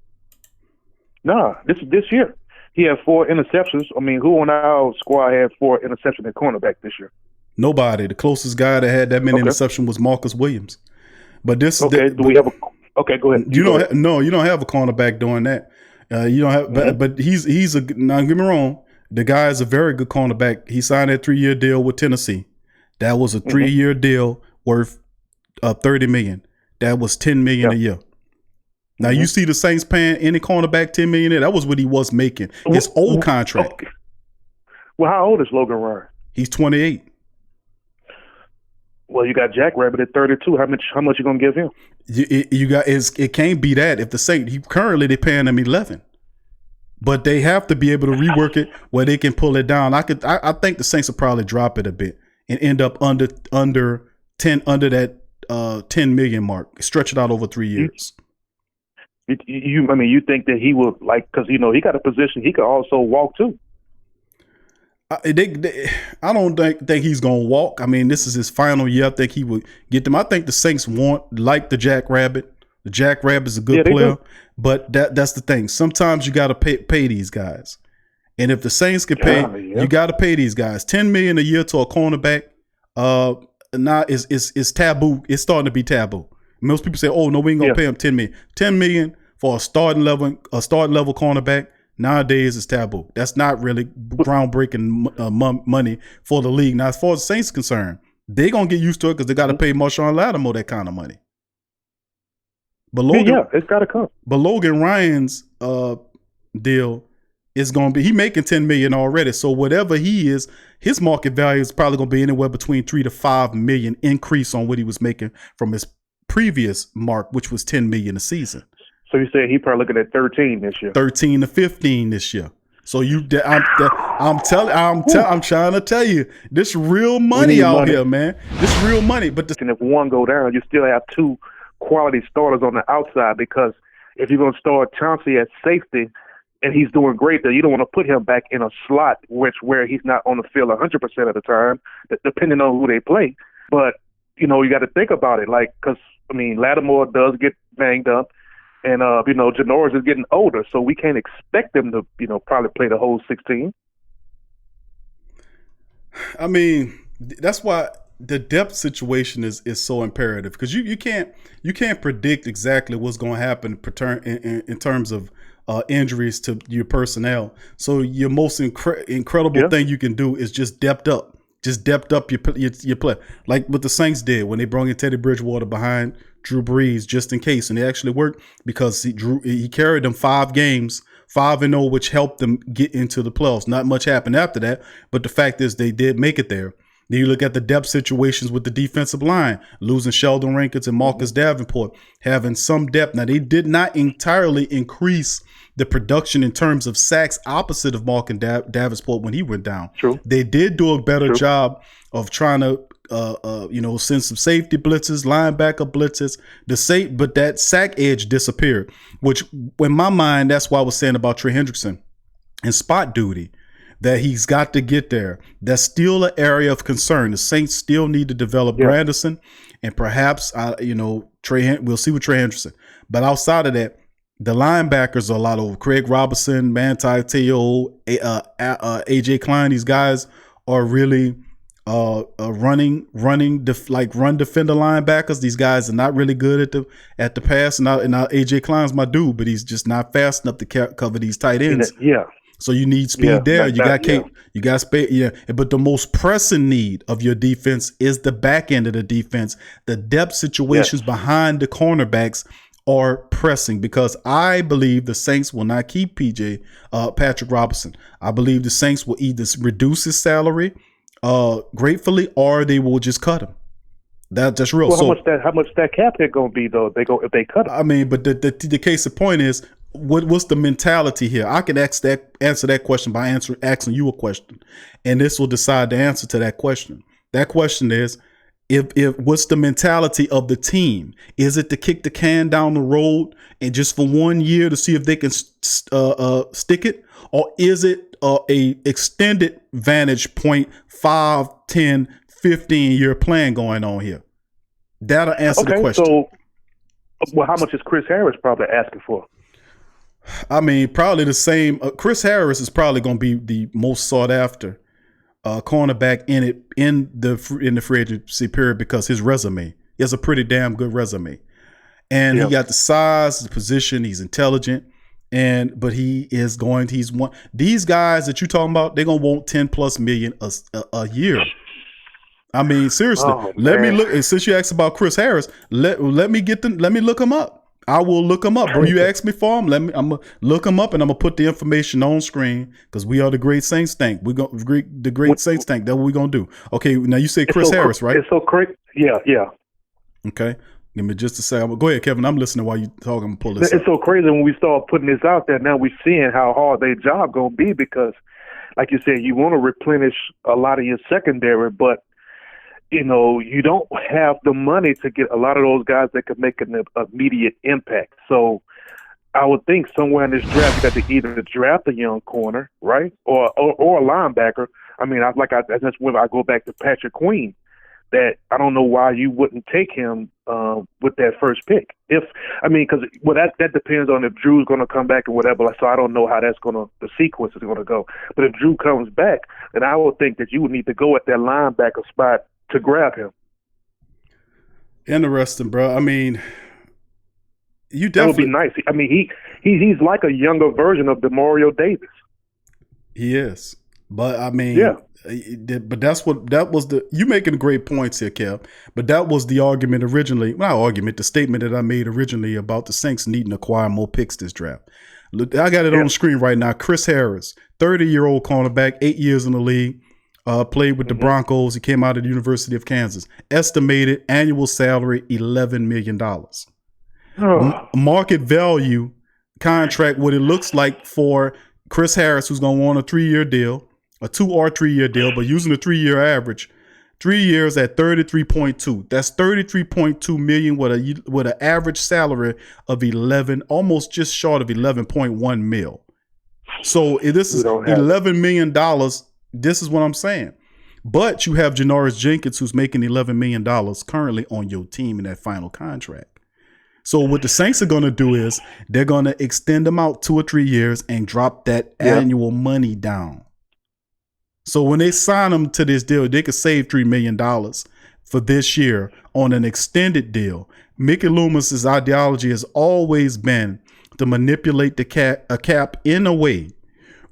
Nah, this is this year. He had 4 interceptions. I mean, who on our squad had 4 interceptions at cornerback this year? Nobody. The closest guy that had that many interceptions was Marcus Williams. But this do we have a Okay, go ahead. You don't you don't have a cornerback doing that. You don't have, but he's a. Now, don't get me wrong. The guy is a very good cornerback. He signed a 3-year deal with Tennessee. That was a 3-year deal worth $30 million. That was $10 million a year. Now you see the Saints paying any cornerback $10 million. That was what he was making. His old contract. Okay. Well, how old is Logan Ryan? He's 28. Well, you got Jackrabbit at 32. How much you gonna give him? It can't be that. If the Saints currently they're paying him 11, but they have to be able to rework it where they can pull it down. I think the Saints will probably drop it a bit and end up under that 10 million mark. Stretch it out over 3 years. You think that he will, like, because he got a position he could also walk too. I don't think he's gonna walk. I mean, this is his final year. I think he would get them. I think the Saints like the Jackrabbit. The Jackrabbit's a good player, but that's the thing. Sometimes you got to pay these guys, and if the Saints can pay, you got to pay these guys $10 million a year to a cornerback. Now it's taboo. It's starting to be taboo. Most people say, "Oh no, we ain't gonna pay him $10 million." $10 million for a starting level cornerback. Nowadays, it's taboo. That's not really groundbreaking money for the league. Now, as far as the Saints are concerned, they're going to get used to it because they got to pay Marshawn Lattimore that kind of money. But it's got to come. But Logan Ryan's deal is going to be, he making $10 million already. So whatever he is, his market value is probably going to be anywhere between $3 to $5 million increase on what he was making from his previous mark, which was $10 million a season. So you said he probably looking at 13 this year. 13 to 15 this year. So I'm trying to tell you, this real money out here, man. This real money. But and if one go down, you still have two quality starters on the outside, because if you're going to start Chauncey at safety and he's doing great there, you don't want to put him back in a slot where he's not on the field 100% of the time, depending on who they play. But, you got to think about it. Like, because, Lattimore does get banged up. And, Janoris is getting older, so we can't expect them to, probably play the whole 16. That's why the depth situation is so imperative, because you can't predict exactly what's going to happen in terms of injuries to your personnel. So your most incredible thing you can do is just depth up. Just depth up your play, like what the Saints did when they brought in Teddy Bridgewater behind Drew Brees, just in case, and it actually worked because he carried them 5 games, 5-0, which helped them get into the playoffs. Not much happened after that, but the fact is they did make it there. Then you look at the depth situations with the defensive line, losing Sheldon Rankins and Marcus Davenport, having some depth. Now, they did not entirely increase the production in terms of sacks opposite of Marcus Davenport when he went down. True. They did do a better job of trying to send some safety blitzes, linebacker blitzes, but that sack edge disappeared, which in my mind, that's why I was saying about Trey Hendrickson and spot duty, that he's got to get there. That's still an area of concern. The Saints still need to develop Granderson, and perhaps, we'll see with Trey Hendrickson. But outside of that, the linebackers are a lot over. Craig Robinson, Manti Te'o, AJ Klein. These guys are really run defender linebackers. These guys are not really good at the pass. And now AJ Klein's my dude, but he's just not fast enough to cover these tight ends. Yeah. So you need speed there. You got space. Yeah. But the most pressing need of your defense is the back end of the defense. The depth situations behind the cornerbacks are pressing, because I believe the Saints will not keep Patrick Robinson. I believe the Saints will either reduce his salary gratefully, or they will just cut him. That's real. Well, how much that cap hit gonna be though? If they cut him. But the case of point is, what's the mentality here? I can answer that question by asking you a question, and this will decide the answer to that question. That question is, if what's the mentality of the team? Is it to kick the can down the road and just for 1 year to see if they can stick it, or is it a extended vantage point, 5, 10, 15-year plan going on here? That'll answer the question. So, how much is Chris Harris probably asking for? Probably the same. Chris Harris is probably going to be the most sought after cornerback in the free agency period, because his resume is a pretty damn good resume. And Yeah. he got the size, the position. He's intelligent, but he's one. These guys that you're talking about, they're gonna want 10+ million a year. I mean, seriously. Oh, Let me man. look. And since you asked about Chris Harris, let me look him up. I will look him up, bro. You asked me for him. I'm gonna look him up, and I'm gonna put the information on screen because we are the Great Saints Tank. The Great Saints Tank. That's what we're gonna do. Okay. Now you say Chris Harris, right? It's so crazy. Yeah, yeah. Okay. Give me just a second. Go ahead, Kevin. I'm listening while you talk. I'm gonna pull this up. It's so crazy when we start putting this out there. Now we're seeing how hard their job gonna be because, like you said, you want to replenish a lot of your secondary, but you know you don't have the money to get a lot of those guys that could make an immediate impact. So I would think somewhere in this draft you got to either draft a young corner, right, or a linebacker. I mean, that's when I go back to Patrick Queen. That I don't know why you wouldn't take him with that first pick. Because that depends on if Drew's going to come back or whatever. So I don't know how the sequence is going to go. But if Drew comes back, then I would think that you would need to go at that linebacker spot to grab him. Interesting, bro. I mean, you That would definitely. be nice. I mean, he's like a younger version of DeMario Davis. He is, but I mean, Yeah. But that was you making great points here, Kev. But that was the argument originally. Not argument, the statement that I made originally about the Saints needing to acquire more picks this draft. Look, I got it on the screen right now. Chris Harris, 30-year-old cornerback, 8 years in the league, played with the Broncos. He came out of the University of Kansas. Estimated annual salary $11 million. Market value contract, what it looks like for Chris Harris, who's going to want a 3-year deal. A 2 or 3 year deal, but using the 3-year average, 3 years at 33.2. That's 33.2 million with an average salary of 11, almost just short of 11.1 mil. So this is $11 million. This is what I'm saying. But you have Janoris Jenkins, who's making $11 million currently on your team in that final contract. So what the Saints are going to do is they're going to extend them out 2 or 3 years and drop that annual money down. So when they sign them to this deal, they could save $3 million for this year on an extended deal. Mickey Loomis's ideology has always been to manipulate the cap in a way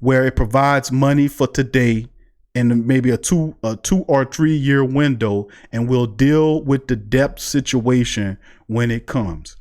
where it provides money for today and maybe a 2 or 3 year window, and we'll deal with the depth situation when it comes.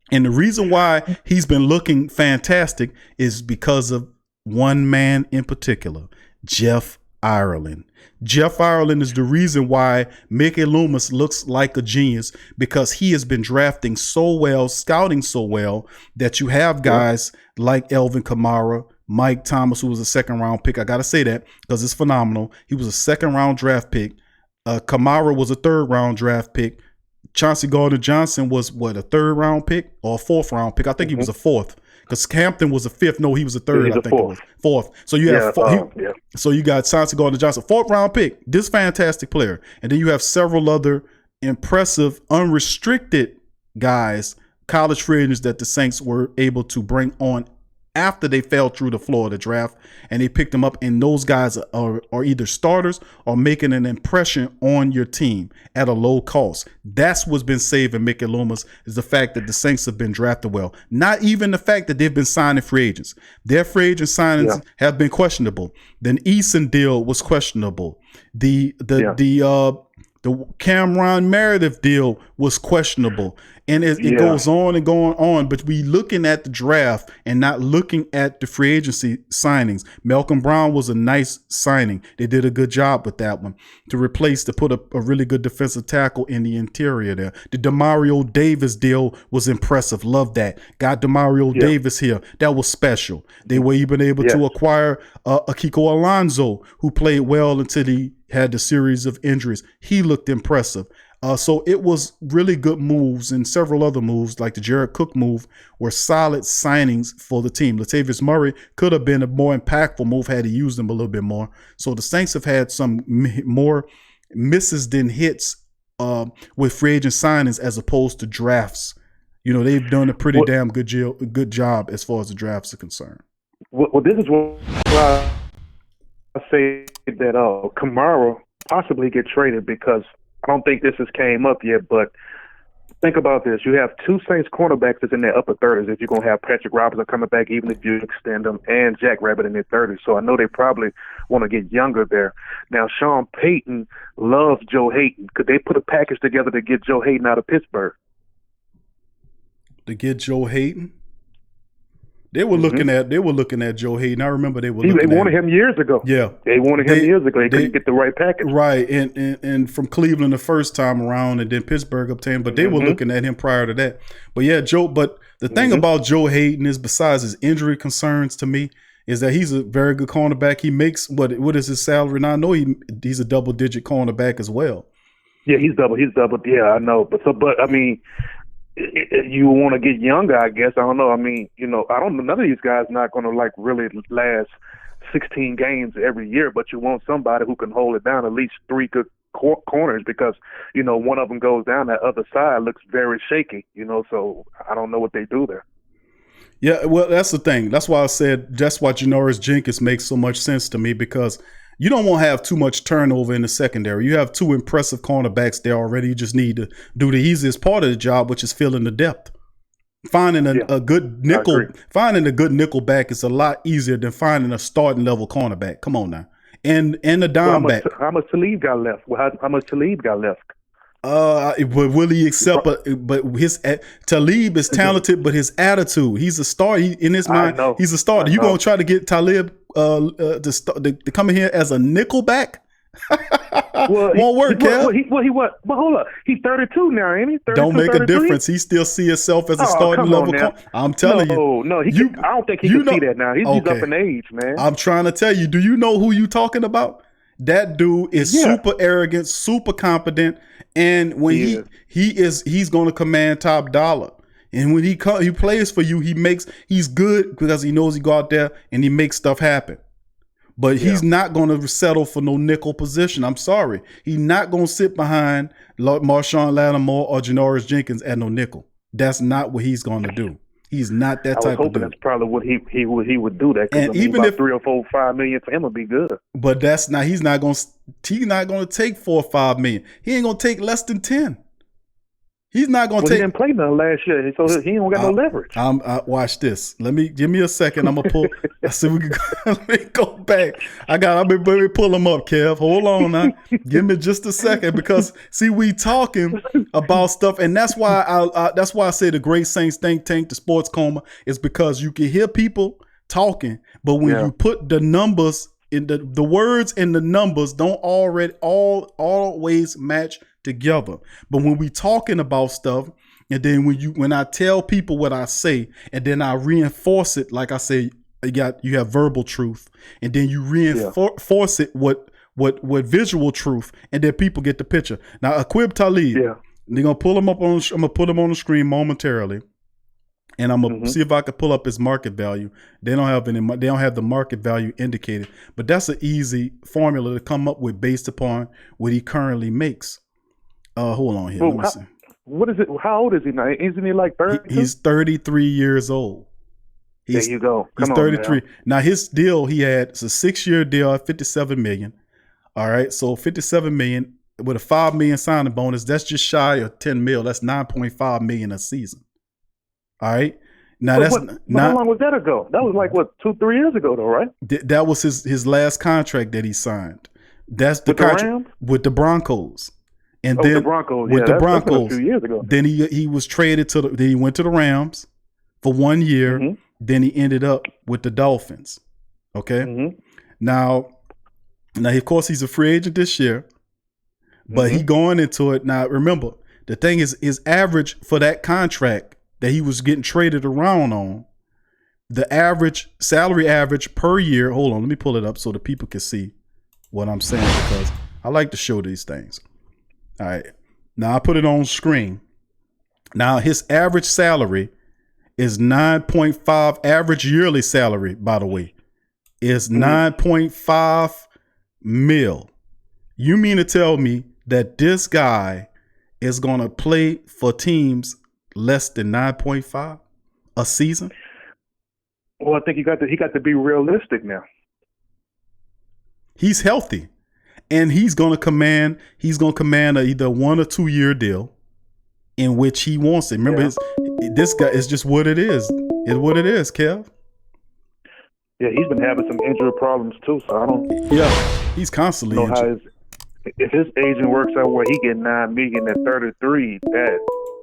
And the reason why he's been looking fantastic is because of one man in particular, Jeff Ireland. Jeff Ireland is the reason why Mickey Loomis looks like a genius, because he has been drafting so well, scouting so well, that you have guys like Elvin Kamara, Mike Thomas, who was a 2nd-round pick. I got to say that because it's phenomenal. He was a 2nd-round draft pick. Kamara was a 3rd-round draft pick. Chauncey Gardner-Johnson was, a 3rd-round pick or a 4th-round pick? I think he was a 4th. Because Hampton was a 5th. No, he was a 3rd. I think it was 4th. So you have so you got Chauncey Gardner-Johnson, 4th-round pick. This fantastic player, and then you have several other impressive unrestricted guys, college free agents that the Saints were able to bring on after they fell through the floor of the draft, and they picked them up. And those guys are either starters or making an impression on your team at a low cost. That's what's been saving Mickey Loomis, is the fact that the Saints have been drafted well. Not even the fact that they've been signing free agents. Their free agent signings have been questionable. The Eason deal was questionable. The Cameron Meredith deal was questionable. And it goes on and going on, but we looking at the draft and not looking at the free agency signings. Malcolm Brown was a nice signing. They did a good job with that one to put a really good defensive tackle in the interior there. The Demario Davis deal was impressive. Love that. Got Demario Davis here. That was special. They were even able to acquire Akiko Alonso, who played well until he had the series of injuries. He looked impressive. So it was really good moves, and several other moves like the Jared Cook move were solid signings for the team. Latavius Murray could have been a more impactful move had he used him a little bit more. So the Saints have had some more misses than hits with free agent signings as opposed to drafts. You know, they've done a pretty damn good job as far as the drafts are concerned. Well, this is why I say that Kamara possibly get traded, because I don't think this has came up yet, but Think about this. You have two Saints cornerbacks that's in their upper 30s. If you're going to have Patrick Robinson coming back, even if you extend them, and Jack Rabbit in their 30s. So I know they probably want to get younger there. Now, Sean Payton loves Joe Hayden. Could they put a package together to get Joe Hayden out of Pittsburgh? To get Joe Hayden? They were looking at Joe Hayden. I remember they wanted him years ago. Yeah, they wanted him years ago. They couldn't get the right package. Right, and from Cleveland the first time around, and then Pittsburgh obtained. But they were looking at him prior to that. But yeah, Joe. But the thing about Joe Hayden is, besides his injury concerns to me, is that he's a very good cornerback. He makes what is his salary now? I know he's a double-digit cornerback as well. Yeah, he's double. Yeah, I know. But I mean. You want to get younger, I guess. I don't know. I mean, I don't know. None of these guys not going to like really last 16 games every year, but you want somebody who can hold it down, at least three good corners, because, one of them goes down, that other side looks very shaky, so I don't know what they do there. Yeah, well, that's the thing. That's why I said that's why Janoris Jenkins makes so much sense to me, because you don't want to have too much turnover in the secondary. You have two impressive cornerbacks there already. You just need to do the easiest part of the job, which is filling the depth. Finding a good nickel back is a lot easier than finding a starting level cornerback. Come on now, and a dime back. How much Talib got left? How much Talib got left? But will he accept? But his Talib is talented, but his attitude, he's a star. In his mind, he's a starter. You gonna try to get Talib to come in here as a nickelback? Won't work, Kev. But hold up, he's 32 now, ain't he? 32, don't make 33? a difference. He still see himself as a starting level. I'm telling you. No, I don't think he can see that now. He's up in age, man. I'm trying to tell you. Do you know who you talking about? That dude is super arrogant, super competent, and when he's going to command top dollar. And when he plays for you, he's good because he knows he go out there and he makes stuff happen. But he's not going to settle for no nickel position. I'm sorry. He's not going to sit behind Marshawn Lattimore or Janoris Jenkins at no nickel. That's not what he's going to do. He's not that type of dude. That's probably what he would do. That, and even if 3 or 4, 5 million for him would be good. But that's not. He's not going to take 4 or 5 million. He ain't going to take less than 10. He's not going to take. He didn't play none last year, so he ain't got no leverage. Watch this. Give me a second. I'm gonna pull. Let me go back. Let me pull him up, Kev. Hold on now. Give me just a second, because see, we talking about stuff, and that's why I say the Great Saints Think Tank, the Sports Coma, is because you can hear people talking, but when you put the numbers in the words and the numbers don't always match together. But when we talking about stuff, and then when I tell people what I say, and then I reinforce it, like I say, you have verbal truth, and then you reinforce it with visual truth, and then people get the picture. Now, Aqib Talib, they're gonna pull him up I'm gonna put him on the screen momentarily, and I'm gonna see if I can pull up his market value. They don't have the market value indicated, but that's an easy formula to come up with based upon what he currently makes. Hold on here. Let me see. What is it? How old is he now? Isn't he like 30? He's 33 years old. There you go. He's 33. Now his deal, it's a 6-year deal at $57 million. All right, so $57 million with a $5 million signing bonus. That's just shy of $10 million. That's $9.5 million a season. All right. Now how long was that ago? That was like 2-3 years ago, though, right? That was his last contract that he signed. That's the contract with the Broncos. And then the Broncos, with the that's Broncos, a few years ago. Then he was traded then he went to the Rams for 1 year. Then he ended up with the Dolphins. Okay. Now of course he's a free agent this year, but he going into it. Now remember, the thing is, his average for that contract that he was getting traded around on, the average salary average per year. Hold on, let me pull it up so the people can see what I'm saying, because I like to show these things. All right. Now I put it on screen. Now his average salary is 9.5. Average yearly salary, by the way, is 9.5 mil. You mean to tell me that this guy is going to play for teams less than 9.5 a season? Well, I think he got to be realistic now. He's healthy. And he's going to command either 1 or 2 year deal. in which he wants it. Remember, this guy is just what it is. It's what it is, Kev. Yeah, he's been having some injury problems too, so I don't. Yeah, he's constantly know how injured. if his agent works out where he get $9 million at 33,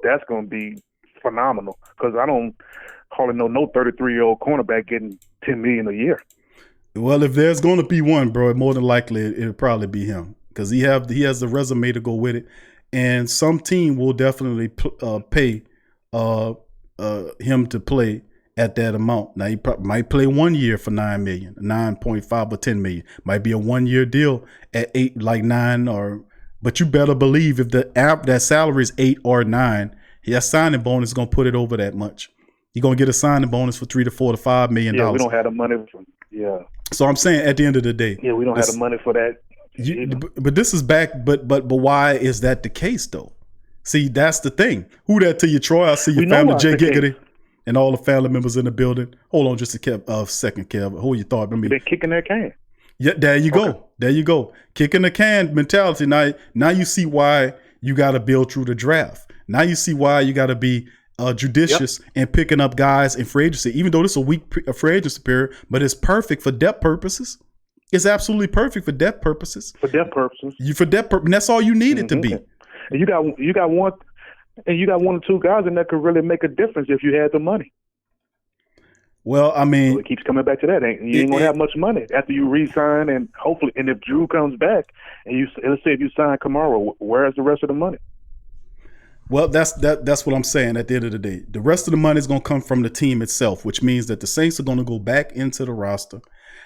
that's going to be phenomenal. Because I don't hardly know no 33-year-old cornerback getting $10 million a year. Well, if there's going to be one, bro, more than likely it'll probably be him because he has the resume to go with it, and some team will definitely pay him to play at that amount. Now he might play 1 year for $9 million, 9.5 or $10 million. Might be a 1 year deal at 8, like 9 or. But you better believe if that salary is 8 or 9, that signing bonus is gonna put it over that much. You're gonna get a signing bonus for $3 to $4 to $5 million. Yeah, we don't have the money. So I'm saying at the end of the day, we don't have the money for that. But this is back. But why is that the case though? See, that's the thing. Who that to you, Troy? I see your family, Jay Giggity. And all the family members in the building. Hold on just a second, Kev. Hold your thought. They're kicking that can. Yeah, there you go. There you go. Kicking the can mentality. Now you see why you got to build through the draft. Now you see why you got to be judicious and picking up guys in free agency. Even though this is a weak free agency period, but it's perfect for depth purposes. It's absolutely perfect for depth purposes. For depth purposes. And that's all you need it to be. And you got one. And you got 1 or 2 guys in that could really make a difference if you had the money. Well, I mean, so it keeps coming back to that. You ain't gonna have much money after you re-sign, and hopefully, and if Drew comes back, and let's say if you sign Kamara, where's the rest of the money? Well, that's what I'm saying. At the end of the day, the rest of the money is gonna come from the team itself, which means that the Saints are gonna go back into the roster,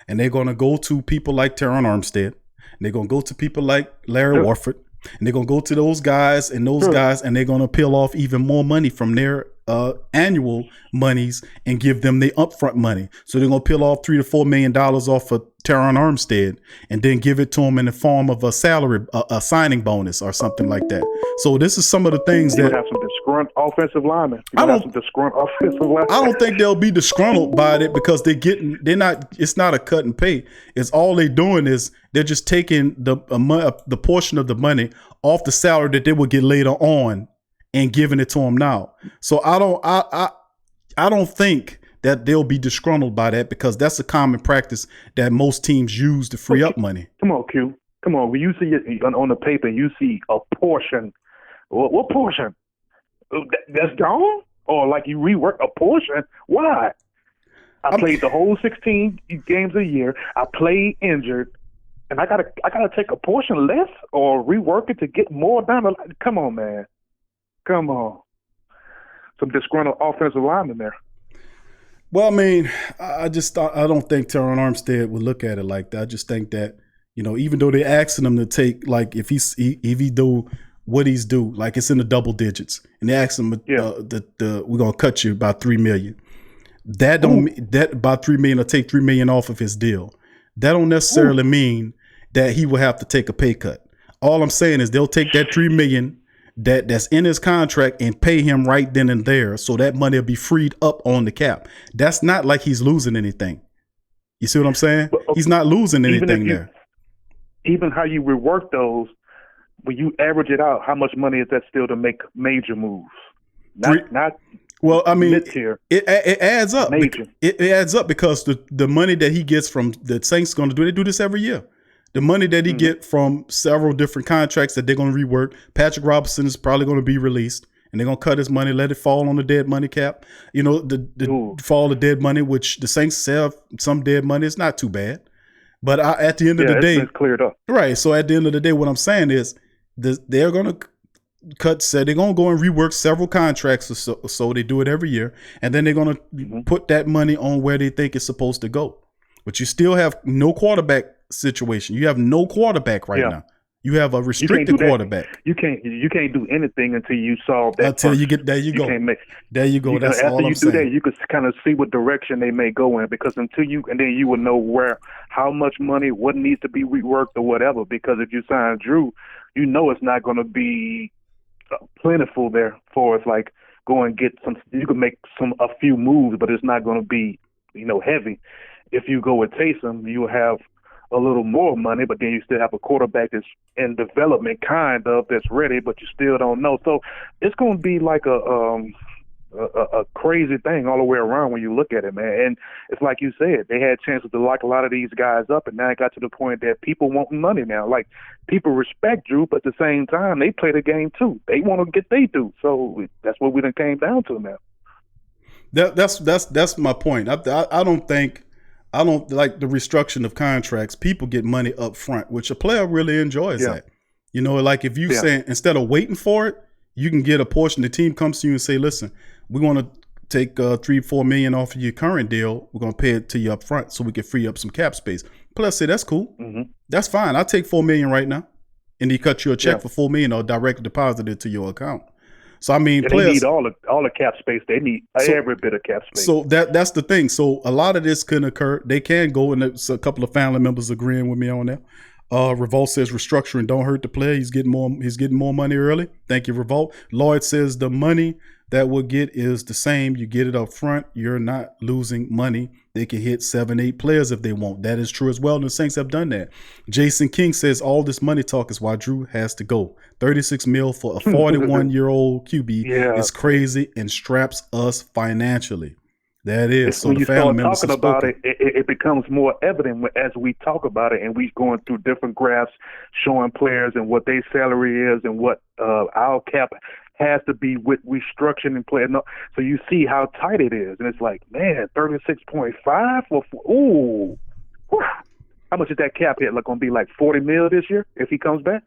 and they're gonna go to people like Teron Armstead, and they're gonna go to people like Larry Warford. And they're going to go to those guys, and they're going to peel off even more money from their annual monies and give them the upfront money. So they're going to peel off $3 to $4 million off of Teron Armstead and then give it to him in the form of a salary, a signing bonus or something like that. So this is some of the things that have some disgruntled offensive linemen. I don't think they'll be disgruntled by it because it's not a cut and pay. It's all they're doing is they're just taking the portion of the money off the salary that they will get later on and giving it to them now. So I don't think that they'll be disgruntled by that because that's a common practice that most teams use to free up money. Come on, Q. Come on. When you see it on the paper, you see a portion. What portion? That's gone? Or like you rework a portion? Why? I played the whole 16 games a year. I played injured. And I gotta take a portion less or rework it to get more down the line. Come on, man. Come on. Some disgruntled offensive linemen there. Well, I mean, I don't think Teron Armstead would look at it like that. I just think that, even though they're asking him to take, like, if he do what he's due, like it's in the double digits, and they ask him, we're gonna cut you by $3 million. That by $3 million will take $3 million off of his deal. That don't necessarily mean that he will have to take a pay cut. All I'm saying is they'll take that $3 million that's in his contract and pay him right then and there, so that money will be freed up on the cap. That's not like he's losing anything. You see what I'm saying? He's not losing anything there. Even how you rework those, when you average it out, how much money is that still to make major moves? Well, I mean, it adds up. Major. It adds up because the money that he gets from the Saints going to do, they do this every year. The money that he get from several different contracts that they're going to rework. Patrick Robinson is probably going to be released, and they're going to cut his money, let it fall on the dead money cap. The fall of dead money, which the Saints have some dead money. It's not too bad. But at the end of the day, it's cleared up. Right. So at the end of the day, what I'm saying is they're going to they're going to go and rework several contracts or so. They do it every year. And then they're going to put that money on where they think it's supposed to go. But you still have no quarterback situation. You have no quarterback right now. You have a restricted quarterback. You can't do anything until you solve that. Until you get there, you go. There you go. That's all I'm saying. After you do that, you could kind of see what direction they may go in, because then you will know how much money, what needs to be reworked or whatever. Because if you sign Drew, you know it's not going to be plentiful there for us. Like go and get some. You can make a few moves, but it's not going to be heavy. If you go with Taysom, you will have a little more money, but then you still have a quarterback that's in development, kind of, that's ready, but you still don't know. So it's going to be like a crazy thing all the way around when you look at it, man. And it's like you said, they had chances to lock a lot of these guys up, and now it got to the point that people want money now. Like, people respect Drew, but at the same time, they play the game too. They want to get they do. So that's what we done came down to now. That's my point. I don't like the restructuring of contracts. People get money up front, which a player really enjoys that. You know, like if you saying instead of waiting for it, you can get a portion. The team comes to you and say, listen, we want to take $3-4 million off of your current deal. We're going to pay it to you up front so we can free up some cap space. Players say, that's cool. Mm-hmm. That's fine. I'll take $4 million right now. And he cut you a check for $4 million or direct deposit it to your account. So I mean, players need all the cap space. They need every bit of cap space. So that's the thing. So a lot of this can occur. They can go, and there's a couple of family members agreeing with me on that. Revolt says restructuring don't hurt the player. He's getting more money early. Thank you, Revolt. Lloyd says the money that we'll get is the same. You get it up front. You're not losing money. They can hit 7-8 players if they want. That is true as well. And the Saints have done that. Jason King says all this money talk is why Drew has to go. $36 million for a 41-year-old QB is crazy and straps us financially. That is. So when the you family start members talking about it, it becomes more evident as we talk about it, and we going through different graphs showing players and what their salary is and what our cap has to be with restructuring and playing. So you see how tight it is, and it's like, man, 36.5 for ooh. Whew. How much is that cap hit? Like, going to be like $40 million this year if he comes back?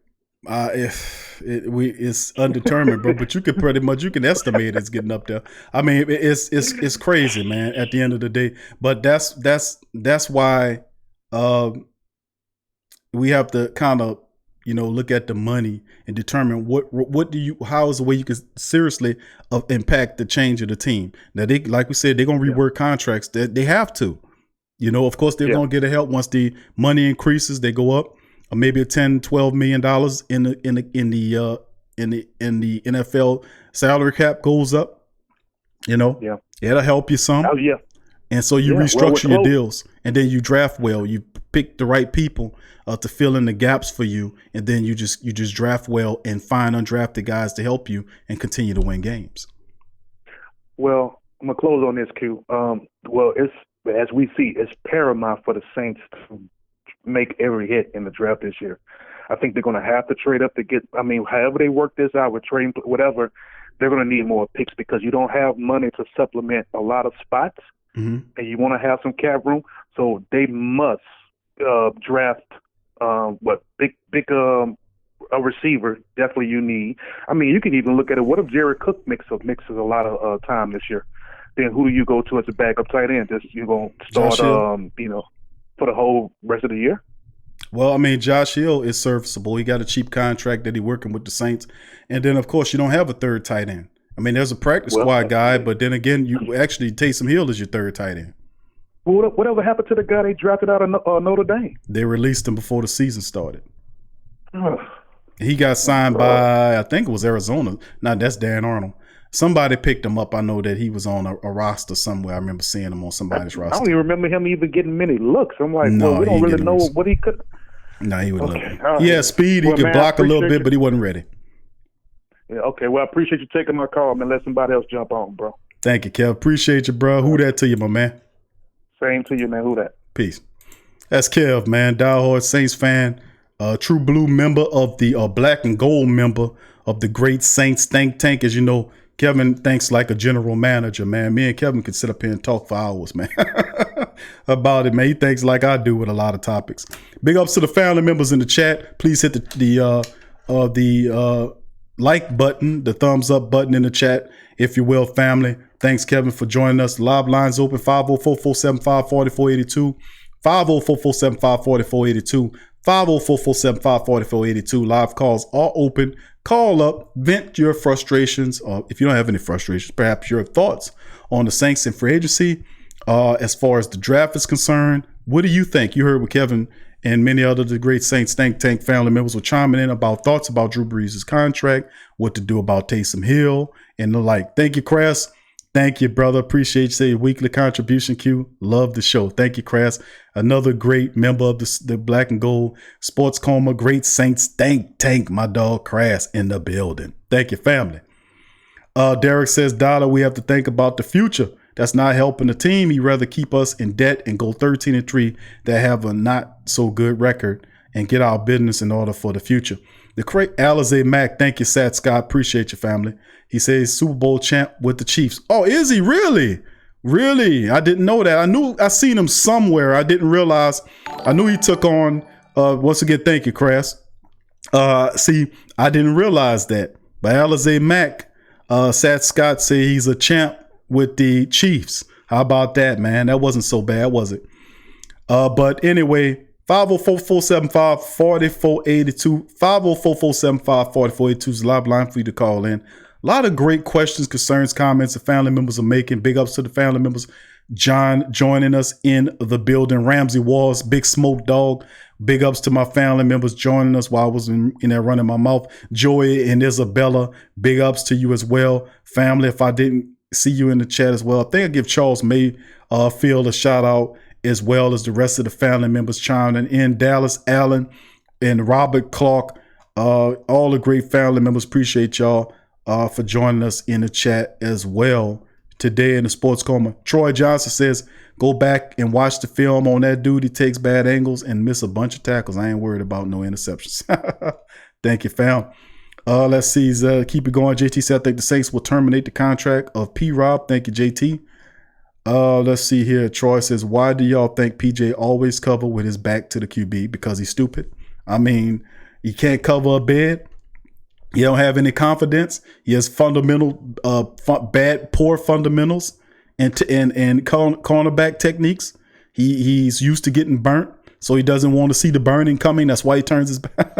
It's undetermined, bro. But you can estimate it's getting up there. I mean, it's crazy, man. At the end of the day, but that's why we have to kind of look at the money and determine how is the way you can seriously impact the change of the team. Now they, like we said, they're gonna rework contracts. They have to. Of course they're gonna get a help once the money increases. They go up. Or maybe a $10-12 million in the NFL salary cap goes up. It'll help you some. Oh yeah. And so you restructure your deals, and then you draft well. You pick the right people to fill in the gaps for you, and then you just draft well and find undrafted guys to help you and continue to win games. Well, I'm gonna close on this, Q. It's as we see, it's paramount for the Saints to make every hit in the draft this year. I think they're going to have to trade up to get, however they work this out with trading, whatever, they're going to need more picks because you don't have money to supplement a lot of spots, and you want to have some cap room. So they must draft a receiver. Definitely you need. You can even look at it. What if Jared Cook mixes a lot of time this year? Then who do you go to as a backup tight end? You're going to start, for the whole rest of the year? Well, Josh Hill is serviceable. He got a cheap contract that he's working with the Saints. And then, of course, you don't have a third tight end. There's a practice squad guy, but then again, you actually Taysom Hill is your third tight end. Well, whatever happened to the guy they drafted out of Notre Dame? They released him before the season started. He got signed by, I think it was Arizona. No, that's Dan Arnold. Somebody picked him up. I know that he was on a roster somewhere. I remember seeing him on somebody's roster. I don't even remember him even getting many looks. I'm like, we don't really know what he could. No, he wouldn't. He had speed. He could block a little bit, but he wasn't ready. Yeah, okay. Well, I appreciate you taking my call, man. Let somebody else jump on, bro. Thank you, Kev. Appreciate you, bro. Who that to you, my man? Same to you, man. Who that? Peace. That's Kev, man. Diehard Saints fan. True blue member of the black and gold member of the great Saints think tank. As you know, Kevin thinks like a general manager, man. Me and Kevin could sit up here and talk for hours, man, about it, man. He thinks like I do with a lot of topics. Big ups to the family members in the chat. Please hit the like button, the thumbs up button in the chat, if you will, family. Thanks, Kevin, for joining us. Live lines open, 504-475-4482, 504-475-4482, 504-475-4482. Live calls are open. Call up, vent your frustrations, or if you don't have any frustrations, perhaps your thoughts on the Saints and free agency. As far as the draft is concerned, what do you think? You heard what Kevin and many other the great Saints think tank family members were chiming in about thoughts about Drew Brees' contract, what to do about Taysom Hill, and the like. Thank you, Crass. Thank you, brother. Appreciate you. Say weekly contribution, Q. Love the show. Thank you, Crass. Another great member of the Black and Gold Sports Coma. Great Saints. Tank, my dog Crass in the building. Thank you, family. Derek says, Dollar, we have to think about the future. That's not helping the team. He'd rather keep us in debt and go 13-3 that have a not so good record and get our business in order for the future. The great Alizé Mack, thank you, Sat Scott. Appreciate you, family. He says Super Bowl champ with the Chiefs. Oh, is he really? Really? I didn't know that. I seen him somewhere. I didn't realize. I knew he took on, once again, thank you, Crass. See, I didn't realize that. But Alizé Mack, Sat Scott say he's a champ with the Chiefs. How about that, man? That wasn't so bad, was it? But anyway, 504-475-4482. 504-475-4482 is a live line for you to call in. A lot of great questions, concerns, comments the family members are making. Big ups to the family members. John joining us in the building. Ramsey Walls, Big Smoke Dog. Big ups to my family members joining us while I was in there running my mouth. Joey and Isabella, big ups to you as well. Family, if I didn't see you in the chat as well, I think I give Charles Mayfield a shout out as well as the rest of the family members chiming in. Dallas Allen and Robert Clark, all the great family members. Appreciate y'all for joining us in the chat as well today in the Sports Coma. Troy Johnson says, go back and watch the film on that dude. He takes bad angles and miss a bunch of tackles. I ain't worried about no interceptions. Thank you, fam. Let's see. Keep it going. JT said, I think the Saints will terminate the contract of P-Rob. Thank you, JT. Let's see here. Troy says, why do y'all think PJ always cover with his back to the QB? Because he's stupid. I mean, he can't cover a bed. He don't have any confidence. He has fundamental, poor fundamentals and cornerback techniques. He's used to getting burnt, so he doesn't want to see the burning coming. That's why he turns his back.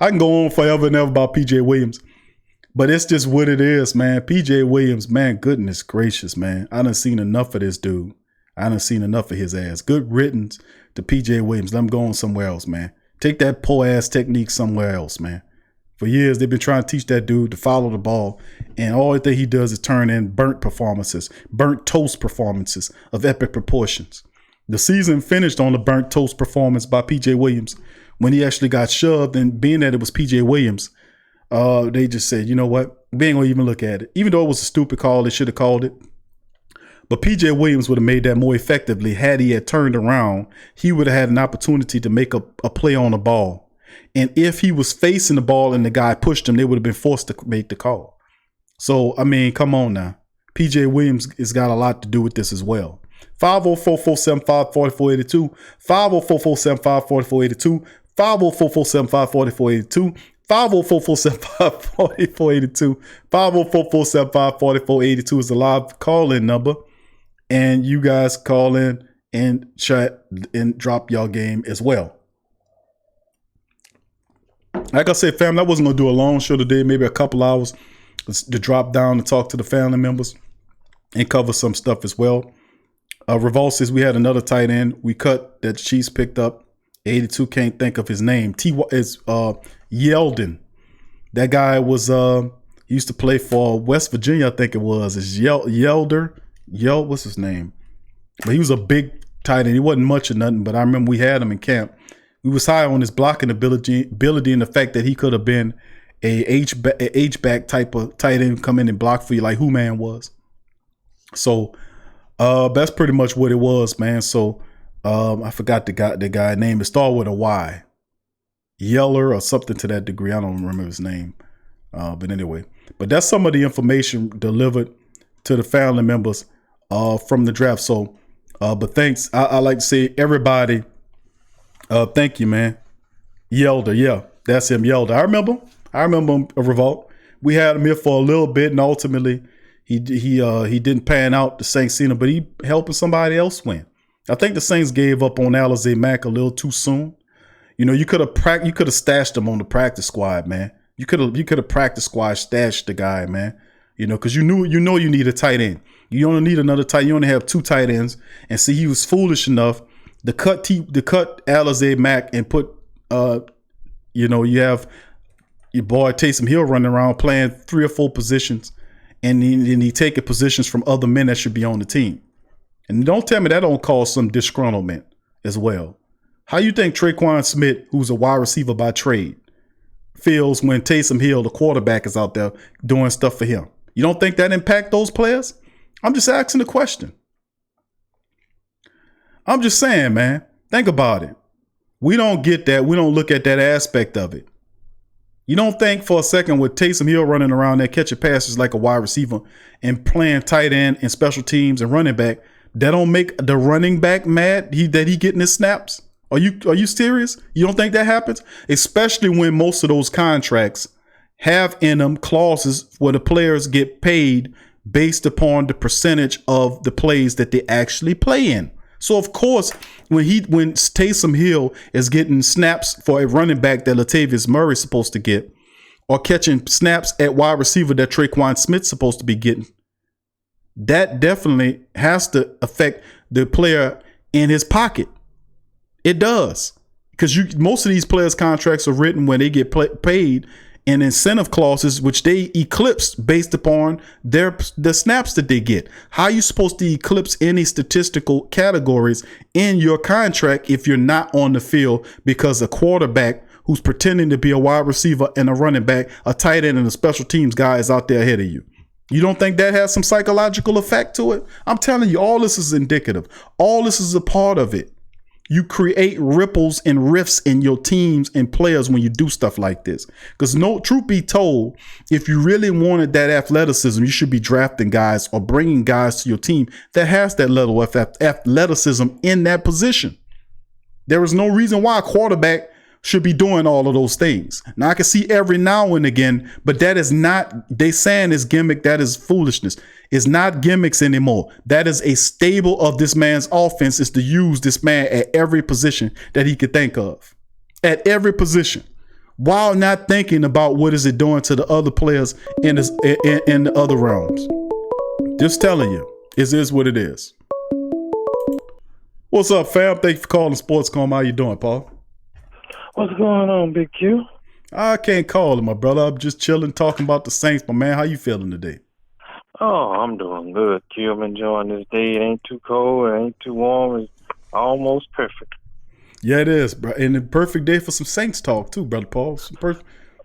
I can go on forever and ever about PJ Williams, but it's just what it is, man. PJ Williams, man, goodness gracious, man. I done seen enough of this dude. I done seen enough of his ass. Good riddance to PJ Williams. Let him go on somewhere else, man. Take that poor ass technique somewhere else, man. For years, they've been trying to teach that dude to follow the ball, and all that he does is turn in burnt performances, burnt toast performances of epic proportions. The season finished on a burnt toast performance by PJ Williams when he actually got shoved, and being that it was PJ Williams, they just said, you know what? We ain't gonna even look at it. Even though it was a stupid call, they should have called it. But PJ Williams would have made that more effectively had he had turned around. He would have had an opportunity to make a play on the ball. And if he was facing the ball and the guy pushed him, they would have been forced to make the call. So, I mean, come on now. PJ Williams has got a lot to do with this as well. 504-475-4482. 504-475-4482. 504-475-4482. 504-475-4482. 504-475-4482 is the live call-in number. And you guys call in and chat and drop y'all game as well. Like I said, family, I wasn't going to do a long show today, maybe a couple hours to drop down and talk to the family members and cover some stuff as well. Revolt says we had another tight end we cut that the Chiefs picked up. 82, can't think of his name. Is Yeldon. That guy was he used to play for West Virginia, I think it was. It's Yelder. What's his name? But he was a big tight end. He wasn't much of nothing, but I remember we had him in camp. We was high on his blocking ability and the fact that he could have been a H-back type of tight end, come in and block for you like Who-Man was. So that's pretty much what it was, man. So I forgot the guy name. It started with a Y. Yeller or something to that degree. I don't remember his name. But anyway. But that's some of the information delivered to the family members from the draft. So but thanks. I like to say everybody, thank you, man. Yelder, yeah, that's him, Yelder. I remember him, a Revolt. We had him here for a little bit, and ultimately he didn't pan out. The Saints seen him, but he helping somebody else win. I think the Saints gave up on Alizé Mack a little too soon. You know, you could have stashed him on the practice squad, man. You could have practice squad stashed the guy, man. You know, because you need a tight end. You only need another tight. You only have two tight ends, and see, he was foolish enough to cut Alizé Mack and put, you have your boy Taysom Hill running around playing 3 or 4 positions, and then he taking positions from other men that should be on the team. And don't tell me that don't cause some disgruntlement as well. How you think Traquan Smith, who's a wide receiver by trade, feels when Taysom Hill, the quarterback, is out there doing stuff for him? You don't think that impact those players? I'm just asking the question. I'm just saying, man, think about it. We don't get that. We don't look at that aspect of it. You don't think for a second with Taysom Hill running around there catching passes like a wide receiver and playing tight end and special teams and running back, that don't make the running back mad that he getting his snaps? Are you serious? You don't think that happens? Especially when most of those contracts have in them clauses where the players get paid based upon the percentage of the plays that they actually play in. So of course, when Taysom Hill is getting snaps for a running back that Latavius Murray is supposed to get, or catching snaps at wide receiver that Traquan Smith's supposed to be getting, that definitely has to affect the player in his pocket. It does, because most of these players' contracts are written when they get paid in incentive clauses, which they eclipse based upon the snaps that they get. How are you supposed to eclipse any statistical categories in your contract if you're not on the field because a quarterback who's pretending to be a wide receiver and a running back, a tight end, and a special teams guy is out there ahead of you? You don't think that has some psychological effect to it? I'm telling you, all this is indicative. All this is a part of it. You create ripples and rifts in your teams and players when you do stuff like this. Because truth be told, if you really wanted that athleticism, you should be drafting guys or bringing guys to your team that has that level of athleticism in that position. There is no reason why a quarterback should be doing all of those things. Now, I can see every now and again, but that is not, they saying is gimmick, that is foolishness. It's not gimmicks anymore. That is a staple of this man's offense, is to use this man at every position that he could think of. At every position. While not thinking about what is it doing to the other players in the other realms. Just telling you, it is what it is. What's up, fam? Thank you for calling Sports Coma. How you doing, Paul? What's going on, Big Q? I can't call it, my brother. I'm just chilling, talking about the Saints. My man, how you feeling today? Oh, I'm doing good, Q. I'm enjoying this day. It ain't too cold. It ain't too warm. It's almost perfect. Yeah, it is, bro. And a perfect day for some Saints talk, too, brother Paul.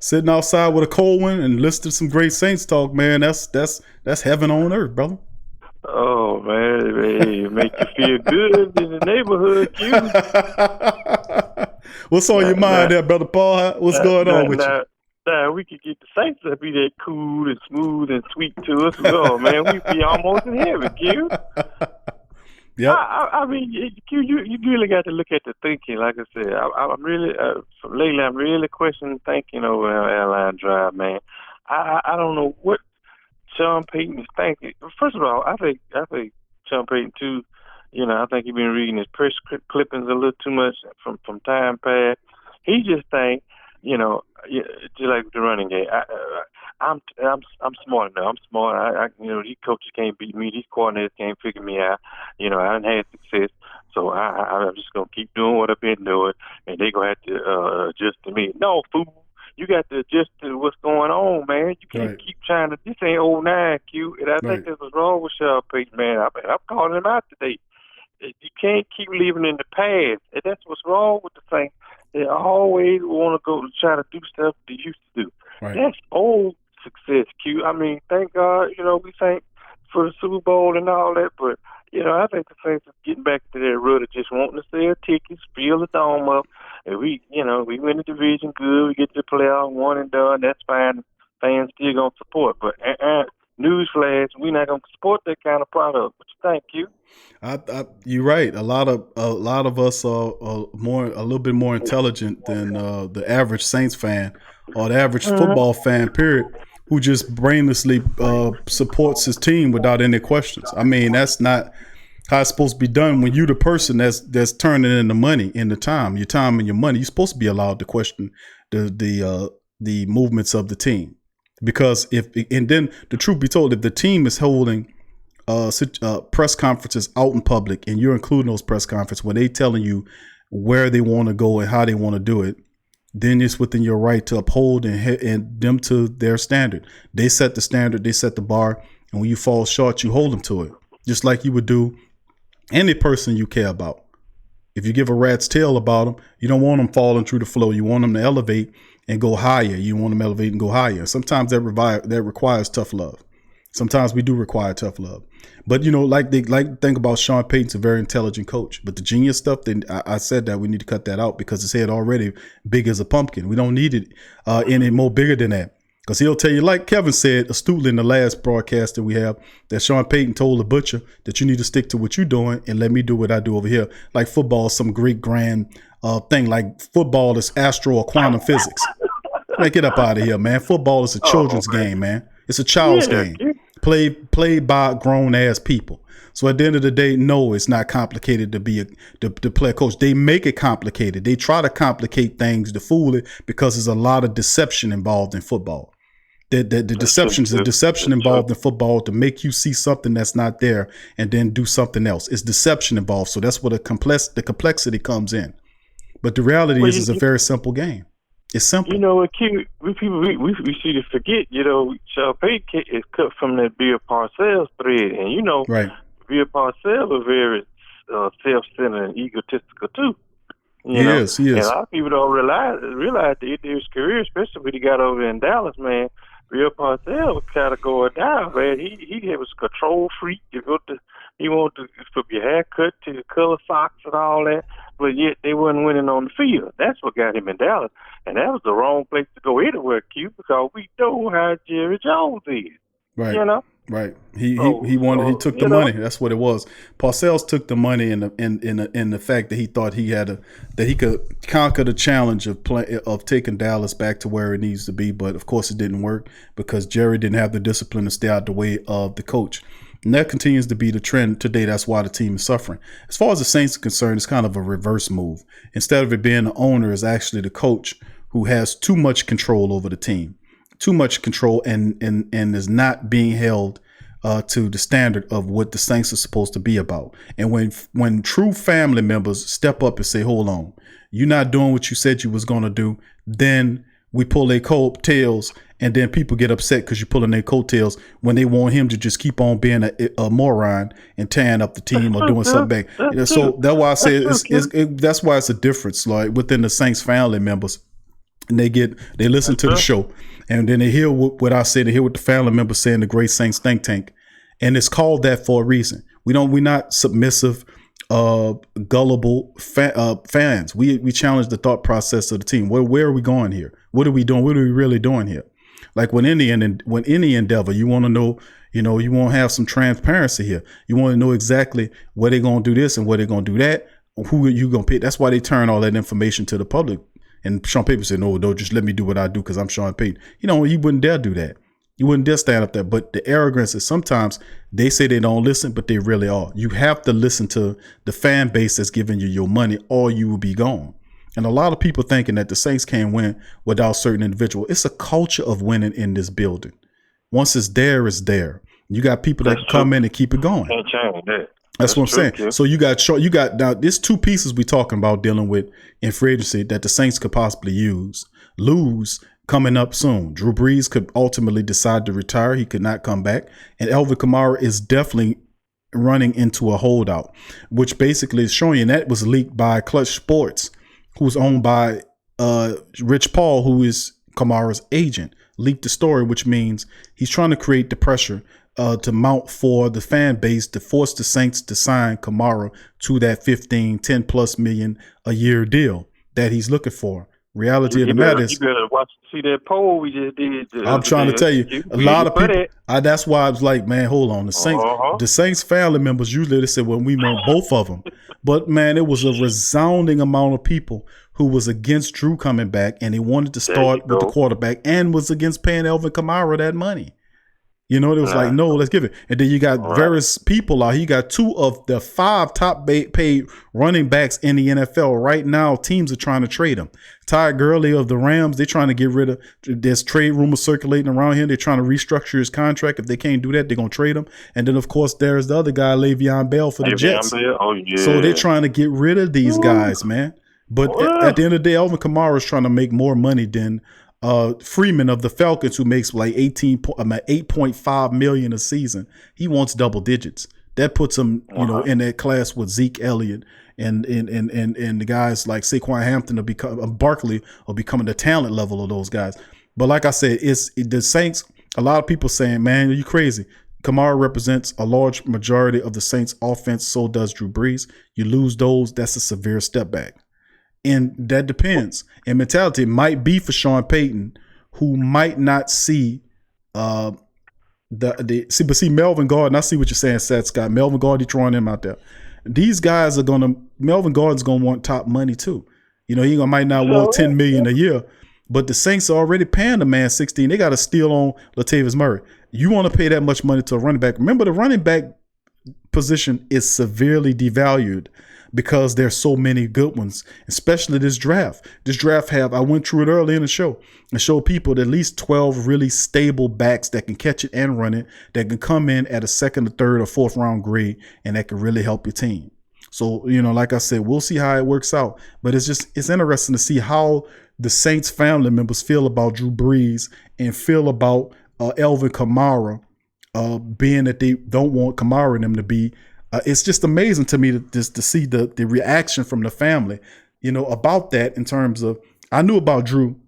Sitting outside with a cold one and listening to some great Saints talk, man. That's heaven on earth, brother. Oh, man. It make you feel good in the neighborhood, Q. What's on your mind there, brother Paul? What's going on with you? Nah, we could get the Saints to be that cool and smooth and sweet to us. Oh, man, we'd be almost in heaven, Q. Yep. I mean, Q, you really got to look at the thinking. Like I said, I'm really, lately, I'm really questioning thinking over Airline Drive, man. I don't know what Sean Payton is thinking. First of all, I think Sean Payton, too, I think he's been reading his press clippings a little too much from time past. He just think, just like the running game. I'm smart enough. I'm smart. These coaches can't beat me. These coordinators can't figure me out. I done had success, so I'm just gonna keep doing what I've been doing, and they gonna have to adjust to me. No, fool. You got to adjust to what's going on, man. You can't keep trying to. This ain't 09, Q. And I think that's what's wrong with Sean Payton, man. I'm calling him out today. You can't keep living in the past. And that's what's wrong with the Saints. They always want to go to try to do stuff they used to do. Right. That's old success, Q. I mean, thank God, we thank for the Super Bowl and all that, but, I think the Saints are getting back to that road of just wanting to sell tickets, fill the dome up, and we win the division good, we get to the playoff, one and done, that's fine. Fans still going to support, but newsflash, we're not going to support that kind of product. What you think, Q? You're right. A lot of us are a little bit more intelligent than the average Saints fan or the average football fan, period, who just brainlessly supports his team without any questions. I mean, that's not how it's supposed to be done. When you're the person that's turning in the money, in the time, your time and your money, you're supposed to be allowed to question the movements of the team. Because then the truth be told, if the team is holding press conferences out in public and you're including those press conferences when they telling you where they want to go and how they want to do it, then it's within your right to uphold and them to their standard. They set the standard, they set the bar, and when you fall short, you hold them to it, just like you would do any person you care about. If you give a rat's tail about them, you don't want them falling through the floor. You want them to elevate and go higher. You want them to elevate and go higher. Sometimes that requires tough love. Sometimes we do require tough love. But, you know, like think about Sean Payton's a very intelligent coach. But the genius stuff, then I said that we need to cut that out because his head already big as a pumpkin. We don't need it any more bigger than that. Because he'll tell you, like Kevin said astutely in the last broadcast that we have, that Sean Payton told the butcher that you need to stick to what you're doing and let me do what I do over here. Like football is some great grand thing. Like football is astro or quantum physics. Man, get up out of here, man. Football is a children's game, man. It's a child's game. Played by grown ass people. So at the end of the day, no, it's not complicated to play a coach. They make it complicated. They try to complicate things to fool it because there's a lot of deception involved in football. The deception involved in football to make you see something that's not there and then do something else. It's deception involved. So that's where the complexity comes in. But the reality is it's a very simple game. It's simple. You know, we see to forget, you know, Sean Payton is cut from that Bill Parcells thread. And, you know, right. Bill Parcells was very self-centered and egotistical, too. He is. And a lot of people don't realize that his career, especially when he got over in Dallas, man, Bill Parcells was kind of going down, man. He was a control freak. He wanted to put your hair cut to the color socks and all that, but yet they wasn't winning on the field. That's what got him in Dallas. And that was the wrong place to go anywhere, Q, because we know how Jerry Jones is. Right. You know? Right. He took the money. That's what it was. Parcells took the money in the fact that he thought that he could conquer the challenge of taking Dallas back to where it needs to be. But of course it didn't work because Jerry didn't have the discipline to stay out the way of the coach. And that continues to be the trend today. That's why the team is suffering. As far as the Saints are concerned, it's kind of a reverse move. Instead of it being the owner, it's actually the coach who has too much control over the team. Too much control and is not being held to the standard of what the Saints are supposed to be about. And when true family members step up and say, hold on, you're not doing what you said you was going to do, then we pull their coattails, and then people get upset because you're pulling their coattails when they want him to just keep on being a moron and tearing up the team or doing something back. So that's why I say that's why it's a difference, like within the Saints family members. And they listen to the show, and then they hear what I say. They hear what the family members say in the Great Saints Think Tank, and it's called that for a reason. We're not submissive, gullible fans. We challenge the thought process of the team. Where are we going here? What are we doing? What are we really doing here? Like when any endeavor, you want to know. You know, you want to have some transparency here. You want to know exactly where they're going to do this and where they're going to do that. Who are you going to pick? That's why they turn all that information to the public. And Sean Payton said, no, just let me do what I do because I'm Sean Payton. You know, you wouldn't dare do that. You wouldn't dare stand up there. But the arrogance is sometimes they say they don't listen, but they really are. You have to listen to the fan base that's giving you your money or you will be gone. And a lot of people thinking that the Saints can't win without certain individuals. It's a culture of winning in this building. Once it's there, it's there. You got people that come in and keep it going. Can't change that. That's what I'm saying. Yeah. So you got now there's two pieces we talking about dealing with in free agency that the Saints could possibly lose coming up soon. Drew Brees could ultimately decide to retire. He could not come back. And Alvin Kamara is definitely running into a holdout, which basically is showing you, and that was leaked by Clutch Sports, who's owned by Rich Paul, who is Kamara's agent, leaked the story, which means he's trying to create the pressure to mount for the fan base to force the Saints to sign Kamara to that 10+ million a year deal that he's looking for. Reality of the matter is, you better see that poll we just did. I'm trying to tell you, a lot of people. That's why I was like, man, hold on. The Saints family members usually they said, well, we want both of them, but man, it was a resounding amount of people who was against Drew coming back, and he wanted to start with the quarterback, and was against paying Alvin Kamara that money. You know, it was like, no, let's give it. And then you got various people out. He got 2 of the 5 top paid running backs in the NFL right now. Teams are trying to trade him. Ty Gurley of the Rams, they're trying to get rid of. There's trade rumors circulating around here. They're trying to restructure his contract. If they can't do that, they're going to trade him. And then, of course, there's the other guy, Le'Veon Bell for the Jets. Oh, yeah. So they're trying to get rid of these guys, man. But at the end of the day, Alvin Kamara is trying to make more money than Freeman of the Falcons, who makes like 8.5 million a season. He wants double digits. That puts him, in that class with Zeke Elliott and the guys like Saquon Hampton Barkley are becoming the talent level of those guys. But like I said, the Saints. A lot of people saying, "Man, are you crazy?" Kamara represents a large majority of the Saints' offense. So does Drew Brees. You lose those, that's a severe step back. And that depends. And mentality might be for Sean Payton, who might not see but see Melvin Gordon. I see what you're saying, Seth Scott. Melvin Gordon, you're throwing him out there. These guys Melvin Gordon's gonna want top money too. He might not want $10 million a year, but the Saints are already paying the man $16. They got to steal on Latavius Murray. You want to pay that much money to a running back? Remember, the running back position is severely devalued because there's so many good ones, especially this draft. I went through it early in the show and showed people at least 12 really stable backs that can catch it and run it, that can come in at a second or third or fourth round grade, and that can really help your team. So, like I said, we'll see how it works out. But it's interesting to see how the Saints family members feel about Drew Brees and feel about Alvin Kamara, being that they don't want Kamara and them to be. It's just amazing to me to see the reaction from the family, about that in terms of, I knew about Drew,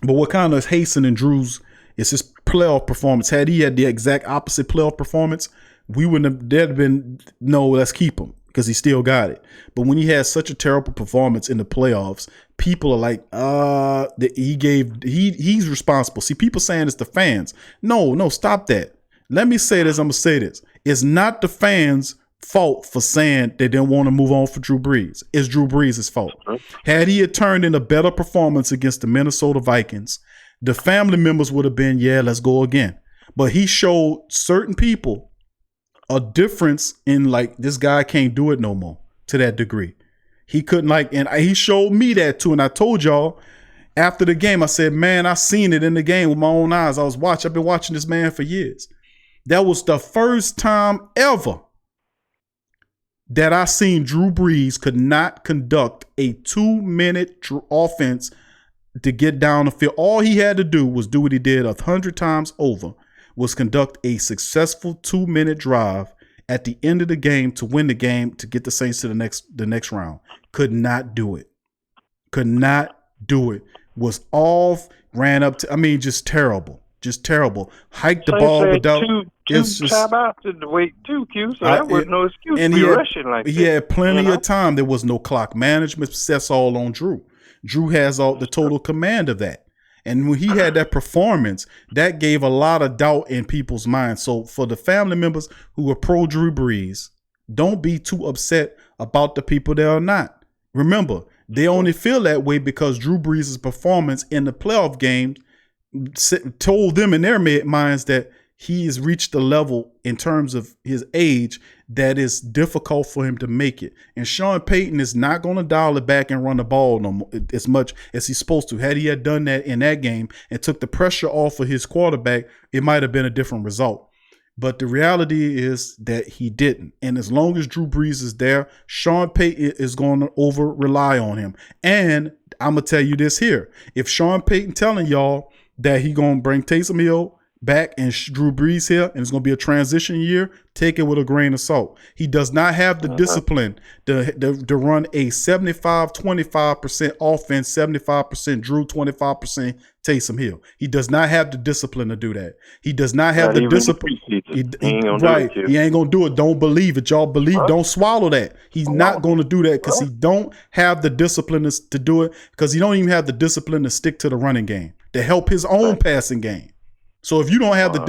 but what kind of hastening Drew's is his playoff performance. Had he had the exact opposite playoff performance, we wouldn't have, there'd have been, no, let's keep him, because he still got it. But when he has such a terrible performance in the playoffs, people are like, he's responsible. See, people saying it's the fans. No, stop that. Let me say this. I'm going to say this. It's not the fans' fault for saying they didn't want to move on for Drew Brees. It's Drew Brees' fault. Had he turned in a better performance against the Minnesota Vikings, the family members would have been, yeah, let's go again. But he showed certain people a difference in, like, this guy can't do it no more to that degree. He couldn't, and he showed me that too. And I told y'all after the game, I said, man, I seen it in the game with my own eyes. I've been watching this man for years. That was the first time ever that I seen Drew Brees could not conduct a 2-minute offense to get down the field. All he had to do was do what he did 100 times over, was conduct a successful 2-minute drive at the end of the game to win the game, to get the Saints to the next round. Could not do it. Was off, ran up to, just terrible. Hiked the ball without. Two timeouts in the wait too, Q. So that was no excuse to be rushing like that. He had plenty of time. There was no clock management. That's all on Drew. Drew has all the total command of that. And when he had that performance, that gave a lot of doubt in people's minds. So for the family members who are pro Drew Brees, don't be too upset about the people that are not. Remember, they only feel that way because Drew Brees' performance in the playoff game told them in their minds that he has reached a level in terms of his age that is difficult for him to make it. And Sean Payton is not going to dial it back and run the ball no more, as much as he's supposed to. Had he had done that in that game and took the pressure off of his quarterback, it might have been a different result. But the reality is that he didn't. And as long as Drew Brees is there, Sean Payton is going to over rely on him. And I'm going to tell you this here. If Sean Payton telling y'all that he going to bring Taysom Hill back and Drew Brees here, and it's going to be a transition year, take it with a grain of salt. He does not have the discipline to run a 75-25% offense, 75% Drew, 25% Taysom Hill. He does not have the discipline to do that. He does not have the discipline. He ain't going to do it. Don't believe it. Y'all believe. Don't swallow that. He's not going to do that because he don't have the discipline to do it, because he don't even have the discipline to stick to the running game, to help his own passing game. So if you don't have the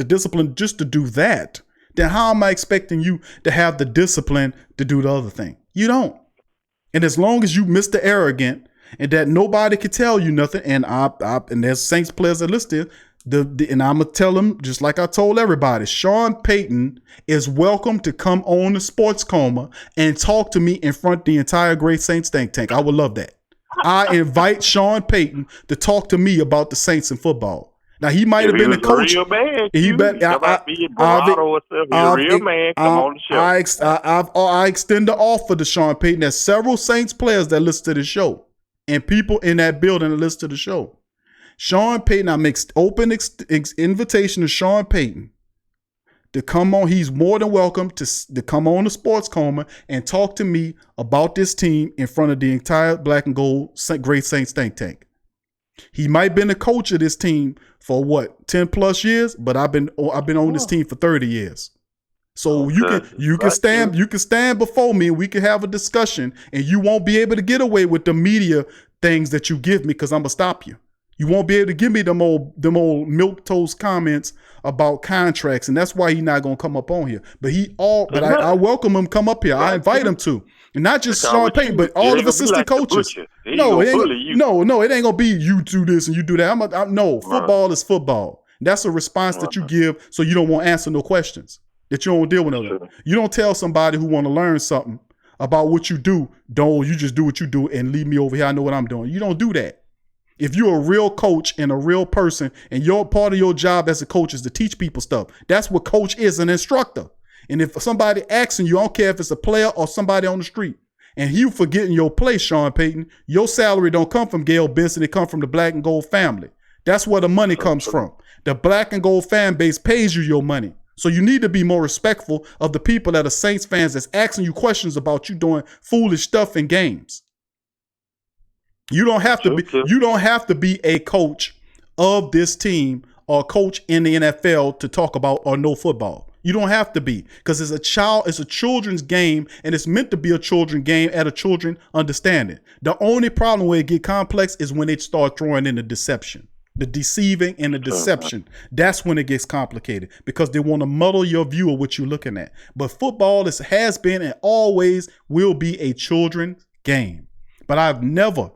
discipline just to do that, then how am I expecting you to have the discipline to do the other thing? You don't. And as long as you Mr. Arrogant and that nobody can tell you nothing, and there's Saints players that listed, and I'm gonna tell them just like I told everybody, Sean Payton is welcome to come on the Sports Coma and talk to me in front of the entire Great Saints think tank. I would love that. I invite Sean Payton to talk to me about the Saints and football. Now he might If have he been was the coach. real man, He you bet. about being bravado or something. He's a real man. Come on the show. I extend the offer to Sean Payton. There's several Saints players that listen to the show, and people in that building that listen to the show. Sean Payton, I make open invitation to Sean Payton to come on. He's more than welcome to come on the Sports Coma and talk to me about this team in front of the entire Black and Gold Great Saints think tank. He might have been the coach of this team for 10 plus years, but I've been on this team for 30 years. So you can stand before me and we can have a discussion, and you won't be able to get away with the media things that you give me because I'm gonna stop you. You won't be able to give me them old milquetoast comments about contracts, and that's why he's not gonna come up on here. But I welcome him come up here. I invite him to, and not just Sean Payton, but all of assistant coaches. No, it ain't gonna be you do this and you do that. Football is football. That's a response that you give, so you don't want to answer no questions. That you don't deal with them. You don't tell somebody who want to learn something about what you do. You just do what you do and leave me over here. I know what I'm doing. You don't do that. If you're a real coach and a real person, and your part of your job as a coach is to teach people stuff, that's what coach is, an instructor. And if somebody asking you, I don't care if it's a player or somebody on the street, and you forgetting your place, Sean Payton, your salary don't come from Gail Benson, it come from the Black and Gold family. That's where the money comes from. The Black and Gold fan base pays you your money. So you need to be more respectful of the people that are Saints fans that's asking you questions about you doing foolish stuff in games. You don't have to be a coach of this team or a coach in the NFL to talk about or know football. You don't have to be, because it's a children's game, and it's meant to be a children's game at a children understanding. The only problem where it get complex is when they start throwing in the deception, the deceiving and the deception. That's when it gets complicated, because they want to muddle your view of what you're looking at. But football has been and always will be a children's game. But I've never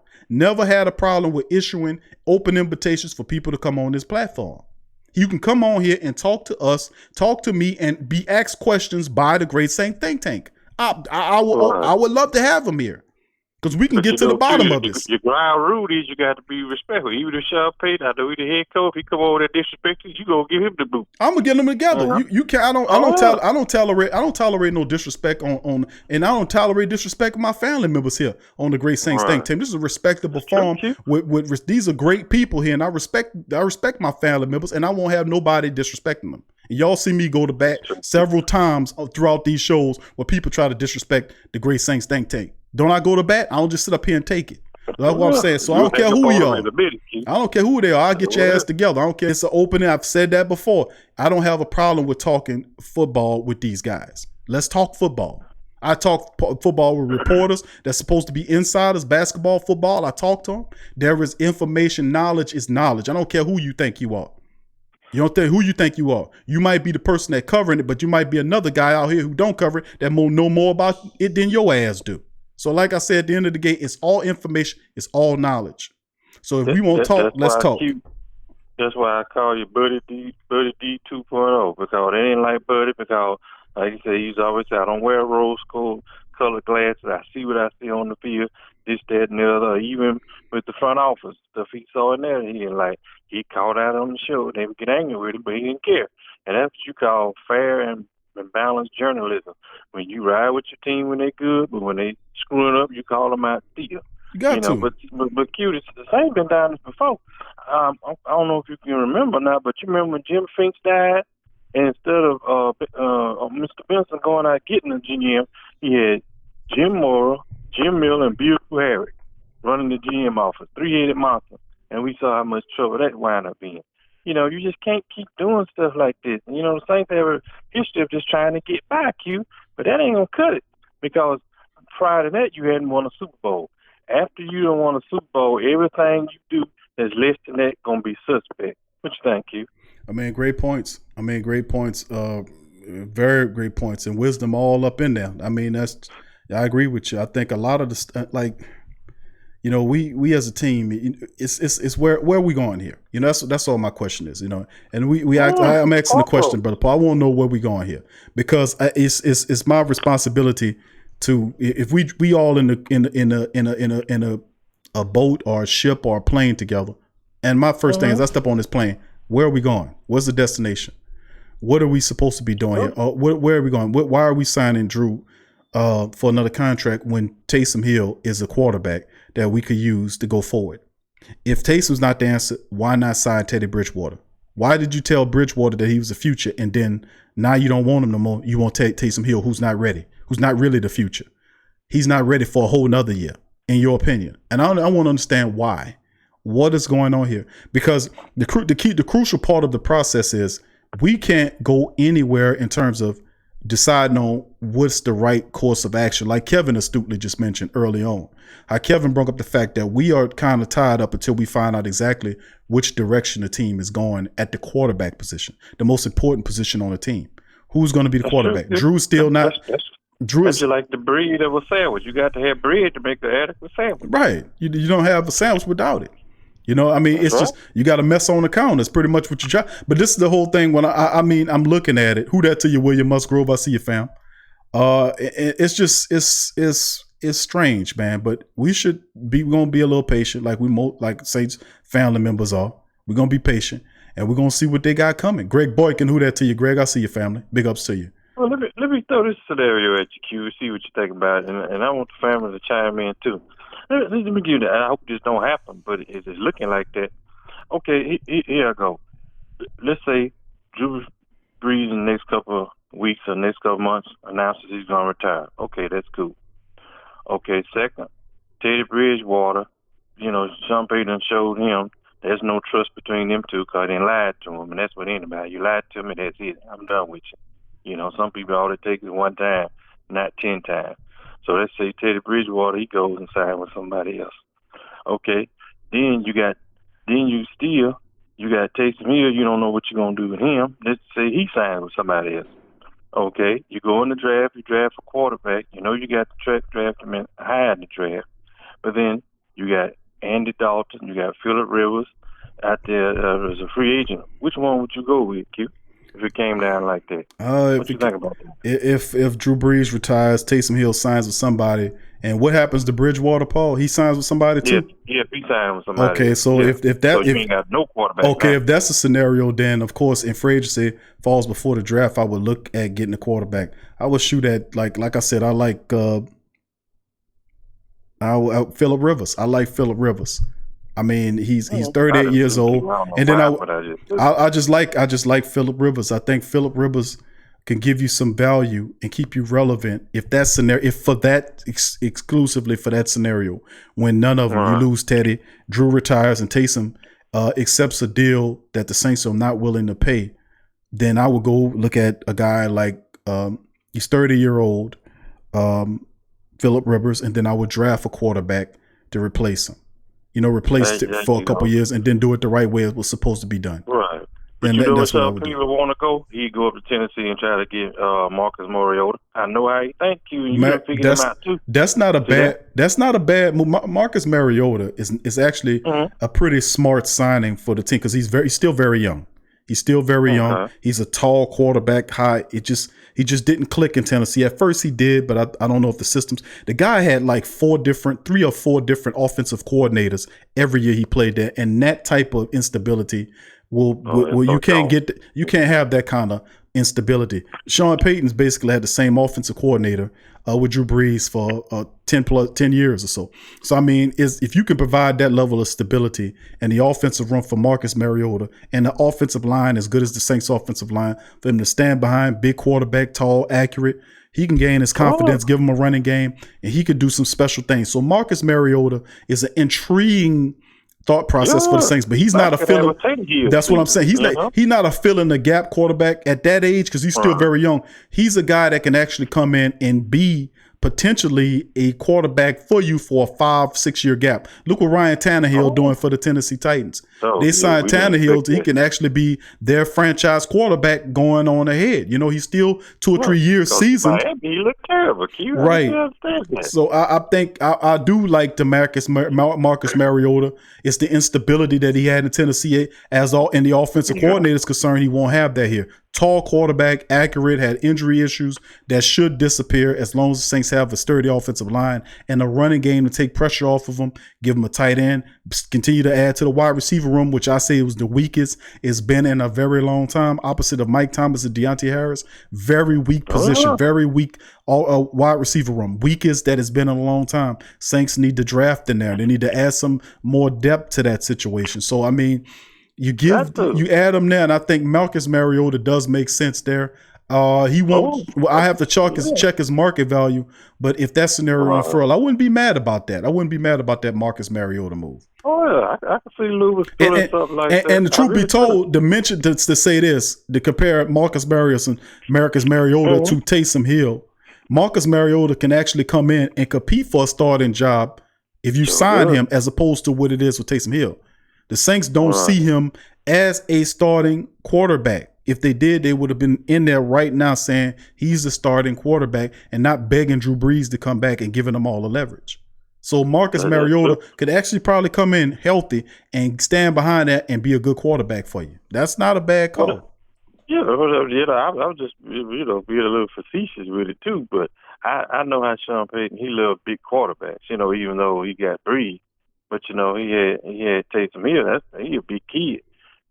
had a problem with issuing open invitations for people to come on this platform. You can come on here and talk to us, talk to me, and be asked questions by the Great Saint Think Tank. I would love to have them here, because we can get to the bottom of this. Your ground rule is you got to be respectful. Even if Sean Payton, I know he's the head coach, if he come over there disrespecting, you gonna give him the boot. I'm gonna get them together. You can't. I don't tolerate no disrespect on, and I don't tolerate disrespect of my family members here on the Great Saints Think Tank. This is a respectable forum. With these are great people here, and I respect my family members, and I won't have nobody disrespecting them. And y'all see me go to bat several times throughout these shows where people try to disrespect the Great Saints Think Tank. Don't I go to bat? I don't just sit up here and take it. That's what I'm saying. So I don't care who you are. I don't care who they are. I'll get your ass together. I don't care. It's an opening. I've said that before. I don't have a problem with talking football with these guys. Let's talk football. I talk football with reporters that's supposed to be insiders, basketball, football. I talk to them. There is information. Knowledge is knowledge. I don't care who you think you are. You don't think who you think you are. You might be the person that covering it, but you might be another guy out here who don't cover it that know more about it than your ass do. So like I said, at the end of the day, it's all information. It's all knowledge. So if we want to talk, let's talk. That's why I call you Buddy D 2.0, because it ain't like Buddy, because like you said, he's always say, I don't wear rose-colored glasses. I see what I see on the field, this, that, and the other. Even with the front office stuff he saw in there, he called out on the show. They would get angry with him, but he didn't care. And that's what you call fair and balanced journalism. When you ride with your team when they good, but when they screwing up, you call them out still. You got to. But Q, the same been down this before. I don't know if you can remember now, but you remember when Jim Finks died, and instead of Mr. Benson going out getting a GM, he had Jim Mora, Jim Miller, and Bill Harry running the GM office, three-headed monster. And we saw how much trouble that wound up being. You just can't keep doing stuff like this. And, the Saints have a history of just trying to get by, Q, but that ain't going to cut it, because prior to that, you hadn't won a Super Bowl. After you don't won a Super Bowl, everything you do that's less than that going to be suspect. What you think, Q? Great points. Great points. Very great points, and wisdom all up in there. I agree with you. I think a lot of the we as a team, it's where are we going here? That's all my question is. And I'm asking the question, Brother Paul. I want to know where we going here, because it's my responsibility to, if we all in a boat or a ship or a plane together. And my first thing is, I step on this plane, Where are we going? What's the destination? What are we supposed to be doing here? Where are we going? Why are we signing Drew for another contract when Taysom Hill is a quarterback that we could use to go forward? If Taysom's not the answer, why not sign Teddy Bridgewater? Why did you tell Bridgewater that he was the future, and then now you don't want him no more? You want Taysom Hill, who's not ready, who's not really the future. He's not ready for a whole nother year, in your opinion. And I want to understand why. What is going on here? Because the crucial part of the process is we can't go anywhere in terms of deciding on what's the right course of action. Like Kevin astutely just mentioned early on, how Kevin brought up the fact that we are kind of tied up until we find out exactly which direction the team is going at the quarterback position, the most important position on the team. Who's going to be the quarterback? Drew's still not. Drew is just like the bread of a sandwich. You got to have bread to make the adequate sandwich. Right. You don't have a sandwich without it. You know, I mean, it's just, you got a mess on the counter. It's pretty much what you try. But this is the whole thing. When I'm looking at it. Who that to you, William Musgrove? I see you, fam. It's just, it's strange, man. But we're going to be a little patient, like Saints family members are. We're going to be patient, and we're going to see what they got coming. Greg Boykin, who that to you, Greg? I see your family. Big ups to you. Well, let me throw this scenario at you, Q, see what you think about it, and I want the family to chime in too. Let me give you that. I hope this don't happen, but it's looking like that. Okay, here I go. Let's say Drew Brees in the next couple of weeks or next couple of months announces he's going to retire. Okay, that's cool. Okay, second, Teddy Bridgewater, Sean Payton showed him there's no trust between them two because they lied to him, and that's what anybody. You lied to me, that's it. I'm done with you. Some people all it takes is one time, not 10 times. So let's say Teddy Bridgewater, he goes and signs with somebody else. Okay, then you got Taysom Hill. You don't know what you're gonna do with him. Let's say he signs with somebody else. Okay, you go in the draft, you draft a quarterback. You got to draft him high in the draft, but then you got Andy Dalton, you got Phillip Rivers out there as a free agent. Which one would you go with, Q? If it came down like that, what you think about that? If Drew Brees retires, Taysom Hill signs with somebody, and what happens to Bridgewater, Paul? He signs with somebody too. Yeah, he signs with somebody. Okay, so if you ain't got no quarterback. Okay, if that's a scenario, then of course, in free agency falls before the draft, I would look at getting a quarterback. I would shoot at like I said, I like Phillip Rivers. I like Phillip Rivers. I mean, he's 38 years old, and then I just like Phillip Rivers. I think Phillip Rivers can give you some value and keep you relevant exclusively for that scenario when none of them, you lose Teddy, Drew retires, and Taysom accepts a deal that the Saints are not willing to pay. Then I would go look at a guy like he's 30-year-old Phillip Rivers, and then I would draft a quarterback to replace him. Replace it for a couple of years and then do it the right way it was supposed to be done. Right. But that's what I would do. People want to go, he'd go up to Tennessee and try to get Marcus Mariota. I know how he thank you, and you can figure him out too. That's not a bad move. Marcus Mariota is actually a pretty smart signing for the team because he's still very young. He's still very young. He's a tall quarterback, high. He just didn't click in Tennessee. At first he did, but I don't know if the systems. The guy had like 3 or 4 different offensive coordinators every year he played there, and that type of instability you can't have that kind of instability. Sean Payton's basically had the same offensive coordinator with Drew Brees for 10 years or so. So I mean, if you can provide that level of stability and the offensive run for Marcus Mariota and the offensive line as good as the Saints offensive line, for him to stand behind, big quarterback, tall, accurate, he can gain his confidence, give him a running game, and he could do some special things. So Marcus Mariota is an intriguing thought process for the Saints, but he's not a filling. That's what I'm saying. He's not a fill in the gap quarterback at that age because he's still very young. He's a guy that can actually come in and be potentially a quarterback for you for a 5-6 year gap. Look what Ryan Tannehill doing for the Tennessee Titans. They signed Tannehill. He can actually be their franchise quarterback going on ahead. He's still 2 or 3 years seasoned. He looked terrible. Right. So I think I do like the Marcus Mariota. It's the instability that he had in Tennessee and the offensive coordinator is concerned he won't have that here. Tall quarterback, accurate, had injury issues that should disappear as long as the Saints have a sturdy offensive line and a running game to take pressure off of them, give them a tight end, continue to add to the wide receiver room, which I say was the weakest it's been in a very long time, opposite of Mike Thomas and Deontay Harris. Very weak position, very weak wide receiver room, weakest that has been in a long time. Saints need to draft in there. They need to add some more depth to that situation. So, I mean, you add him there, and I think Marcus Mariota does make sense there. He won't. I have to check his market value, but if that scenario unfurl, I wouldn't be mad about that. I wouldn't be mad about that Marcus Mariota move. Oh yeah, I can see Lewis doing something like that. And the truth be told, to say this, to compare Marcus Mariota to Taysom Hill, Marcus Mariota can actually come in and compete for a starting job if you sign him, as opposed to what it is with Taysom Hill. The Saints don't see him as a starting quarterback. If they did, they would have been in there right now saying he's the starting quarterback and not begging Drew Brees to come back and giving them all the leverage. So Marcus Mariota could actually probably come in healthy and stand behind that and be a good quarterback for you. That's not a bad call. Yeah, I was just, being a little facetious with it too, but I know how Sean Payton, he loved big quarterbacks, even though he got 3. But, he had Taysom Hill. He a big kid.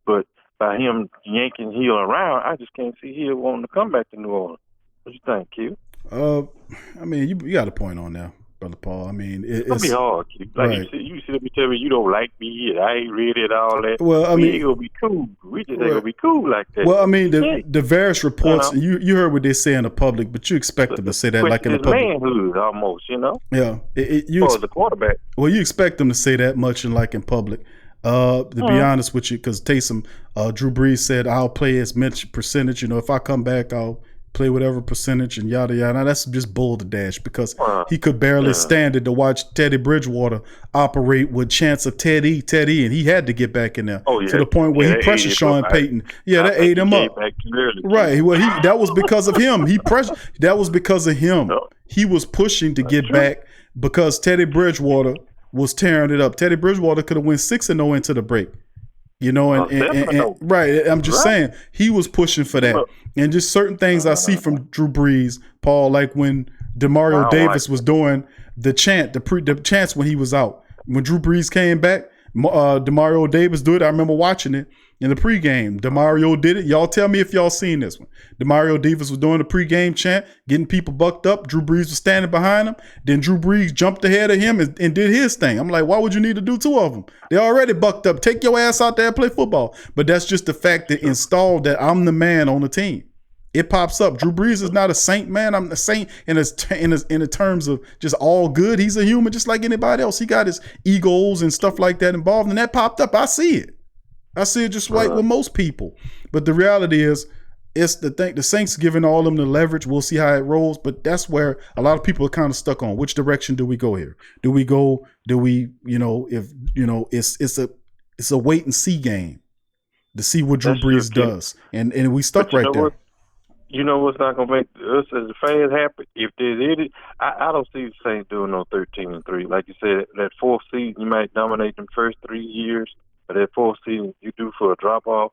But by him yanking Hill around, I just can't see Hill wanting to come back to New Orleans. What you think, Q? I mean, you got a point on there, Brother Paul. I mean, it's going to be hard, Q. Like right. you sit up and tell me you don't like me, I ain't read it, all that. Well, I mean, we ain't going to be cool. We just ain't going to be cool like that. Well, I mean, the various reports, you heard what they say in the public, but you expect them to say that like in the public. Manhood almost, Yeah. The quarterback. Well, you expect them to say that much in public. To be honest with you, because Taysom, Drew Brees said, I'll play as much percentage. If I come back, I'll play whatever percentage and yada, yada. Now, that's just bull to dash because he could barely stand it to watch Teddy Bridgewater operate with chance of Teddy, and he had to get back in there to the point where he pressured Sean Payton. That ate him up. Right. Well, that was because of him. That was because of him. He was pushing to get back because Teddy Bridgewater was tearing it up. Teddy Bridgewater could have went 6-0 into the break. Right. I'm just saying he was pushing for that. And just certain things I see from Drew Brees, Paul, like when Demario Davis was doing the chants when he was out. When Drew Brees came back, Demario Davis do it. I remember watching it in the pregame. Demario did it. Y'all tell me if y'all seen this one. Demario Davis was doing the pregame chant, getting people bucked up. Drew Brees was standing behind him. Then Drew Brees jumped ahead of him and did his thing. I'm like, why would you need to do 2 of them? They're already bucked up. Take your ass out there and play football. But that's just the fact that installed that I'm the man on the team. It pops up. Drew Brees is not a saint, man. I'm a saint in the terms of just all good. He's a human just like anybody else. He got his egos and stuff like that involved, and that popped up. I see it. I see it just like with most people. But the reality is, it's the thing. The Saints giving all them the leverage. We'll see how it rolls. But that's where a lot of people are kind of stuck on. Which direction do we go here? It's a wait and see game to see what Drew Brees does, and we stuck right there. You know what's not gonna make us as the fans happy? If there's any, I don't see the Saints doing no 13-3. Like you said, that 4th season you might dominate them first 3 years, but that 4th season you do for a drop off.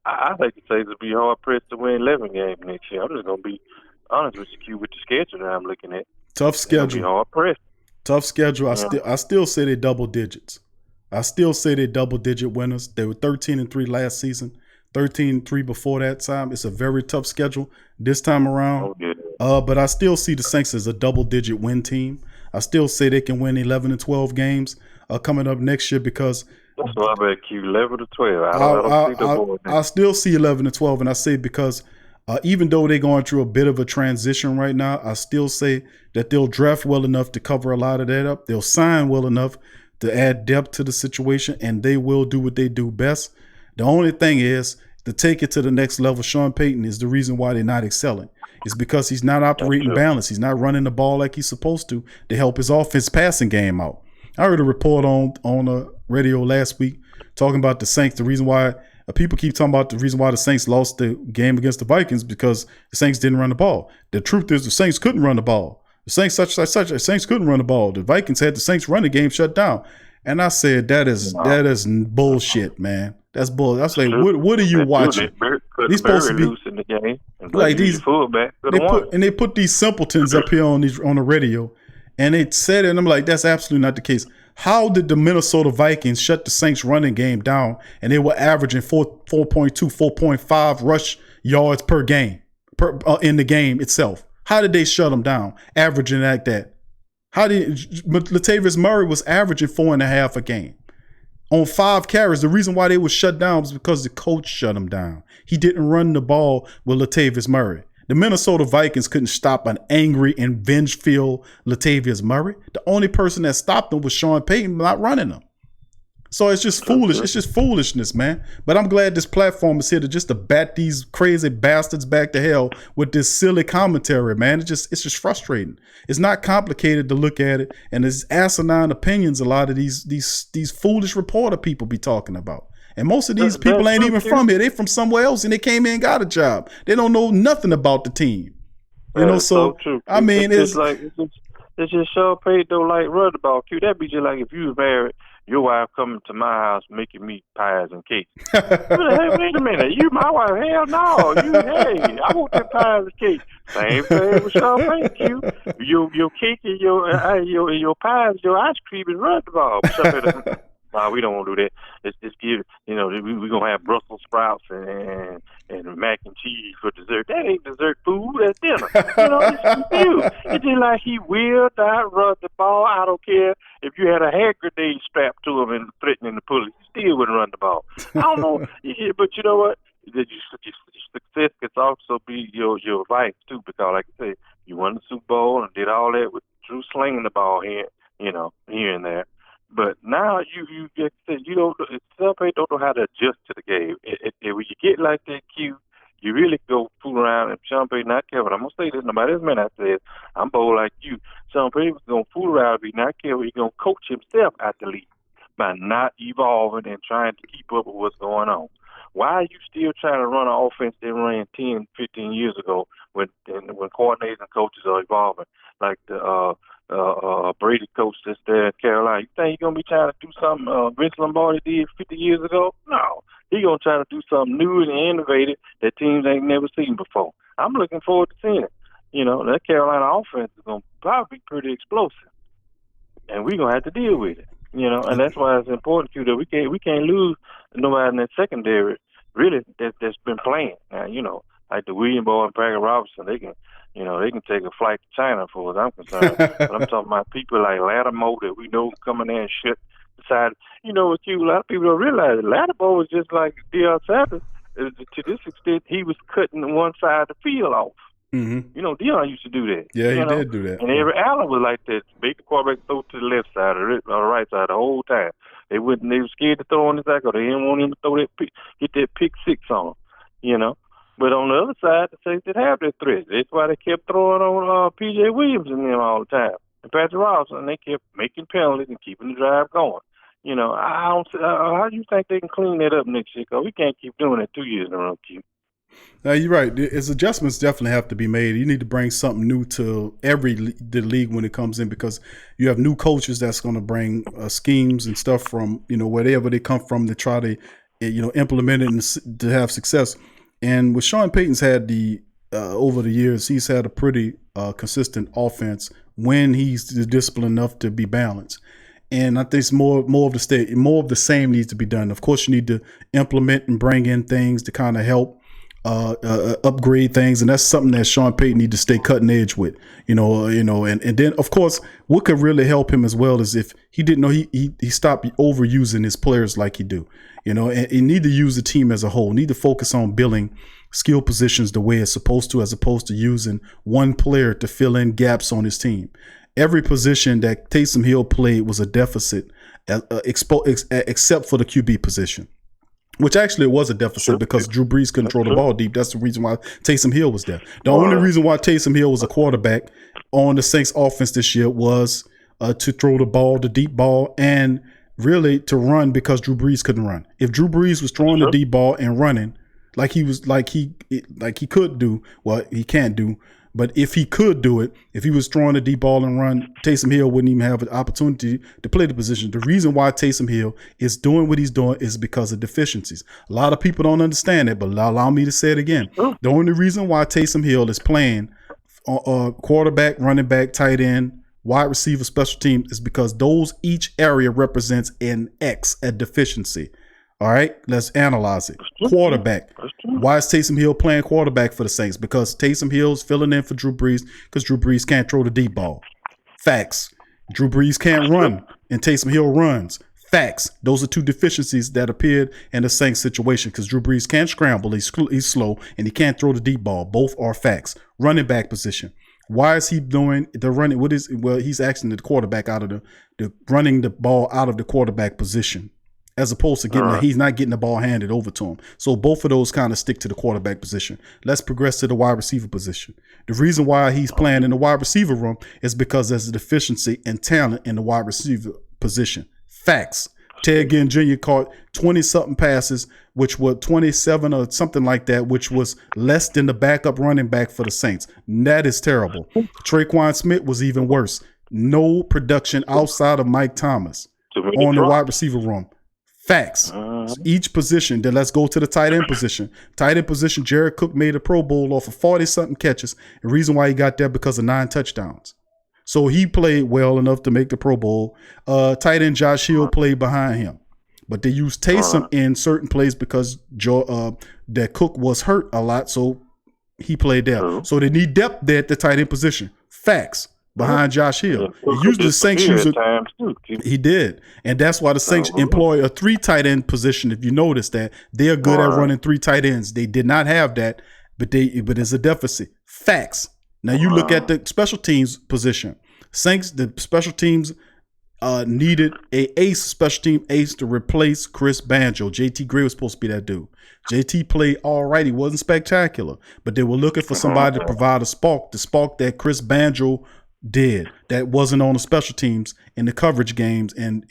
I think the Saints will be hard pressed to win 11 games next year. I'm just gonna be honest with you, with the schedule that I'm looking at. Tough schedule. Be hard pressed. Tough schedule. I still say they double digits. I still say they double digit winners. They were 13-3 last season. 13-3 before that time. It's a very tough schedule this time around. But I still see the Saints as a double-digit win team. I still say they can win 11 and 12 games coming up next year because that's why I bet Q 11 to 12. I still see 11 and 12, and I say because even though they're going through a bit of a transition right now, I still say that they'll draft well enough to cover a lot of that up. They'll sign well enough to add depth to the situation, and they will do what they do best. The only thing is, to take it to the next level, Sean Payton is the reason why they're not excelling. It's because he's not operating balance. He's not running the ball like he's supposed to help his offense passing game out. I heard a report on the radio last week talking about the Saints. The reason why people keep talking about the reason why the Saints lost the game against the Vikings because the Saints didn't run the ball. The truth is the Saints couldn't run the ball. The Saints the Saints couldn't run the ball. The Vikings had the Saints run the game shut down. And I said that is bullshit, man. That's bull. That's like, what are you watching? These supposed to be loose in the game. And like these fullback. They put these simpletons up here on the radio, and they said it, and I'm like, that's absolutely not the case. How did the Minnesota Vikings shut the Saints running game down, and they were averaging 4.2, 4.5 rush yards per game in the game itself? How did they shut them down, averaging like that? How did Latavius Murray was averaging 4.5 a game on 5 carries? The reason why they were shut down was because the coach shut them down. He didn't run the ball with Latavius Murray. The Minnesota Vikings couldn't stop an angry and vengeful Latavius Murray. The only person that stopped them was Sean Payton not running them. So it's just foolish. It's just foolishness, man. But I'm glad this platform is here to bat these crazy bastards back to hell with this silly commentary, man. It's just frustrating. It's not complicated to look at it, and it's asinine opinions a lot of these foolish reporter people be talking about. And most of these people ain't even from here. They from somewhere else, and they came in and got a job. They don't know nothing about the team. You know, so I mean, it's just Sean Payton don't like run the ball. Q, that'd be just like if you was married, your wife coming to my house making me pies and cakes. Hey, wait a minute, you my wife? Hell no, hey, I want them pies and cakes. Same thing with Sean Payton. Q, your cake and your pies, your ice cream is run the ball. Nah, we don't want to do that. Let's just give, we're going to have Brussels sprouts and mac and cheese for dessert. That ain't dessert food. That's dinner. It's confused. It's just like he will not run the ball. I don't care if you had a hand grenade strapped to him and threatening to pull it. He still wouldn't run the ball. I don't know. But you know what? Your success can also be your vice, too, because, like I said, you won the Super Bowl and did all that with Drew slinging the ball here and there. But now you get some people don't know how to adjust to the game. When you get like that, Q, you really go fool around. And Sean Payton not careful. I'm gonna say this. Nobody else man I said I'm bold like you. Sean Payton's gonna fool around, be not careful. He's gonna coach himself out the league by not evolving and trying to keep up with what's going on. Why are you still trying to run an offense that ran 10, 15 years ago when coordinators and coaches are evolving like the Brady coach that's there in Carolina? You think he's going to be trying to do something Vince Lombardi did 50 years ago? No. He's going to try to do something new and innovative that teams ain't never seen before. I'm looking forward to seeing it. That Carolina offense is going to probably be pretty explosive, and we're going to have to deal with it. And that's why it's important, too, that we can't lose nobody in that secondary, really, that's been playing. Now, like the William Boy and Packer Robinson, they can take a flight to China for as I'm concerned. But I'm talking about people like Lattimore that we know coming in and shit beside. With you, a lot of people don't realize that Lattimore was just like Deion Sanders. To this extent, he was cutting one side of the field off. Mm-hmm. Deion used to do that. Yeah, he did do that. And every Allen was like that. Make the quarterback throw to the left side or the right side the whole time. They were scared to throw on his back, or they didn't want him to throw get that pick six on him. But on the other side, the Saints did have that threat. That's why they kept throwing on P.J. Williams and them all the time. And Patrick Robinson, and they kept making penalties and keeping the drive going. I don't. How do you think they can clean that up next year? Because we can't keep doing it 2 years in a row, Q. No, you're right. Its adjustments definitely have to be made. You need to bring something new to the league when it comes in, because you have new coaches that's going to bring schemes and stuff from wherever they come from to try to implement it and to have success. And with Sean Payton's had over the years, he's had a pretty consistent offense when he's disciplined enough to be balanced. And I think it's more of the same needs to be done. Of course, you need to implement and bring in things to kind of help upgrade things, and that's something that Sean Payton needs to stay cutting edge with. And then of course, what could really help him as well is if he didn't know he stopped overusing his players like he do. And he need to use the team as a whole. Need to focus on building skill positions the way it's supposed to, as opposed to using one player to fill in gaps on his team. Every position that Taysom Hill played was a deficit, except for the QB position, which actually was a deficit because Drew Brees couldn't throw the ball deep. That's the reason why Taysom Hill was there. The only reason why Taysom Hill was a quarterback on the Saints offense this year was to throw the ball, the deep ball, and really to run, because Drew Brees couldn't run. If Drew Brees was throwing the deep ball and running like he could do, well, he can't do, But if he could do it, if he was throwing the deep ball and run, Taysom Hill wouldn't even have an opportunity to play the position. The reason why Taysom Hill is doing what he's doing is because of deficiencies. A lot of people don't understand it, but allow me to say it again. The only reason why Taysom Hill is playing quarterback, running back, tight end, wide receiver, special team is because each area represents an X, a deficiency. All right, let's analyze it. Quarterback. Why is Taysom Hill playing quarterback for the Saints? Because Taysom Hill's filling in for Drew Brees because Drew Brees can't throw the deep ball. Facts. Drew Brees can't run and Taysom Hill runs. Facts. Those are two deficiencies that appeared in the Saints situation because Drew Brees can't scramble. He's slow and he can't throw the deep ball. Both are facts. Running back position. Why is he doing the running? He's asking the quarterback out of the running the ball out of the quarterback position. As opposed to he's not getting the ball handed over to him. So both of those kind of stick to the quarterback position. Let's progress to the wide receiver position. The reason why he's playing in the wide receiver room is because there's a deficiency in talent in the wide receiver position. Facts. Ted Ginn Jr. caught 20-something passes, which were 27 or something like that, which was less than the backup running back for the Saints. And that is terrible. Traquan Smith was even worse. No production outside of Mike Thomas on the wide receiver room. Facts. So each position. Then let's go to the tight end position. Tight end position, Jared Cook made a Pro Bowl off of 40-something catches. The reason why he got there because of 9 touchdowns. So he played well enough to make the Pro Bowl. Tight end Josh Hill played behind him. But they used Taysom in certain plays because that Cook was hurt a lot, so he played there. So they need depth there at the tight end position. Facts. Behind Josh Hill. Usually the Saints use it. He did. And that's why the Saints employ a 3 tight end position. If you notice that, they're good at running 3 tight ends. They did not have that, but it's a deficit. Facts. Now you look at the special teams position. Saints, the special teams needed a special team ace to replace Chris Banjo. JT Gray was supposed to be that dude. JT played all right. He wasn't spectacular, but they were looking for somebody to provide the spark that Chris Banjo did that wasn't on the special teams in the coverage games and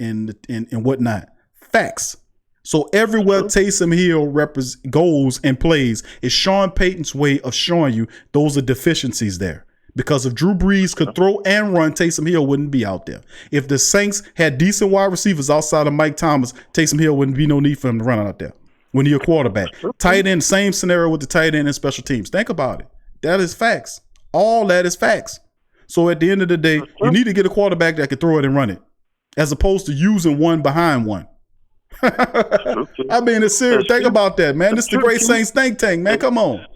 whatnot. Facts. So everywhere Taysom Hill goes and plays is Sean Payton's way of showing you those are deficiencies there. Because if Drew Brees could throw and run, Taysom Hill wouldn't be out there. If the Saints had decent wide receivers outside of Mike Thomas, Taysom Hill wouldn't be no need for him to run out there when you're a quarterback. Tight end, same scenario with the tight end and special teams. Think about it. That is facts. All that is facts. So at the end of the day, you need to get a quarterback that can throw it and run it, as opposed to using one behind one. I mean, it's serious. Think about that, man. This is the Great Saints think tank, man. Come on.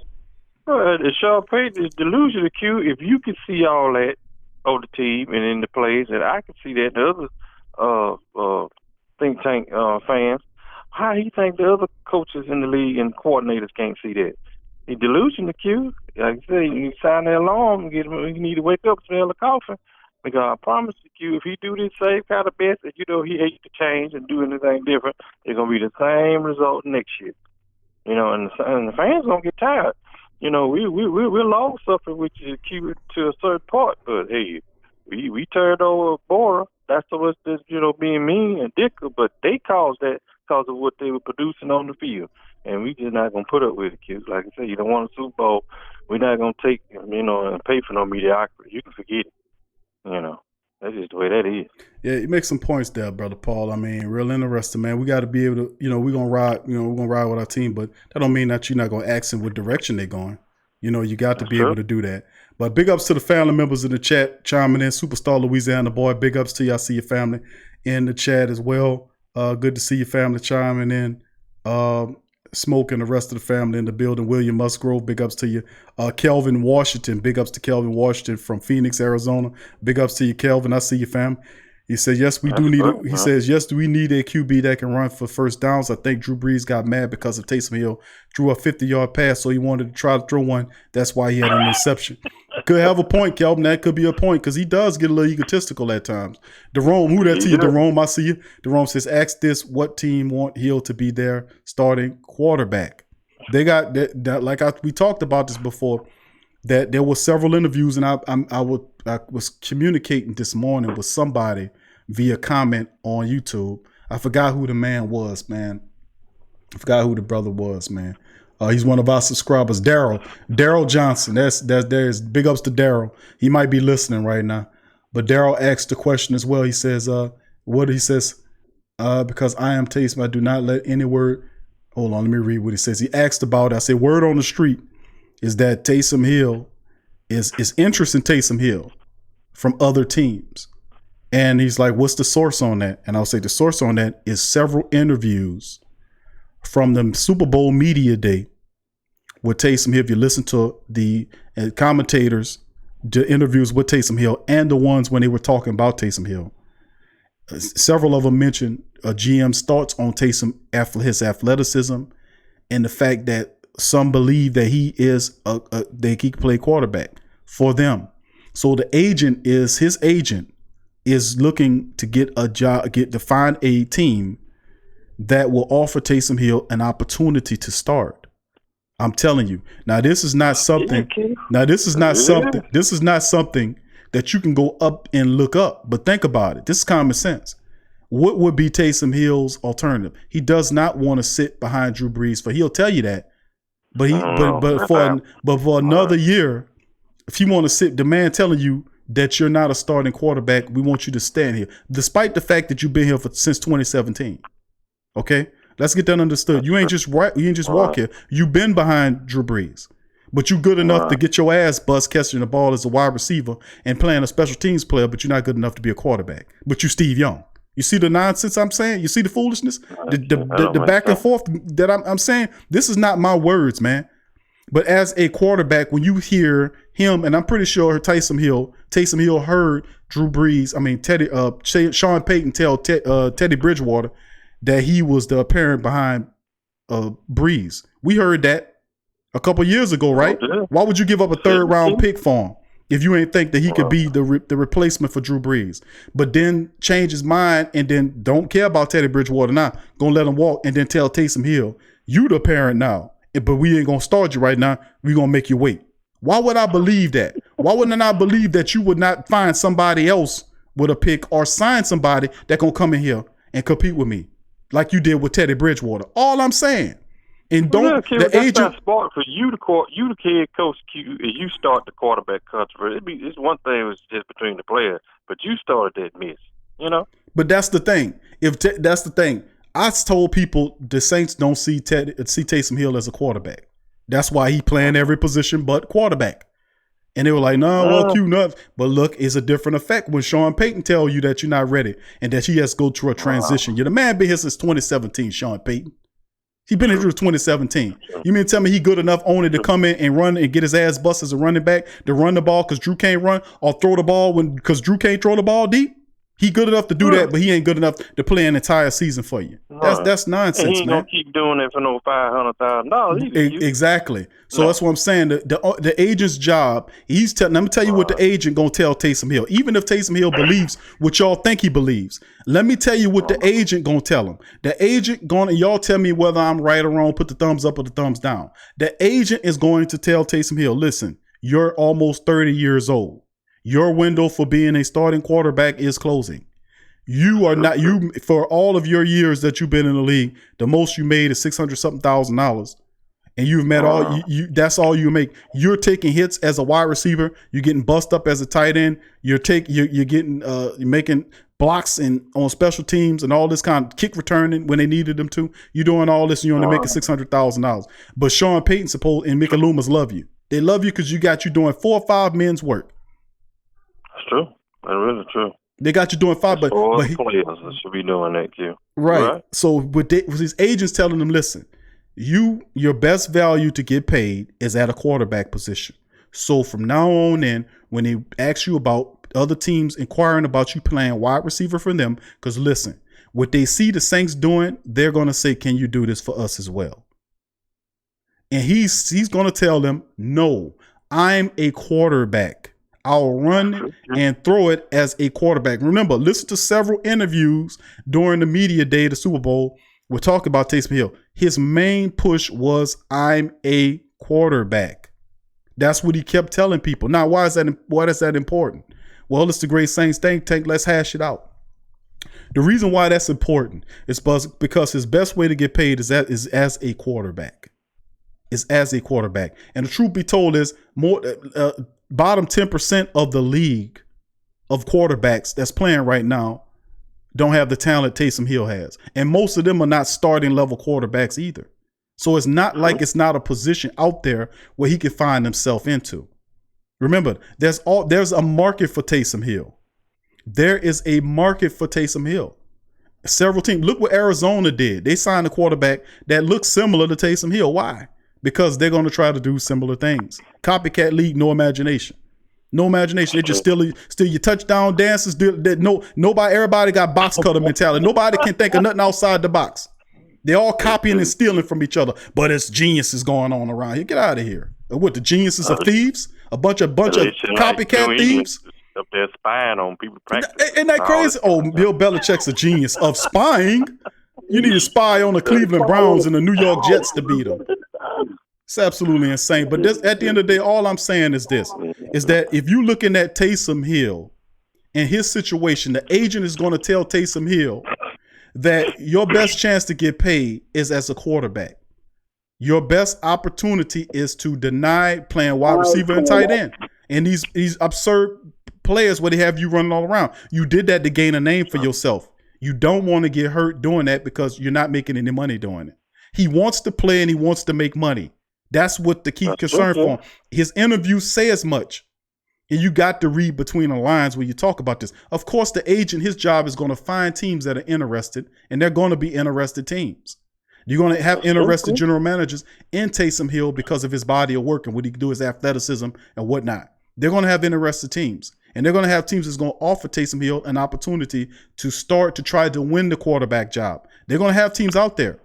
Sean Payton is delusional, Q. If you can see all that on the team and in the plays, and I can see that the other think tank fans, how he think the other coaches in the league and coordinators can't see that? He delusional, Q. Like I said, you sign the alarm and get him. You need to wake up, smell the coffin. Because I promise you, if he do this same kind of best, and you know he hates to change and do anything different, it's gonna be the same result next year. You know, and the fans gonna get tired. You know, we're long suffering, which is Q to a certain part. But hey, we turned over Bora. That's what's just being mean and dick. But they caused that because of what they were producing on the field. And we just not gonna put up with it, kids. Like I said, you don't want a Super Bowl. We're not gonna take, and pay for no mediocrity. You can forget it. That's just the way that is. Yeah, you make some points there, brother Paul. I mean, real interesting, man. We got to be able to, we're gonna ride. We're gonna ride with our team, but that don't mean that you're not gonna ask them what direction they're going. You got to be able to do that. But big ups to the family members in the chat chiming in. Superstar Louisiana boy. Big ups to you. I see your family in the chat as well. Good to see your family chiming in. Smoke and the rest of the family in the building. William Musgrove, big ups to you. Kelvin Washington, big ups to Kelvin Washington from Phoenix, Arizona. Big ups to you, Kelvin. I see you, fam. He said, yes, we do need it. He says, yes, do we need a QB that can run for first downs? I think Drew Brees got mad because of Taysom Hill drew a 50-yard pass, so he wanted to try to throw one. That's why he had an interception. Could have a point, Kelvin. That could be a point because he does get a little egotistical at times. Jerome, who that to you? Jerome, I see you. Jerome says, ask this, what team want Hill to be their starting quarterback? They got that we talked about this before, that there were several interviews, and I was communicating this morning with somebody via comment on YouTube. I forgot who the man was, man. I forgot who the brother was, man. He's one of our subscribers, Daryl Johnson. There's big ups to Daryl. He might be listening right now. But Daryl asked the question as well. He says, because I am Taysom, I do not let any word. Hold on, let me read what he says. He asked about it. I said, word on the street is that Taysom Hill is interest in Taysom Hill from other teams. And he's like, what's the source on that? And I'll say the source on that is several interviews from the Super Bowl media day with Taysom Hill. If you listen to the commentators, the interviews with Taysom Hill and the ones when they were talking about Taysom Hill, several of them mentioned GM's thoughts on Taysom, his athleticism, and the fact that some believe that he can play quarterback for them. So his agent is looking to get a job, to find a team that will offer Taysom Hill an opportunity to start. I'm telling you. Now, this is not something. This is not something that you can go up and look up. But think about it. This is common sense. What would be Taysom Hill's alternative? He does not want to sit behind Drew Brees. He'll tell you that. But for another year, if you want to sit, the man telling you that you're not a starting quarterback, we want you to stand here, despite the fact that you've been here since 2017. Okay, let's get that understood. You ain't just walk here. You've been behind Drew Brees, but you're good enough to get your ass bust catching the ball as a wide receiver and playing a special teams player, but you're not good enough to be a quarterback. But you Steve Young. You see the nonsense I'm saying? You see the foolishness? The back and forth that I'm saying? This is not my words, man. But as a quarterback, when you hear him, and I'm pretty sure Taysom Hill heard Drew Brees, Sean Payton tell Teddy Bridgewater that he was the apparent behind Brees. We heard that a couple years ago, right? Why would you give up a third-round pick for him if you ain't think that he could be the replacement for Drew Brees? But then change his mind and then don't care about Teddy Bridgewater now. Gonna let him walk and then tell Taysom Hill, you the parent now, but we ain't gonna start you right now. We gonna make you wait. Why would I believe that? Why wouldn't I believe that you would not find somebody else with a pick or sign somebody that gonna come in here and compete with me like you did with Teddy Bridgewater? All I'm saying. And don't the agent. That's not smart for you the head coach. You start the quarterback controversy. It's one thing was just between the players, but you started that mess. You know. But that's the thing. That's the thing. I told people the Saints don't see Taysom Hill as a quarterback. That's why he playing every position but quarterback. And they were like, no, well, Q nuts. But look, it's a different effect when Sean Payton tell you that you're not ready and that he has to go through a transition. You're the man been here since 2017, Sean Payton. He been here through 2017. You mean tell me he good enough only to come in and run and get his ass bust as a running back to run the ball because Drew can't run, or throw the ball because Drew can't throw the ball deep? He good enough to do that, but he ain't good enough to play an entire season for you. That's nonsense, man. He ain't gonna keep doing it for no $500,000. Exactly. So that's what I'm saying. The agent's job. Let me tell you what the agent gonna tell Taysom Hill. Even if Taysom Hill believes what y'all think he believes, let me tell you what the agent gonna tell him. The agent gonna, y'all tell me whether I'm right or wrong. Put the thumbs up or the thumbs down. The agent is going to tell Taysom Hill, listen, you're almost 30 years old. Your window for being a starting quarterback is closing. You are not, for all of your years that you've been in the league, the most you made is $600,000, and you've met that's all you make. You're taking hits as a wide receiver. You're getting bust up as a tight end. You're making blocks on special teams and all this kind of kick returning when they needed them to. You're doing all this and you're only making $600,000. But Sean Payton and Mickey Loomis love you. They love you because you doing 4 or 5 men's work. That's true. That's really true. They got you doing 5, but players should be doing that, Q. Right. So with his agents telling him, listen, your best value to get paid is at a quarterback position. So from now on in, when they ask you about other teams inquiring about you playing wide receiver for them, because listen, what they see the Saints doing, they're going to say, can you do this for us as well? And he's going to tell them, no, I'm a quarterback. I'll run and throw it as a quarterback. Remember, listen to several interviews during the media day, the Super Bowl. We're talking about Taysom Hill. His main push was, I'm a quarterback. That's what he kept telling people. Now, why is that important? Well, it's the great Saints think tank. Let's hash it out. The reason why that's important is because his best way to get paid is as a quarterback. is as a quarterback. And the truth be told is more bottom 10% of the league of quarterbacks that's playing right now don't have the talent Taysom Hill has. And most of them are not starting level quarterbacks either. So it's not like it's not a position out there where he can find himself into. Remember, there's a market for Taysom Hill. There is a market for Taysom Hill. Several teams. Look what Arizona did. They signed a quarterback that looks similar to Taysom Hill. Why? Because they're going to try to do similar things. Copycat league, no imagination. No imagination. They just still your touchdown dances. Everybody got box cutter mentality. Nobody can think of nothing outside the box. They're all copying and stealing from each other. But it's geniuses going on around here. Get out of here. What, the geniuses of thieves? A bunch of copycat thieves? Up there spying on people practicing. Isn't that crazy? Oh, Bill Belichick's a genius of spying. You need to spy on the Cleveland Browns and the New York Jets to beat them. It's absolutely insane. But at the end of the day, all I'm saying is this, is that if you're looking at Taysom Hill and his situation, the agent is going to tell Taysom Hill that your best chance to get paid is as a quarterback. Your best opportunity is to deny playing wide receiver and tight end. And these absurd players where they have you running all around. You did that to gain a name for yourself. You don't want to get hurt doing that because you're not making any money doing it. He wants to play and he wants to make money. That's what the key concern for him. His interviews say as much. And you got to read between the lines when you talk about this. Of course, the agent, his job is going to find teams that are interested, and they're going to be interested teams. You're going to have interested general managers in Taysom Hill because of his body of work and what he can do, his athleticism and whatnot. They're going to have interested teams. And they're going to have teams that's going to offer Taysom Hill an opportunity to start to try to win the quarterback job. They're going to have teams out there.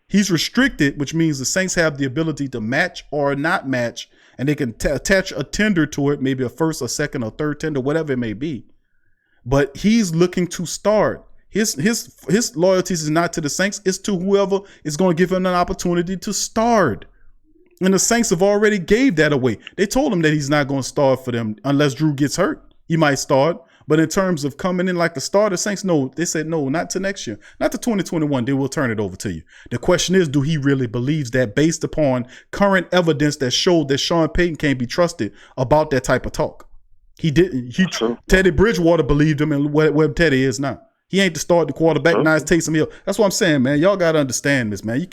He's restricted, which means the Saints have the ability to match or not match, and they can attach a tender to it, maybe a first, a second, or third tender, whatever it may be. But he's looking to start. His loyalties is not to the Saints, it's to whoever is going to give him an opportunity to start. And the Saints have already gave that away. They told him that he's not going to start for them unless Drew gets hurt. He might start. But in terms of coming in like the starter, Saints, no, they said no, not to next year. Not to 2021. They will turn it over to you. The question is, do he really believes that based upon current evidence that showed that Sean Payton can't be trusted about that type of talk? He didn't. Teddy Bridgewater believed him and where Teddy is now. He ain't the starting quarterback. Now it's Taysom Hill. That's what I'm saying, man. Y'all got to understand this, man. You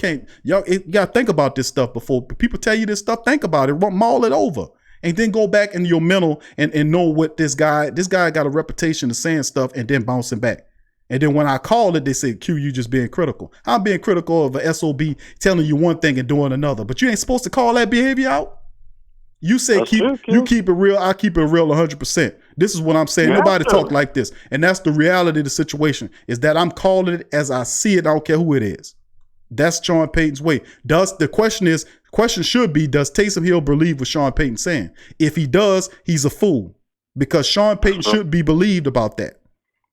got to think about this stuff before people tell you this stuff. Think about it. Mull it over. And then go back in your mental and know what this guy got a reputation of saying stuff and then bouncing back. And then when I call it, they say, Q, you just being critical. I'm being critical of a SOB telling you one thing and doing another. But you ain't supposed to call that behavior out. You say keep it real. I keep it real 100%. This is what I'm saying. Nobody talk like this. And that's the reality of the situation, is that I'm calling it as I see it. I don't care who it is. That's Sean Payton's way. The question should be, does Taysom Hill believe what Sean Payton's saying? If he does, he's a fool, because Sean Payton should be believed about that,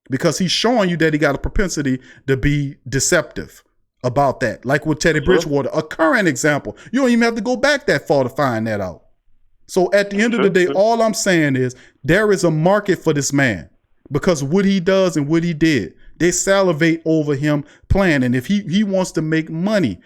because he's showing you that he got a propensity to be deceptive about that. Like with Teddy Bridgewater, a current example. You don't even have to go back that far to find that out. So at the end of the day, all I'm saying is there is a market for this man, because what he does and what he did, they salivate over him playing. And if he wants to make money,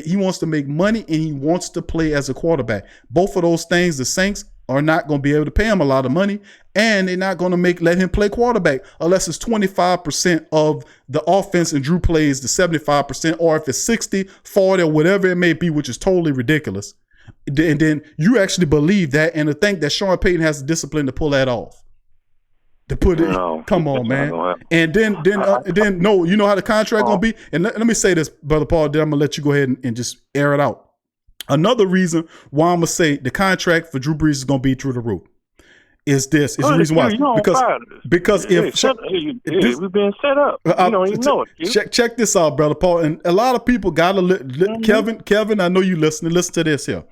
he wants to make money and he wants to play as a quarterback. Both of those things, the Saints are not going to be able to pay him a lot of money, and they're not going to let him play quarterback unless it's 25% of the offense and Drew plays the 75%, or if it's 60, 40, or whatever it may be, which is totally ridiculous. And then you actually believe that and to think that Sean Payton has the discipline to pull that off. To put it, come on, man. And then no, you know how the contract gonna be. And let me say this, Brother Paul. Then I'm gonna let you go ahead and just air it out. Another reason why I'm gonna say the contract for Drew Brees is gonna be through the roof is this. Is the reason why, because we've been set up. You don't even know it. Check this out, Brother Paul. And a lot of people gotta Kevin. I know you listening. Listen to this here.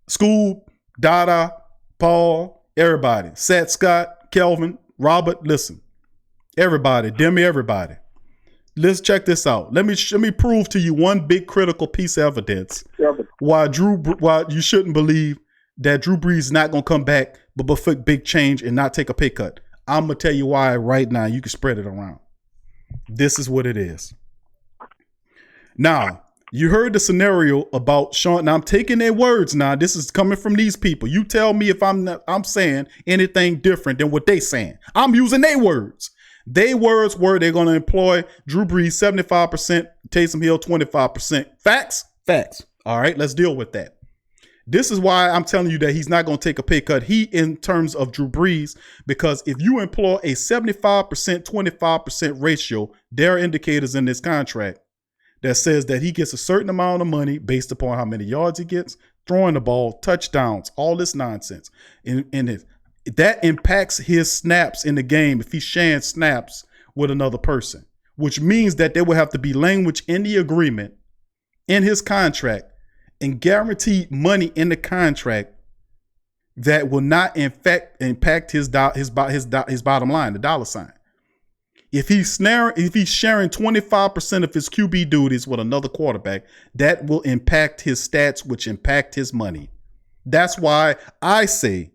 Scoob, Dada, Paul, everybody, Sat Scott, Kelvin, Robert, listen, everybody, Demi, everybody. Let's check this out. Let me prove to you one big critical piece of evidence why you shouldn't believe that Drew Brees is not gonna come back, but for big change and not take a pay cut. I'm gonna tell you why right now. You can spread it around. This is what it is. Now, You heard the scenario about Sean. Now I'm taking their words. Now this is coming from these people. You tell me if I'm saying anything different than what they saying. I'm using their words. Their words were they're going to employ Drew Brees 75%, Taysom Hill 25%. Facts? Facts. All right, let's deal with that. This is why I'm telling you that he's not going to take a pay cut. He, in terms of Drew Brees, because if you employ a 75%, 25% ratio, there are indicators in this contract that says that he gets a certain amount of money based upon how many yards he gets, throwing the ball, touchdowns, all this nonsense. That impacts his snaps in the game if he's sharing snaps with another person, which means that there will have to be language in the agreement, in his contract, and guaranteed money in the contract that will not impact his bottom line, the dollar sign. If he's sharing 25% of his QB duties with another quarterback, that will impact his stats, which impact his money. That's why I say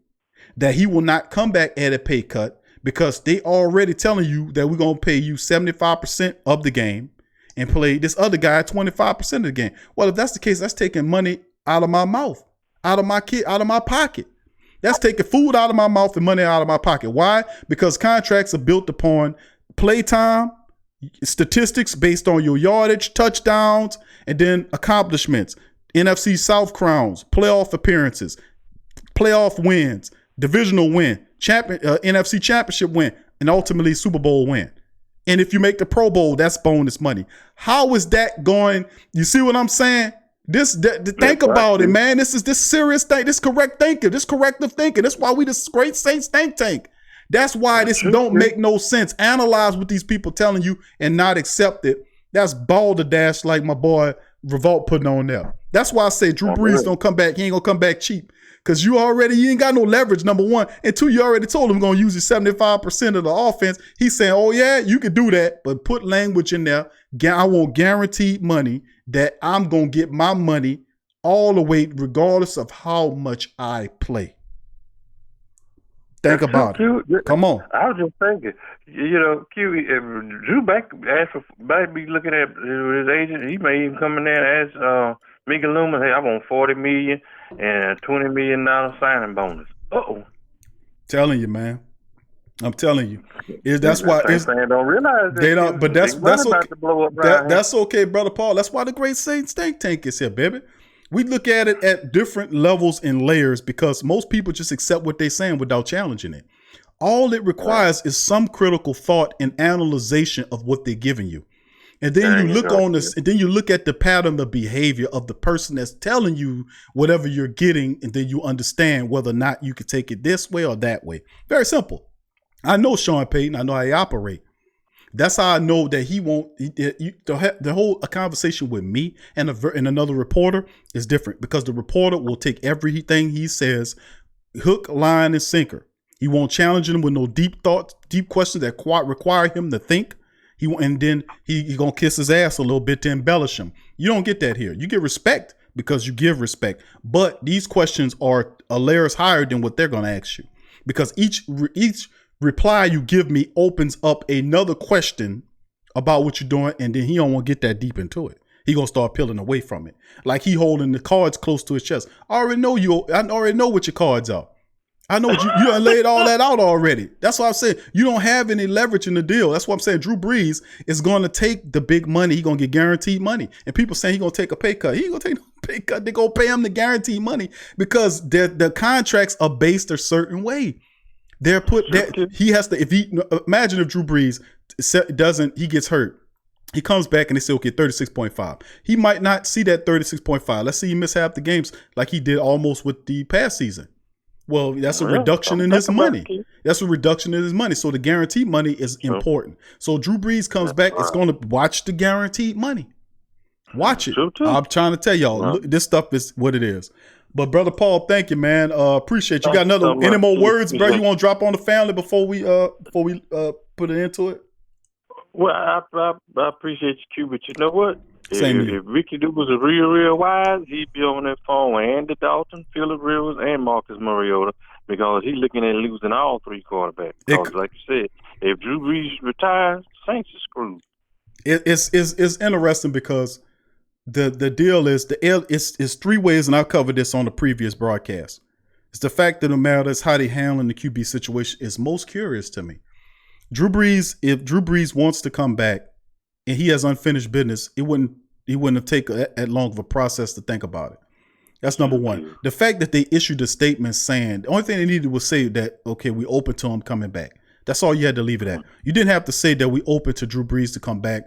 that he will not come back at a pay cut, because they already telling you that we're going to pay you 75% of the game and play this other guy 25% of the game. Well, if that's the case, that's taking money out of my mouth, out of my pocket. That's taking food out of my mouth and money out of my pocket. Why? Because contracts are built upon playtime, statistics based on your yardage, touchdowns, and then accomplishments, NFC South crowns, playoff appearances, playoff wins, divisional win, NFC championship win, and ultimately Super Bowl win. And if you make the Pro Bowl, that's bonus money. How is that going? You see what I'm saying? Think about it, man. This serious thing. This correct thinking. This corrective thinking. That's why we this great Saints think tank. That's why this don't make no sense. Analyze what these people telling you and not accept it. That's balderdash like my boy Revolt putting on there. That's why I say Drew Brees don't come back. He ain't gonna come back cheap. Because you ain't got no leverage, number one. And two, you already told him going to use his 75% of the offense. He's saying, oh, yeah, you can do that, but put language in there. I want guaranteed money that I'm going to get my money all the way, regardless of how much I play. Think about it. Come on. I was just thinking, Q, if Drew might be looking at his agent. He may even come in there and ask Mika Loomis, hey, I want $40 million and $20 million signing bonus. Telling you, man. I'm telling you. That's why fans don't realize that. They don't, but that's okay. To blow up That's okay, brother Paul. That's why the Great Saints think tank is here, baby. We look at it at different levels and layers because most people just accept what they're saying without challenging it. All it requires is some critical thought and analyzation of what they're giving you. And then you look on this, and then you look at the pattern of behavior of the person that's telling you whatever you're getting, and then you understand whether or not you could take it this way or that way. Very simple. I know Sean Payton. I know how he operates. That's how I know that he won't. The whole conversation with me and another reporter is different because the reporter will take everything he says, hook, line, and sinker. He won't challenge him with no deep thoughts, deep questions that require him to think. And then he gonna kiss his ass a little bit to embellish him. You don't get that here. You get respect because you give respect. But these questions are a layers higher than what they're gonna ask you because each reply you give me opens up another question about what you're doing, and then he don't want to get that deep into it. He gonna start peeling away from it, like he holding the cards close to his chest. I already know what your cards are. I know what you done laid all that out already. That's why I'm saying you don't have any leverage in the deal. That's why I'm saying Drew Brees is going to take the big money. He's going to get guaranteed money. And people saying he's going to take a pay cut. He ain't going to take no pay cut. They're going to pay him the guaranteed money because the contracts are based a certain way. They're put that he has to, imagine if Drew Brees he gets hurt. He comes back and they say, okay, 36.5. He might not see that 36.5. Let's say he missed half the games like he did almost with the past season. Well, that's a reduction in his money. That's a reduction in his money. So the guaranteed money is important. So Drew Brees comes back. It's going to watch the guaranteed money. Watch it. I'm trying to tell y'all, look, this stuff is what it is. But brother Paul, thank you, man. Appreciate you. Got any more words, bro? You want to drop on the family before we put it into it? Well, I appreciate you, Q, but you know what? If Ricky Duke was real wise, he'd be on that phone with Andy Dalton, Phillip Rivers, and Marcus Mariota because he's looking at losing all three quarterbacks. Because, like you said, if Drew Brees retires, Saints are screwed. It's interesting because the deal is it's three ways, and I covered this on the previous broadcast. It's the fact of the matter is how they handling the QB situation is most curious to me. If Drew Brees wants to come back and he has unfinished business, he wouldn't have taken that long of a process to think about it. That's number one. The fact that they issued a statement saying the only thing they needed was say that, okay, we open to him coming back. That's all you had to leave it at. You didn't have to say that we open to Drew Brees to come back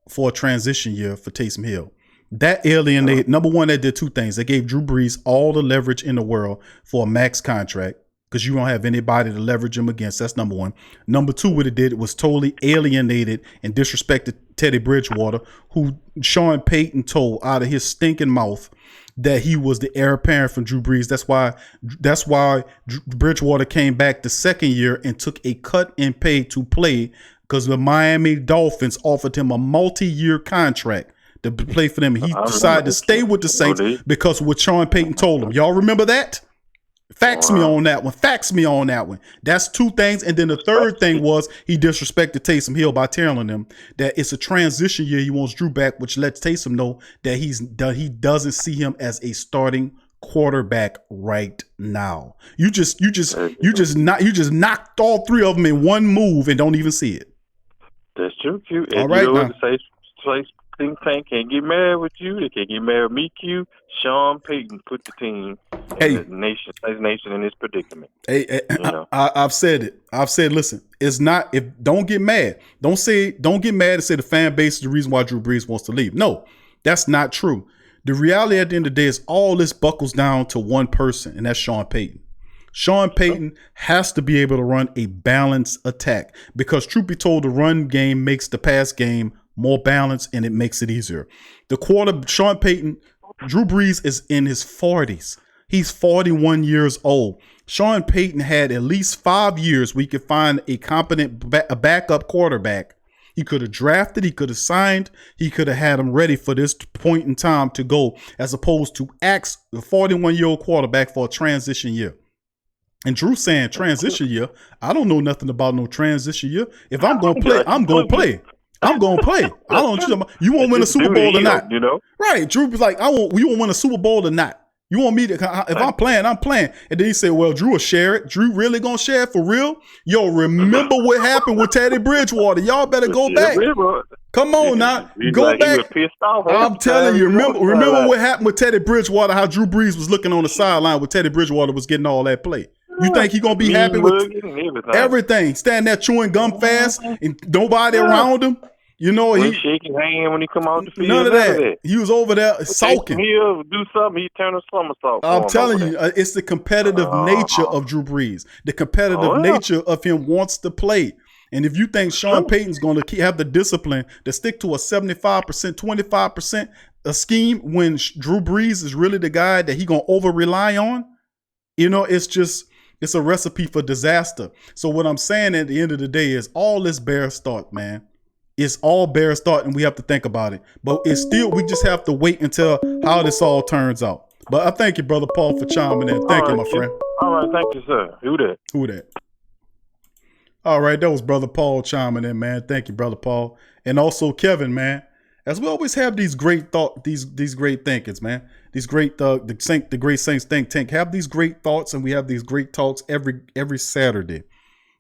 for a transition year for Taysom Hill. That alienated, number one, that did two things. They gave Drew Brees all the leverage in the world for a max contract because you don't have anybody to leverage him against. That's number one. Number two, what it did, it was totally alienated and disrespected Teddy Bridgewater, who Sean Payton told out of his stinking mouth that he was the heir apparent from Drew Brees. That's why Bridgewater came back the second year and took a cut in pay to play because the Miami Dolphins offered him a multi-year contract to play for them. He decided to stay with the Saints because of what Sean Payton told him. Y'all remember that? Fax me on that one. That's two things. And then the third thing was he disrespected Taysom Hill by telling him that it's a transition year. He wants Drew back, which lets Taysom know that he doesn't see him as a starting quarterback right now. You just knocked all three of them in one move and don't even see it. That's true, Q. All right, you know what to say think tank can't get mad with you. They can't get mad with me, Q. Sean Payton put the team, his nation in this predicament. Hey, I've said it. Listen, it's not. Don't get mad. Don't get mad and say the fan base is the reason why Drew Brees wants to leave. No, that's not true. The reality at the end of the day is all this buckles down to one person, and that's Sean Payton. Sean Payton has to be able to run a balanced attack because, truth be told, the run game makes the pass game more balanced and it makes it easier. Sean Payton, Drew Brees is in his 40s. He's 41 years old. Sean Payton had at least 5 years where he could find a competent backup quarterback. He could have drafted, he could have signed, he could have had him ready for this point in time to go, as opposed to ask the 41-year-old quarterback for a transition year. And Drew saying transition year, I don't know nothing about no transition year. If I'm going to play, I'm going to play. I'm going to play. I don't know. You won't win a Super Bowl or not. You know? Right. Drew was like, we won't win a Super Bowl or not. You want me to, if I'm playing, I'm playing. And then he said, well, Drew will share it. Drew really going to share it for real? Yo, remember what happened with Teddy Bridgewater. Y'all better go back. Come on now. Go back. I'm telling you, remember what happened with Teddy Bridgewater, how Drew Brees was looking on the sideline when Teddy Bridgewater was getting all that play. You think he going to be happy with everything? Standing there chewing gum fast and nobody around him? You know, he shake his hand when he come out the field. None of that. He was over there sulking. He'll do something. He turn a somersault. I'm telling you, it's the competitive nature of Drew Brees. The competitive nature of him wants to play. And if you think Sean Payton's going to have the discipline to stick to a 75%, 25% a scheme when Drew Brees is really the guy that he going to over rely on, you know, it's a recipe for disaster. So what I'm saying at the end of the day is all this Bears thought, man. It's all Bears thought, and we have to think about it. But it's still, we just have to wait until how this all turns out. But I thank you, Brother Paul, for chiming in. Thank you, my friend. All right, thank you, sir. Who that? All right, that was Brother Paul chiming in, man. Thank you, Brother Paul. And also Kevin, man. As we always have these great thoughts, these great thinkings, man. These great the Great Saints think tank have these great thoughts, and we have these great talks every Saturday.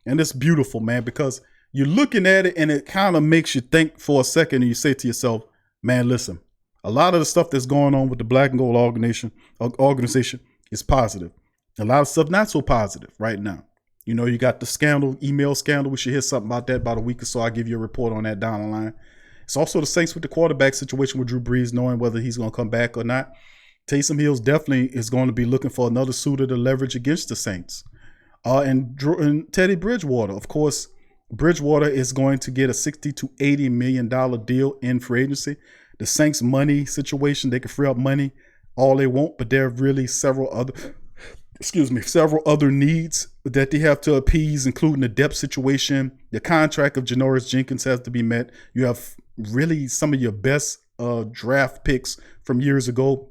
And it's beautiful, man, because you're looking at it and it kind of makes you think for a second, and you say to yourself, man, listen, a lot of the stuff that's going on with the Black and Gold organization is positive. A lot of stuff not so positive right now. You know, you got the email scandal. We should hear something about that about a week or so. I'll give you a report on that down the line. It's also the Saints with the quarterback situation with Drew Brees, knowing whether he's going to come back or not. Taysom Hill definitely is going to be looking for another suitor to leverage against the Saints. And Teddy Bridgewater, of course, Bridgewater is going to get a $60 to $80 million deal in free agency. The Saints' money situation, they can free up money all they want, but there are really several other needs that they have to appease, including the depth situation. The contract of Janoris Jenkins has to be met. You have really some of your best draft picks from years ago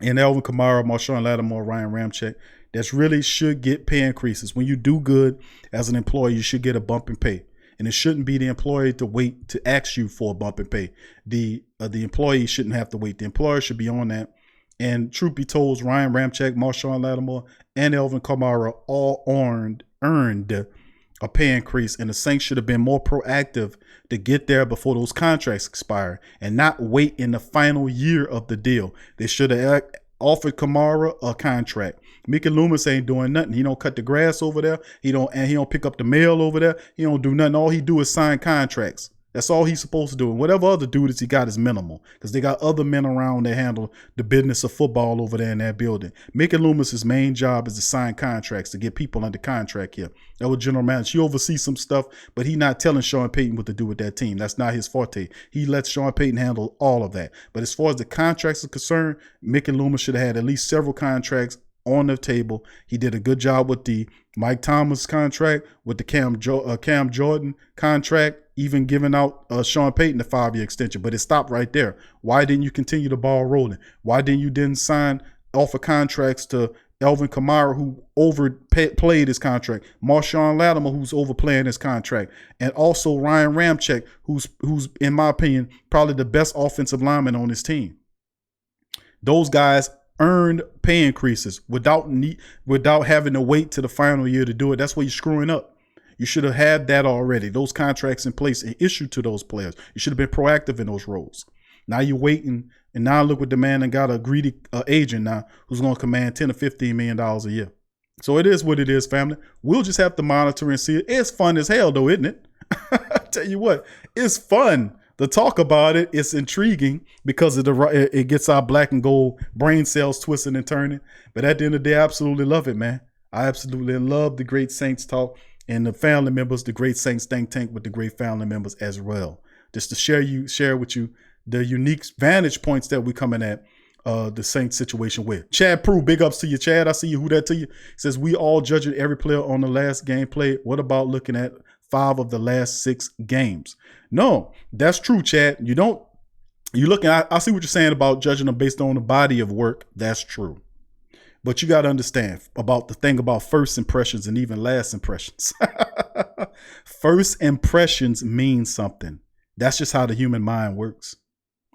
in Alvin Kamara, Marshawn Lattimore, Ryan Ramczyk. That really should get pay increases. When you do good as an employee, you should get a bump in pay. and it shouldn't be the employee to wait to ask you for a bump in pay. The employee shouldn't have to wait. The employer should be on that. And truth be told, Ryan Ramczyk, Marshawn Lattimore, and Alvin Kamara all earned a pay increase, and the Saints should have been more proactive to get there before those contracts expire and not wait in the final year of the deal. They should have offered Kamara a contract. Mickey Loomis ain't doing nothing. He don't cut the grass over there. He don't pick up the mail over there. He don't do nothing. All he do is sign contracts. That's all he's supposed to do. And whatever other duties he got is minimal, because they got other men around that handle the business of football over there in that building. Mickey Loomis's main job is to sign contracts, to get people under contract here. That was general manager. He oversees some stuff, but he not telling Sean Payton what to do with that team. That's not his forte. He lets Sean Payton handle all of that. But as far as the contracts are concerned, Mickey Loomis should have had at least several contracts on the table. He did a good job with the Mike Thomas contract, with the Cam Jordan contract, even giving out Sean Payton a 5-year extension, but it stopped right there. Why didn't you continue the ball rolling? Why didn't sign offer contracts to Alvin Kamara, who overplayed his contract, Marshawn Lattimore, who's overplaying his contract, and also Ryan Ramczyk, who's in my opinion probably the best offensive lineman on his team. Those guys earned pay increases without having to wait to the final year to do it. That's where you're screwing up. You should have had that already, those contracts in place and issued to those players. You should have been proactive in those roles. Now you're waiting, and now look what the man and got a greedy agent now who's going to command $10 or $15 million a year. So it is what it is, family. We'll just have to monitor and see it. It's fun as hell, though, isn't it? I tell you what, it's fun to talk about it. It's intriguing because it gets our black and gold brain cells twisting and turning. But at the end of the day, I absolutely love it, man. I absolutely love the Great Saints Talk and the family members, the Great Saints Think Tank with the great family members as well. Just to share with you the unique vantage points that we're coming at the Saints situation with. Chad Prue, big ups to you, Chad. I see you. Who that to you? Says, we all judging every player on the last game played. What about looking at 5 of the last 6 games? No, that's true, Chad. I see what you're saying about judging them based on the body of work. That's true. But you got to understand about the thing about first impressions and even last impressions. First impressions mean something. That's just how the human mind works.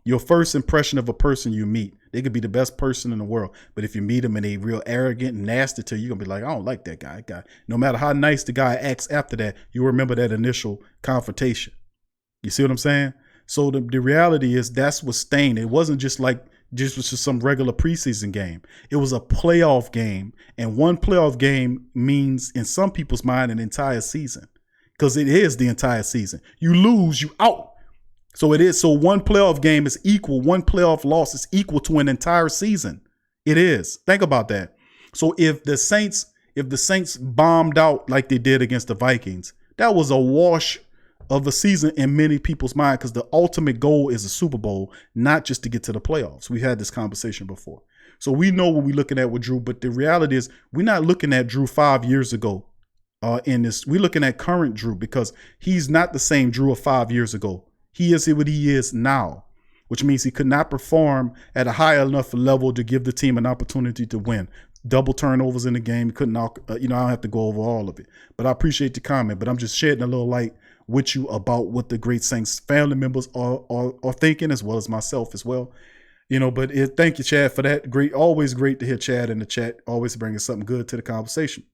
Your first impression of a person you meet, they could be the best person in the world, but if you meet them and they real arrogant and nasty to you, you're going to be like, I don't like that guy. No matter how nice the guy acts after that, you remember that initial confrontation. You see what I'm saying? So the reality is that's what stained. It wasn't just some regular preseason game. It was a playoff game, and one playoff game means in some people's mind an entire season, because it is the entire season. You lose, you out. So it is. So one playoff game is equal. One playoff loss is equal to an entire season. It is. Think about that. So if the Saints bombed out like they did against the Vikings, that was a wash of a season in many people's mind, because the ultimate goal is a Super Bowl, not just to get to the playoffs. We've had this conversation before. So we know what we're looking at with Drew, but the reality is we're not looking at Drew 5 years ago in this. We're looking at current Drew, because he's not the same Drew of 5 years ago. He is what he is now, which means he could not perform at a high enough level to give the team an opportunity to win. Double turnovers in the game. He couldn't, I don't have to go over all of it. But I appreciate the comment. But I'm just shedding a little light with you about what the Great Saints family members are thinking, as well as myself as well. But thank you, Chad, for that. Always great to hear Chad in the chat. Always bringing something good to the conversation.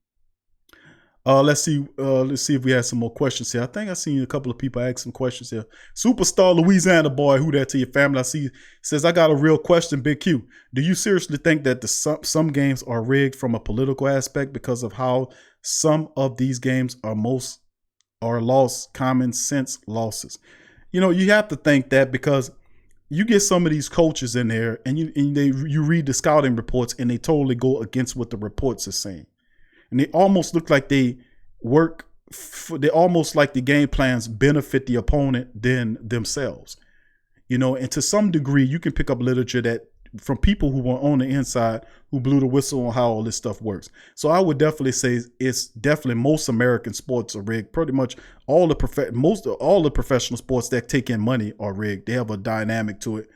Let's see if we have some more questions here. I think I seen a couple of people ask some questions here. Superstar Louisiana boy, who that to your family? I see says, I got a real question, Big Q. Do you seriously think that some games are rigged from a political aspect because of how some of these games are lost common sense losses? You have to think that, because you get some of these coaches in there and you read the scouting reports and they totally go against what the reports are saying. And they almost look like they almost like the game plans benefit the opponent than themselves. And to some degree, you can pick up literature that from people who were on the inside, who blew the whistle on how all this stuff works. So I would definitely say it's definitely most American sports are rigged. Pretty much all the professional sports that take in money are rigged. They have a dynamic to it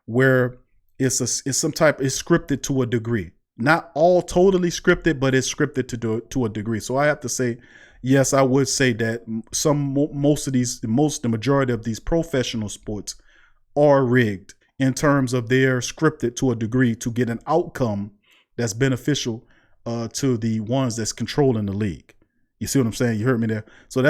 where it's scripted to a degree. Not all totally scripted, but it's scripted to a degree. So I have to say yes, I would say that the majority of these professional sports are rigged in terms of they're scripted to a degree to get an outcome that's beneficial to the ones that's controlling the league. You see what I'm saying? You heard me there. So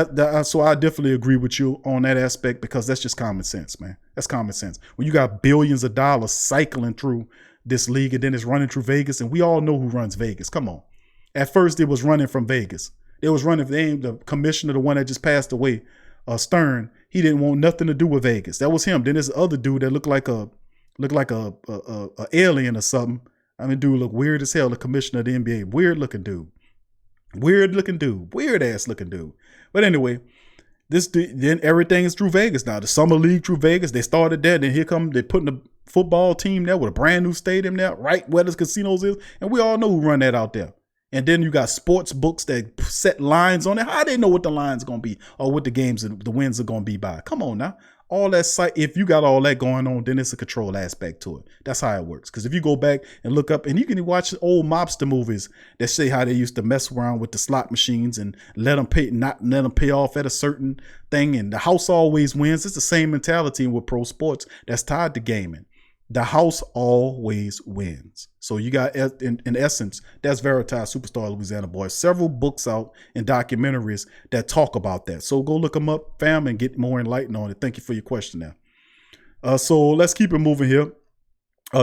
so I definitely agree with you on that aspect, because that's just common sense, man. That's common sense. When you got billions of dollars cycling through this league and then it's running through Vegas, and we all know who runs Vegas. Come on. At first it was running from Vegas. It was running from the commissioner, the one that just passed away, Stern. He didn't want nothing to do with Vegas. That was him. Then there's the other dude that looked like a alien or something. I mean, dude looked weird as hell. The commissioner of the NBA, weird looking dude. Weird ass looking dude. But anyway, then everything is through Vegas now. The summer league through Vegas. They started there. Then they're putting the football team there with a brand new stadium there, right where the casinos is. And we all know who run that out there. And then you got sports books that set lines on it. How they know what the line's going to be or what the games and the wins are going to be by? Come on now. All that if you got all that going on, then it's a control aspect to it. That's how it works. Because if you go back and look up, and you can watch old mobster movies that say how they used to mess around with the slot machines and not let them pay off at a certain thing, and the house always wins. It's the same mentality with pro sports that's tied to gaming. The house always wins. So you got, in essence, that's Veritas Superstar Louisiana Boys. Several books out and documentaries that talk about that. So go look them up, fam, and get more enlightened on it. Thank you for your question now. So let's keep it moving here.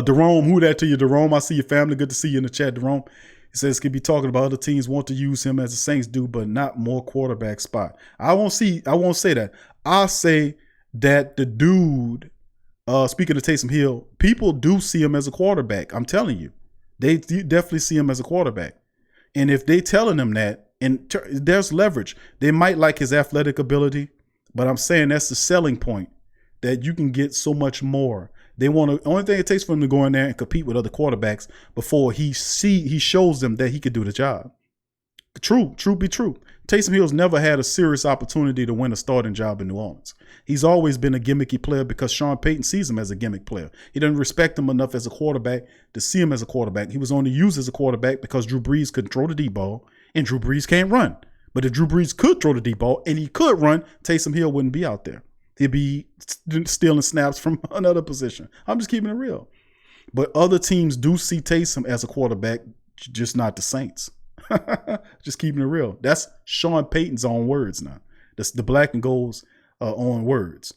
Jerome, who that to you, Jerome? I see your family. Good to see you in the chat, Jerome. He says, could be talking about other teams want to use him as the Saints do, but not more quarterback spot. I won't say that. I'll say that the dude, speaking of Taysom Hill, people do see him as a quarterback. I'm telling you, they definitely see him as a quarterback. And if they telling him that, and there's leverage, they might like his athletic ability, but I'm saying that's the selling point, that you can get so much more. They want to. Only thing it takes for him to go in there and compete with other quarterbacks before he shows them that he could do the job. True be true. Taysom Hill's never had a serious opportunity to win a starting job in New Orleans. He's always been a gimmicky player because Sean Payton sees him as a gimmick player. He doesn't respect him enough as a quarterback to see him as a quarterback. He was only used as a quarterback because Drew Brees couldn't throw the deep ball, and Drew Brees can't run. But if Drew Brees could throw the deep ball and he could run, Taysom Hill wouldn't be out there. He'd be stealing snaps from another position. I'm just keeping it real. But other teams do see Taysom as a quarterback, just not the Saints. Just keeping it real. That's Sean Payton's own words now. That's the black and gold's own words.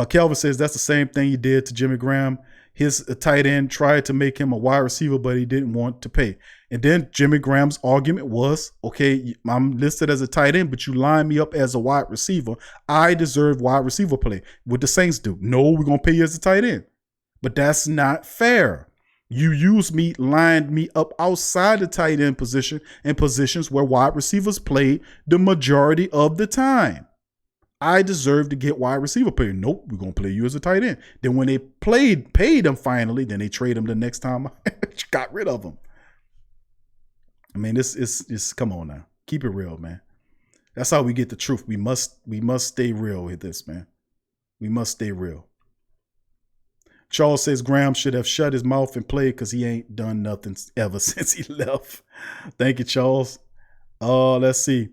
Kelvin says that's the same thing he did to Jimmy Graham. His tight end tried to make him a wide receiver, but he didn't want to pay. And then Jimmy Graham's argument was, okay, I'm listed as a tight end, but you line me up as a wide receiver. I deserve wide receiver play. What the Saints do? No, we're going to pay you as a tight end. But that's not fair. You lined me up outside the tight end position in positions where wide receivers played the majority of the time. I deserve to get wide receiver play. Nope, we're going to play you as a tight end. Then when they paid him finally, then they trade him the next time. Got rid of him. I mean, this come on now. Keep it real, man. That's how we get the truth. We must stay real with this, man. We must stay real. Charles says Graham should have shut his mouth and played because he ain't done nothing ever since he left. Thank you, Charles. Let's see.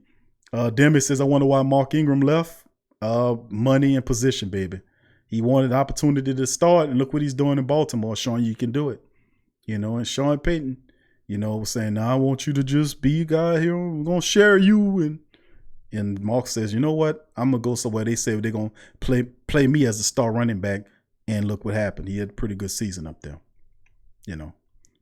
Demi says, I wonder why Mark Ingram left. Money and position, baby. He wanted the opportunity to start, and look what he's doing in Baltimore, showing you can do it. And Sean Payton, saying, nah, I want you to just be a guy here. We're going to share you. And Mark says, you know what? I'm going to go somewhere. They say they're going to play me as a star running back. And look what happened. He had a pretty good season up there.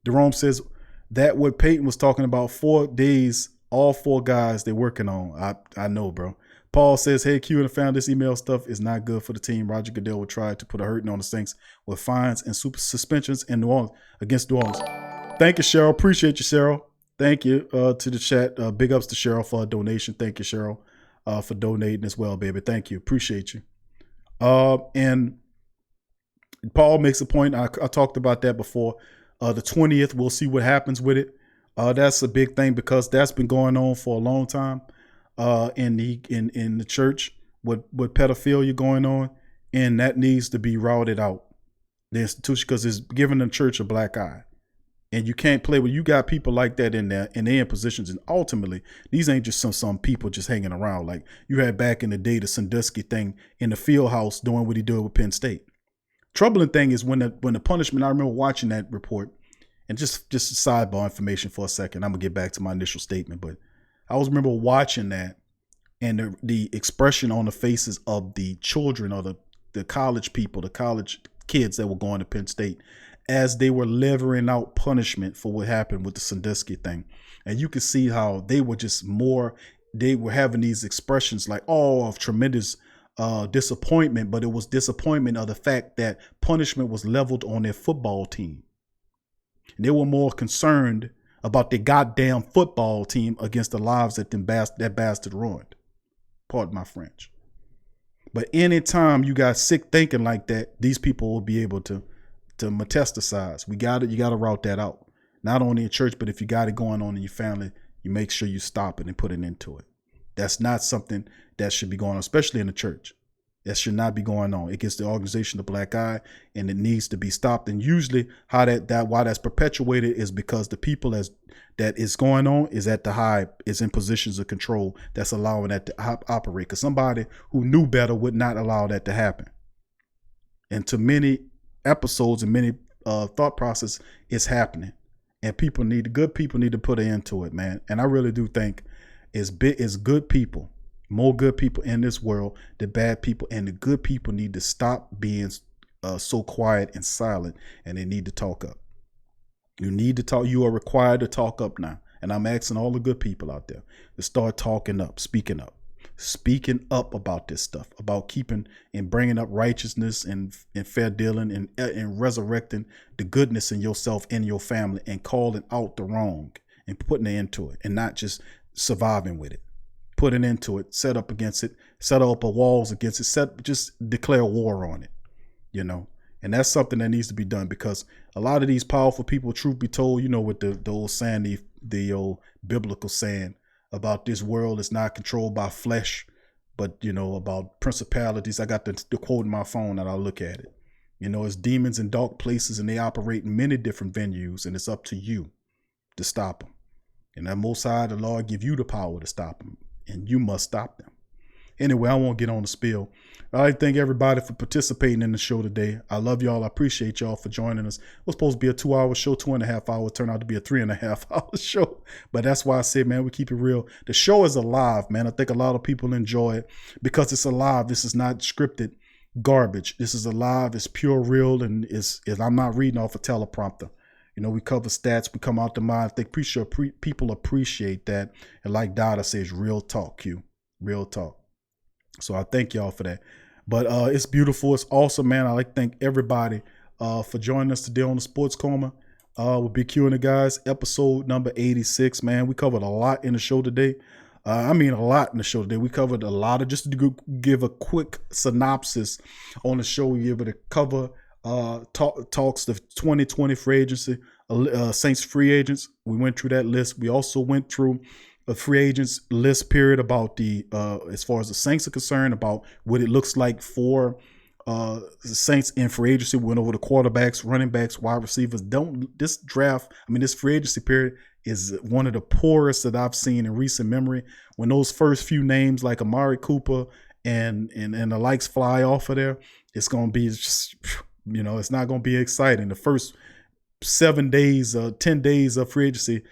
Jerome says that what Peyton was talking about, 4 days, all 4 guys they're working on. I know, bro. Paul says, hey, Q and the fan, this email stuff is not good for the team. Roger Goodell will try to put a hurting on the Saints with fines and super suspensions in New Orleans against New Orleans. Thank you, Cheryl. Appreciate you, Cheryl. Thank you to the chat. Big ups to Cheryl for a donation. Thank you, Cheryl, for donating as well, baby. Thank you. Appreciate you. And Paul makes a point. I talked about that before. The 20th, we'll see what happens with it. That's a big thing because that's been going on for a long time in the church with pedophilia going on, and that needs to be routed out, the institution, because it's giving the church a black eye. And you can't play with, you got people like that in there and they're in positions. And ultimately, these ain't just some people just hanging around. Like you had back in the day, the Sandusky thing in the field house doing what he did with Penn State. Troubling thing is when the punishment, I remember watching that report, and just sidebar information for a second. I'm gonna get back to my initial statement, but I always remember watching that and the expression on the faces of the children or the college people, the college kids that were going to Penn State, as they were levering out punishment for what happened with the Sandusky thing. And you could see how they were they were having these expressions like, oh, of tremendous disappointment, but it was disappointment of the fact that punishment was leveled on their football team. And they were more concerned about their goddamn football team against the lives that that bastard ruined. Pardon my French. But anytime you got sick thinking like that, these people will be able to metastasize. You got to route that out. Not only in church, but if you got it going on in your family, you make sure you stop it and put an end to it. That's not something that should be going on, especially in the church. That should not be going on. It gets the organization, the black eye, and it needs to be stopped. And usually why that's perpetuated is because the people that is going on is at the high, is in positions of control that's allowing that to operate. Because somebody who knew better would not allow that to happen. And to many episodes and many thought process, it's happening. And good people need to put an end to it, man. And I really do think it's good people, more good people in this world than bad people. And the good people need to stop being so quiet and silent, and they need to talk up. You need to talk. You are required to talk up now. And I'm asking all the good people out there to start talking up, speaking up about this stuff, about keeping and bringing up righteousness and fair dealing and resurrecting the goodness in yourself and your family and calling out the wrong and putting an end to it and not just surviving with it. Put an end to it, set up against it, set up walls against it, just declare war on it, And that's something that needs to be done, because a lot of these powerful people, truth be told, with the old saying, the old biblical saying about this world is not controlled by flesh, but, about principalities. I got the quote in my phone and I'll look at it. It's demons in dark places, and they operate in many different venues, and it's up to you to stop them. And that Most High, the Lord, give you the power to stop them, and you must stop them. Anyway, I won't get on the spiel. I thank everybody for participating in the show today. I love y'all. I appreciate y'all for joining us. It was supposed to be a 2-hour show, 2.5 hours. Turned out to be a 3.5 hour show. But that's why I say, man, we keep it real. The show is alive, man. I think a lot of people enjoy it because it's alive. This is not scripted garbage. This is alive. It's pure, real, and I'm not reading off a teleprompter. We cover stats. We come out the mind. I think people appreciate that. And like Dada says, real talk, Q. Real talk. So I thank y'all for that. But it's beautiful. It's awesome, man. I like to thank everybody for joining us today on the Sports Coma with Big Q and the guys. Episode number 86, man. We covered a lot in the show today. A lot in the show today. We covered a lot of, just to give a quick synopsis on the show, we were able to cover talks the 2020 free agency, Saints free agents. We went through that list. We also went through a free agents list period about the as far as the Saints are concerned, about what it looks like for the Saints in free agency. We went over the quarterbacks, running backs, wide receivers. This free agency period is one of the poorest that I've seen in recent memory. When those first few names like Amari Cooper and the likes fly off of there, it's gonna be just, it's not gonna be exciting. The first 7 days, 10 days of free agency,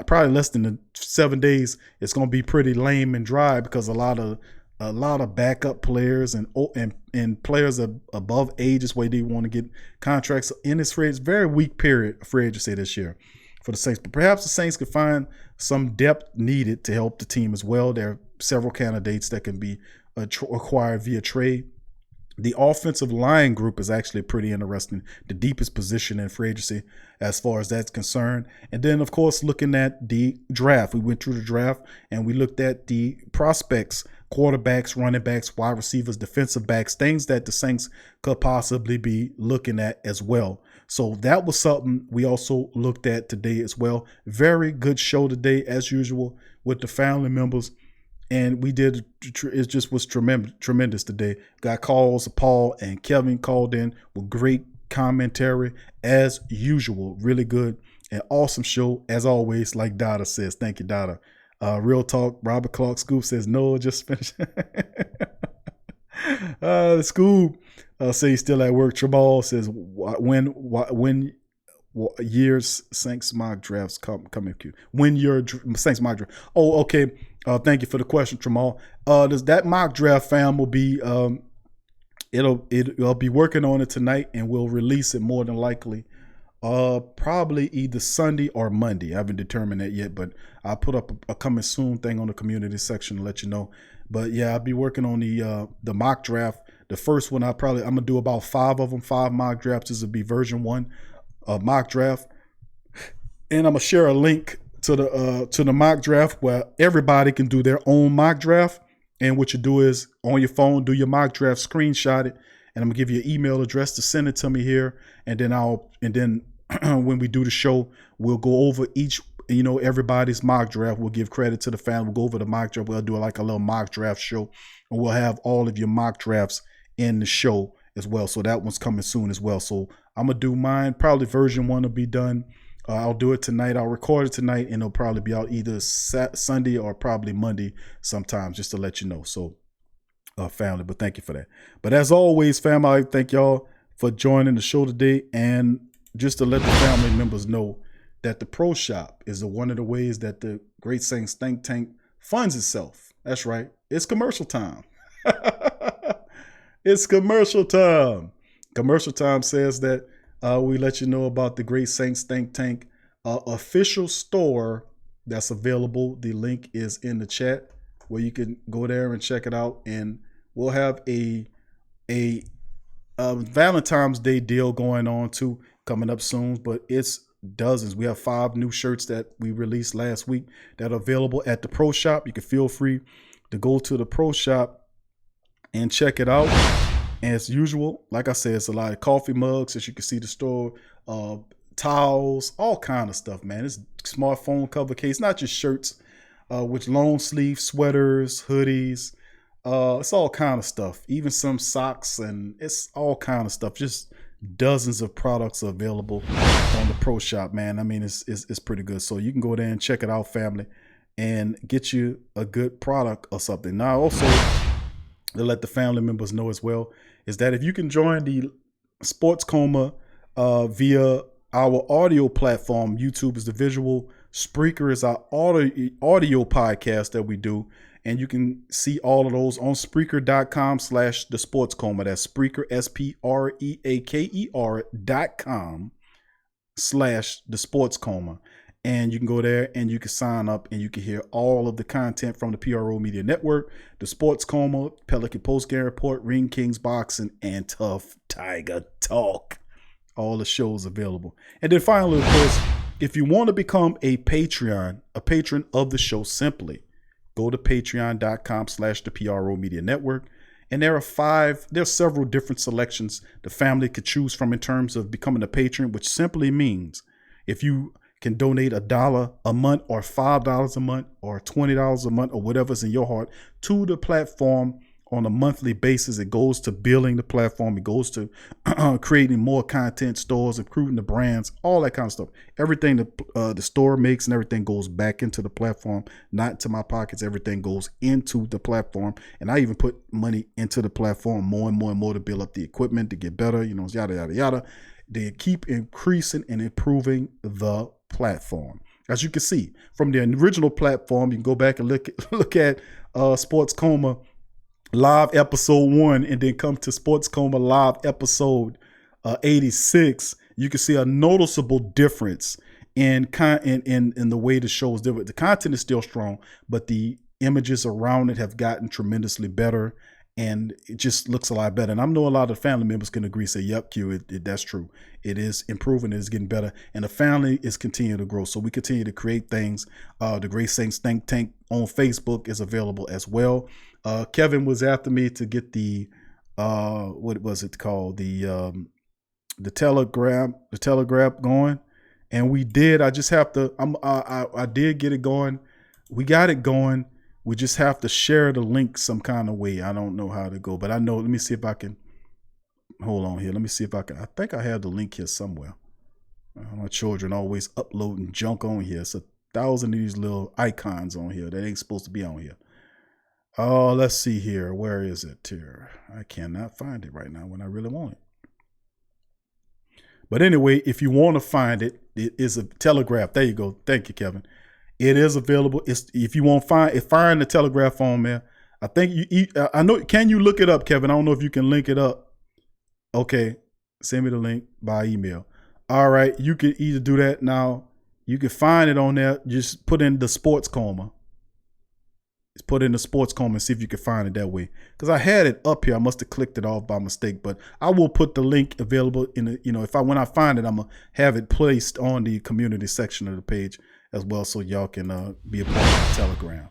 probably less than the 7 days, it's going to be pretty lame and dry, because a lot of backup players and players above ages where they want to get contracts in this very weak period of free agency this year for the Saints. But perhaps the Saints could find some depth needed to help the team as well. There are several candidates that can be acquired via trade. The offensive line group is actually pretty interesting, the deepest position in free agency as far as that's concerned. And then, of course, looking at the draft. We went through the draft and we looked at the prospects, quarterbacks, running backs, wide receivers, defensive backs, things that the Saints could possibly be looking at as well. So that was something we also looked at today as well. Very good show today, as usual, with the family members. And we did, it just was tremendous today. Got calls, Paul and Kevin called in with great commentary as usual. Really good An awesome show, as always, like Dada says. Thank you, Dada. Real talk, Robert Clark Scoop says, no, just finished. Scoop say he's still at work. Trabal says, when years Saints mock drafts coming queue. When your Saints mock draft. Oh, okay. Thank you for the question, Tramal. Does that mock draft, fam, will be I'll be working on it tonight, and we'll release it more than likely probably either Sunday or Monday. I haven't determined that yet, but I'll put up a coming soon thing on the community section to let you know. But yeah, I'll be working on the mock draft. The first one I'm gonna do about 5 of them, 5 mock drafts. This will be version 1 mock draft, and I'm gonna share a link to the mock draft where everybody can do their own mock draft. And what you do is on your phone, do your mock draft, screenshot it, and I'm gonna give you an email address to send it to me here. And then when we do the show, we'll go over everybody's mock draft. We'll give credit to the fan. We'll go over the mock draft. We'll do like a little mock draft show, and we'll have all of your mock drafts in the show as well. So that one's coming soon as well. So I'm gonna do mine. Probably version 1 will be done. I'll do it tonight. I'll record it tonight, and it'll probably be out either Sunday or probably Monday sometimes, just to let you know. So, family, but thank you for that. But as always, fam, I thank y'all for joining the show today. And just to let the family members know that the Pro Shop is one of the ways that the Great Saints Think Tank funds itself. That's right. It's commercial time. It's commercial time. Commercial time says that we let you know about the Great Saints Think Tank official store that's available. The link is in the chat where you can go there and check it out. And we'll have a Valentine's Day deal going on too, coming up soon. But it's dozens. We have 5 new shirts that we released last week that are available at the Pro Shop. You can feel free to go to the Pro Shop and check it out. And as usual, like I said, it's a lot of coffee mugs, as you can see the store, towels, all kind of stuff, man. It's smartphone cover case, not just shirts, with long sleeve sweaters, hoodies. It's all kind of stuff, even some socks, and it's all kind of stuff. Just dozens of products are available on the Pro Shop, man. I mean, it's pretty good. So you can go there and check it out, family, and get you a good product or something. Now, also, to let the family members know as well, is that if you can join the Sports Coma via our audio platform, YouTube is the visual, Spreaker is our audio podcast that we do, and you can see all of those on Spreaker.com/the Sports Coma. That's Spreaker, SPREAKER.com/the Sports Coma. And you can go there and you can sign up and you can hear all of the content from the PRO Media Network, the Sports Coma, Pelican Post Game Report, Ring Kings Boxing, and Tough Tiger Talk. All the shows available. And then finally, of course, if you want to become a patron of the show, simply go to patreon.com/the PRO Media Network. And there are several different selections the family could choose from in terms of becoming a patron, which simply means if you can donate $1 a month or $5 a month or $20 a month or whatever's in your heart to the platform on a monthly basis. It goes to building the platform. It goes to creating more content, stores, improving the brands, all that kind of stuff. Everything the store makes and everything goes back into the platform, not into my pockets. Everything goes into the platform. And I even put money into the platform more and more and more to build up the equipment, to get better, yada, yada, yada. They keep increasing and improving the platform. As you can see from the original platform, you can go back and look at Sports Coma Live episode 1 and then come to Sports Coma Live episode 86. You can see a noticeable difference in the way the show is different. The content is still strong, but the images around it have gotten tremendously better. And it just looks a lot better. And I know a lot of family members can agree, say, yep, Q, that's true. It is improving. It is getting better. And the family is continuing to grow. So we continue to create things. The Great Saints Think Tank on Facebook is available as well. Kevin was after me to get the, what was it called? The Telegram going. And we did. I just have to, I did get it going. We got it going. We just have to share the link some kind of way. I don't know how to go, but I know. Let me see if I can. Hold on here. Let me see if I can. I think I have the link here somewhere. Hold My children always uploading junk on here. It's 1,000 of these little icons on here that ain't supposed to be on here. Oh, let's see here. Where is it here? I cannot find it right now when I really want it. But anyway, if you want to find it, it is a Telegraph. There you go. Thank you, Kevin. It is available. It's, if you want to find the Telegraph on there, I think I know. Can you look it up, Kevin? I don't know if you can link it up. Okay. Send me the link by email. All right. You can either do that now. You can find it on there. Just put in the Sports Coma. Just put in the Sports Coma and see if you can find it that way. Because I had it up here. I must have clicked it off by mistake. But I will put the link available in the, when I find it, I'm gonna have it placed on the community section of the page as well, so y'all can be a part of the Telegram.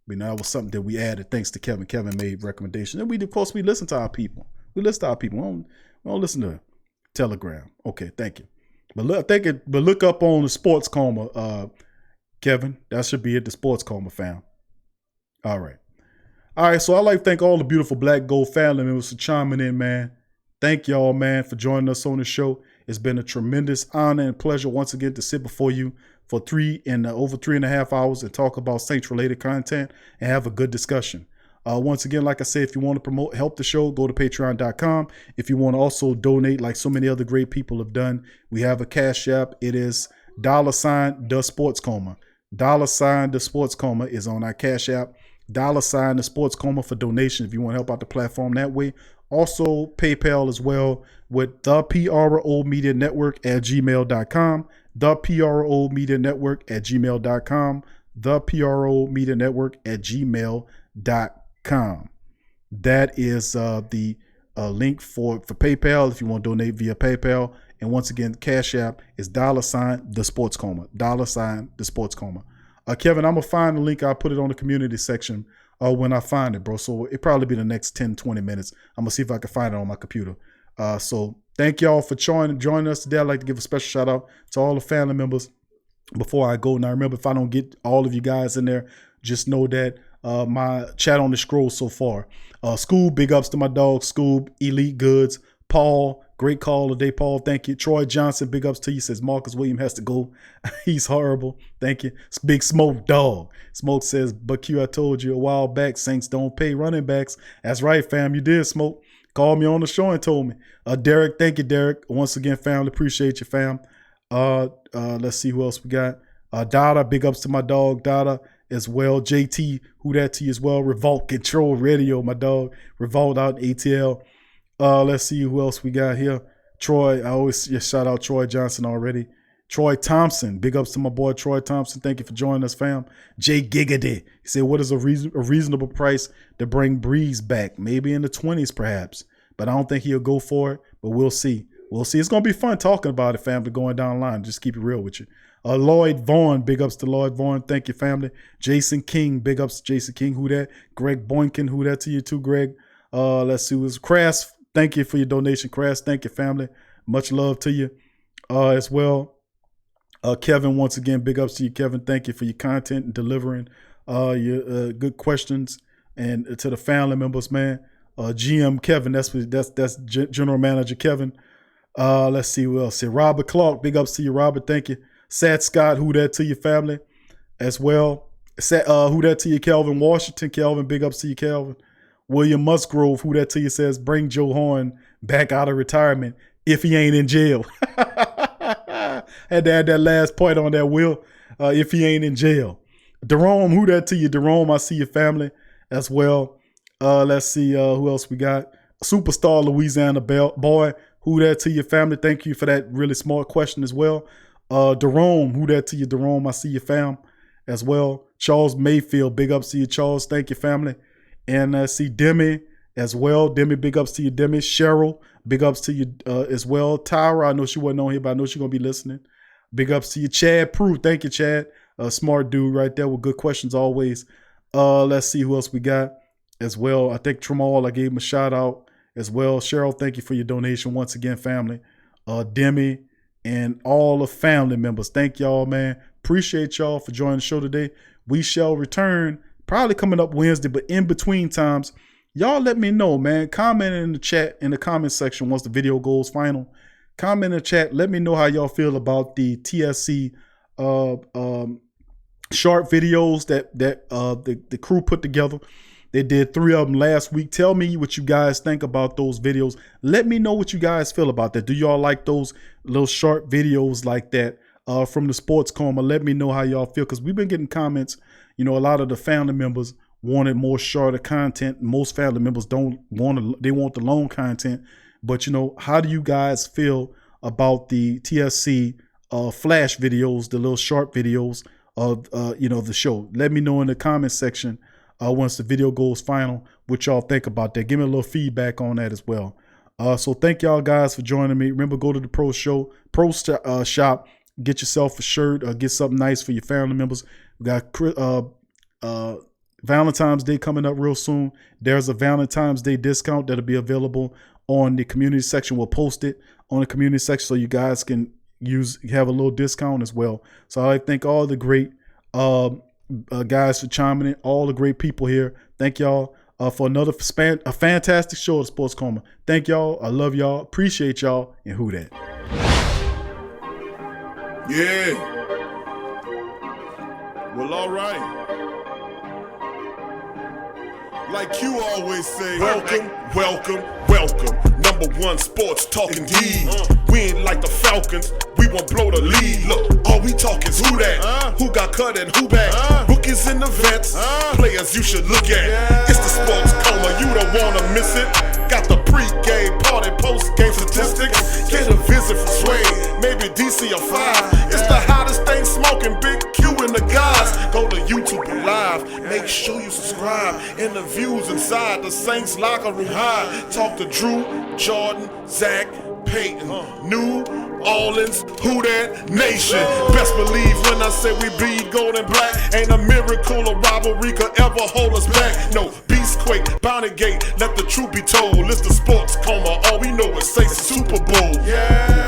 That was something that we added thanks to Kevin. Kevin made recommendations. And of course, we listen to our people. We listen to our people. We don't listen to Telegram. Okay, thank you. But look up on the Sports Coma, Kevin. That should be it, the Sports Coma fam. All right. So I'd like to thank all the beautiful Black Gold family members for chiming in, man. Thank y'all, man, for joining us on the show. It's been a tremendous honor and pleasure once again to sit before you for over 3.5 hours and talk about Saints-related content and have a good discussion. Once again, like I said, if you want to help the show, go to patreon.com. If you want to also donate like so many other great people have done, we have a Cash App. It is $the Sports Coma. $the Sports Coma is on our Cash App. $the Sports Coma for donation if you want to help out the platform that way. Also PayPal as well with the PRO Media Network at gmail.com. The PRO Media Network at gmail.com. The PRO Media Network at gmail.com. That is the link for PayPal if you want to donate via PayPal. And once again, Cash App is $the Sports Coma. $the Sports Coma. Kevin, I'm going to find the link. I'll put it on the community section when I find it, bro. So it'll probably be the next 10, 20 minutes. I'm going to see if I can find it on my computer. So thank y'all for joining us today. I'd like to give a special shout out to all the family members before I go. Now, remember, if I don't get all of you guys in there, just know that my chat on the scroll so far. Scoob, big ups to my dog, Scoob, Elite Goods. Paul, great call today, Paul. Thank you. Troy Johnson, big ups to you. Says Marcus Williams has to go. He's horrible. Thank you. It's Big Smoke Dog. Smoke says, but Q, I told you a while back, Saints don't pay running backs. That's right, fam. You did, Smoke. Called me on the show and told me. Derek, thank you, Derek. Once again, family, appreciate you, fam. Let's see who else we got. Dada, big ups to my dog, Dada, as well. JT, who that to you as well. Revolt Control Radio, my dog. Revolt out ATL. Let's see who else we got here. Troy, I always just shout out Troy Johnson already. Troy Thompson, big ups to my boy Troy Thompson. Thank you for joining us, fam. Jay Giggity, he said, what is a reasonable price to bring Breeze back? Maybe in the 20s, perhaps. But I don't think he'll go for it, but we'll see. We'll see. It's going to be fun talking about it, family, going down the line. Just keep it real with you. Lloyd Vaughn, big ups to Lloyd Vaughn. Thank you, family. Jason King, big ups to Jason King. Who that? Greg Boynkin, who that to you too, Greg? Let's see. It was Crass. Thank you for your donation, Crass. Thank you, family. Much love to you as well. Kevin, once again, big ups to you, Kevin. Thank you for your content and delivering your good questions, and to the family members, man. GM Kevin, that's General Manager Kevin. Let's see who else here. Robert Clark, big ups to you, Robert. Thank you. Sad Scott, who that to your family as well. Who that to you, Calvin Washington. Calvin, big ups to you, Calvin. William Musgrove, who that to you, says bring Joe Horn back out of retirement if he ain't in jail. Had to add that last point on that, Will. If he ain't in jail. Jerome, who that to you? Jerome, I see your family as well. Let's see who else we got. Superstar Louisiana boy, who that to your family? Thank you for that really smart question as well. Jerome, who that to you? Jerome, I see your fam as well. Charles Mayfield, big ups to you, Charles. Thank you, family. And see Demi as well. Demi, big ups to you, Demi. Cheryl, big ups to you as well. Tyra, I know she wasn't on here, but I know she's going to be listening. Big ups to you. Chad Prue, thank you, Chad. Smart dude right there with good questions always. Let's see who else we got as well. I think Tremal, I gave him a shout out as well. Cheryl, thank you for your donation once again, family. Demi and all the family members, thank y'all, man. Appreciate y'all for joining the show today. We shall return probably coming up Wednesday, but in between times, y'all let me know, man. Comment in the chat, in the comment section once the video goes final. comment in the chat. Let me know how y'all feel about the TSC short videos that the crew put together. They did 3 of them last week. Tell me what you guys think about those videos. Let me know what you guys feel about that. Do y'all like those little short videos like that from the Sports Coma? Let me know how y'all feel, because we've been getting comments. You know, a lot of the family members wanted more shorter content. Most family members don't want they want the long content. But, you know, how do you guys feel about the TSC flash videos, the little short videos of, you know, the show? Let me know in the comment section once the video goes final what y'all think about that. Give me a little feedback on that as well. So thank y'all guys for joining me. Remember, go to the Pro Shop, get yourself a shirt or get something nice for your family members. We got Valentine's Day coming up real soon. There's a Valentine's Day discount that'll be available on the community section. We'll post it on the community section so you guys can have a little discount as well. So I thank all the great guys for chiming in, all the great people here. Thank y'all for another a fantastic show of Sports Coma. Thank y'all. I love y'all. Appreciate y'all. And who that? Yeah. Well, all right. Like you always say, welcome, welcome, welcome. #1 sports talking D. We ain't like the Falcons, we won't blow the lead. Look, all we talk is who that, who got cut and who back. Rookies in the vets, players you should look at. It's the Sports Coma, you don't wanna miss it. Got the pre-game party, post-game statistics. Get a visit from Sway, maybe DC or 5. It's the hottest thing smoking, Big Q and the guys. Go to YouTube Live, make sure you subscribe. Interviews inside the Saints locker room high. Talk to Drew, Jordan, Zach, Peyton, New Orleans, who that nation. Best believe when I say we bleed gold and black. Ain't a miracle or rivalry could ever hold us back. No, Beastquake, Bounty Gate, let the truth be told. It's the Sports Coma, all we know is say Super Bowl. Yeah.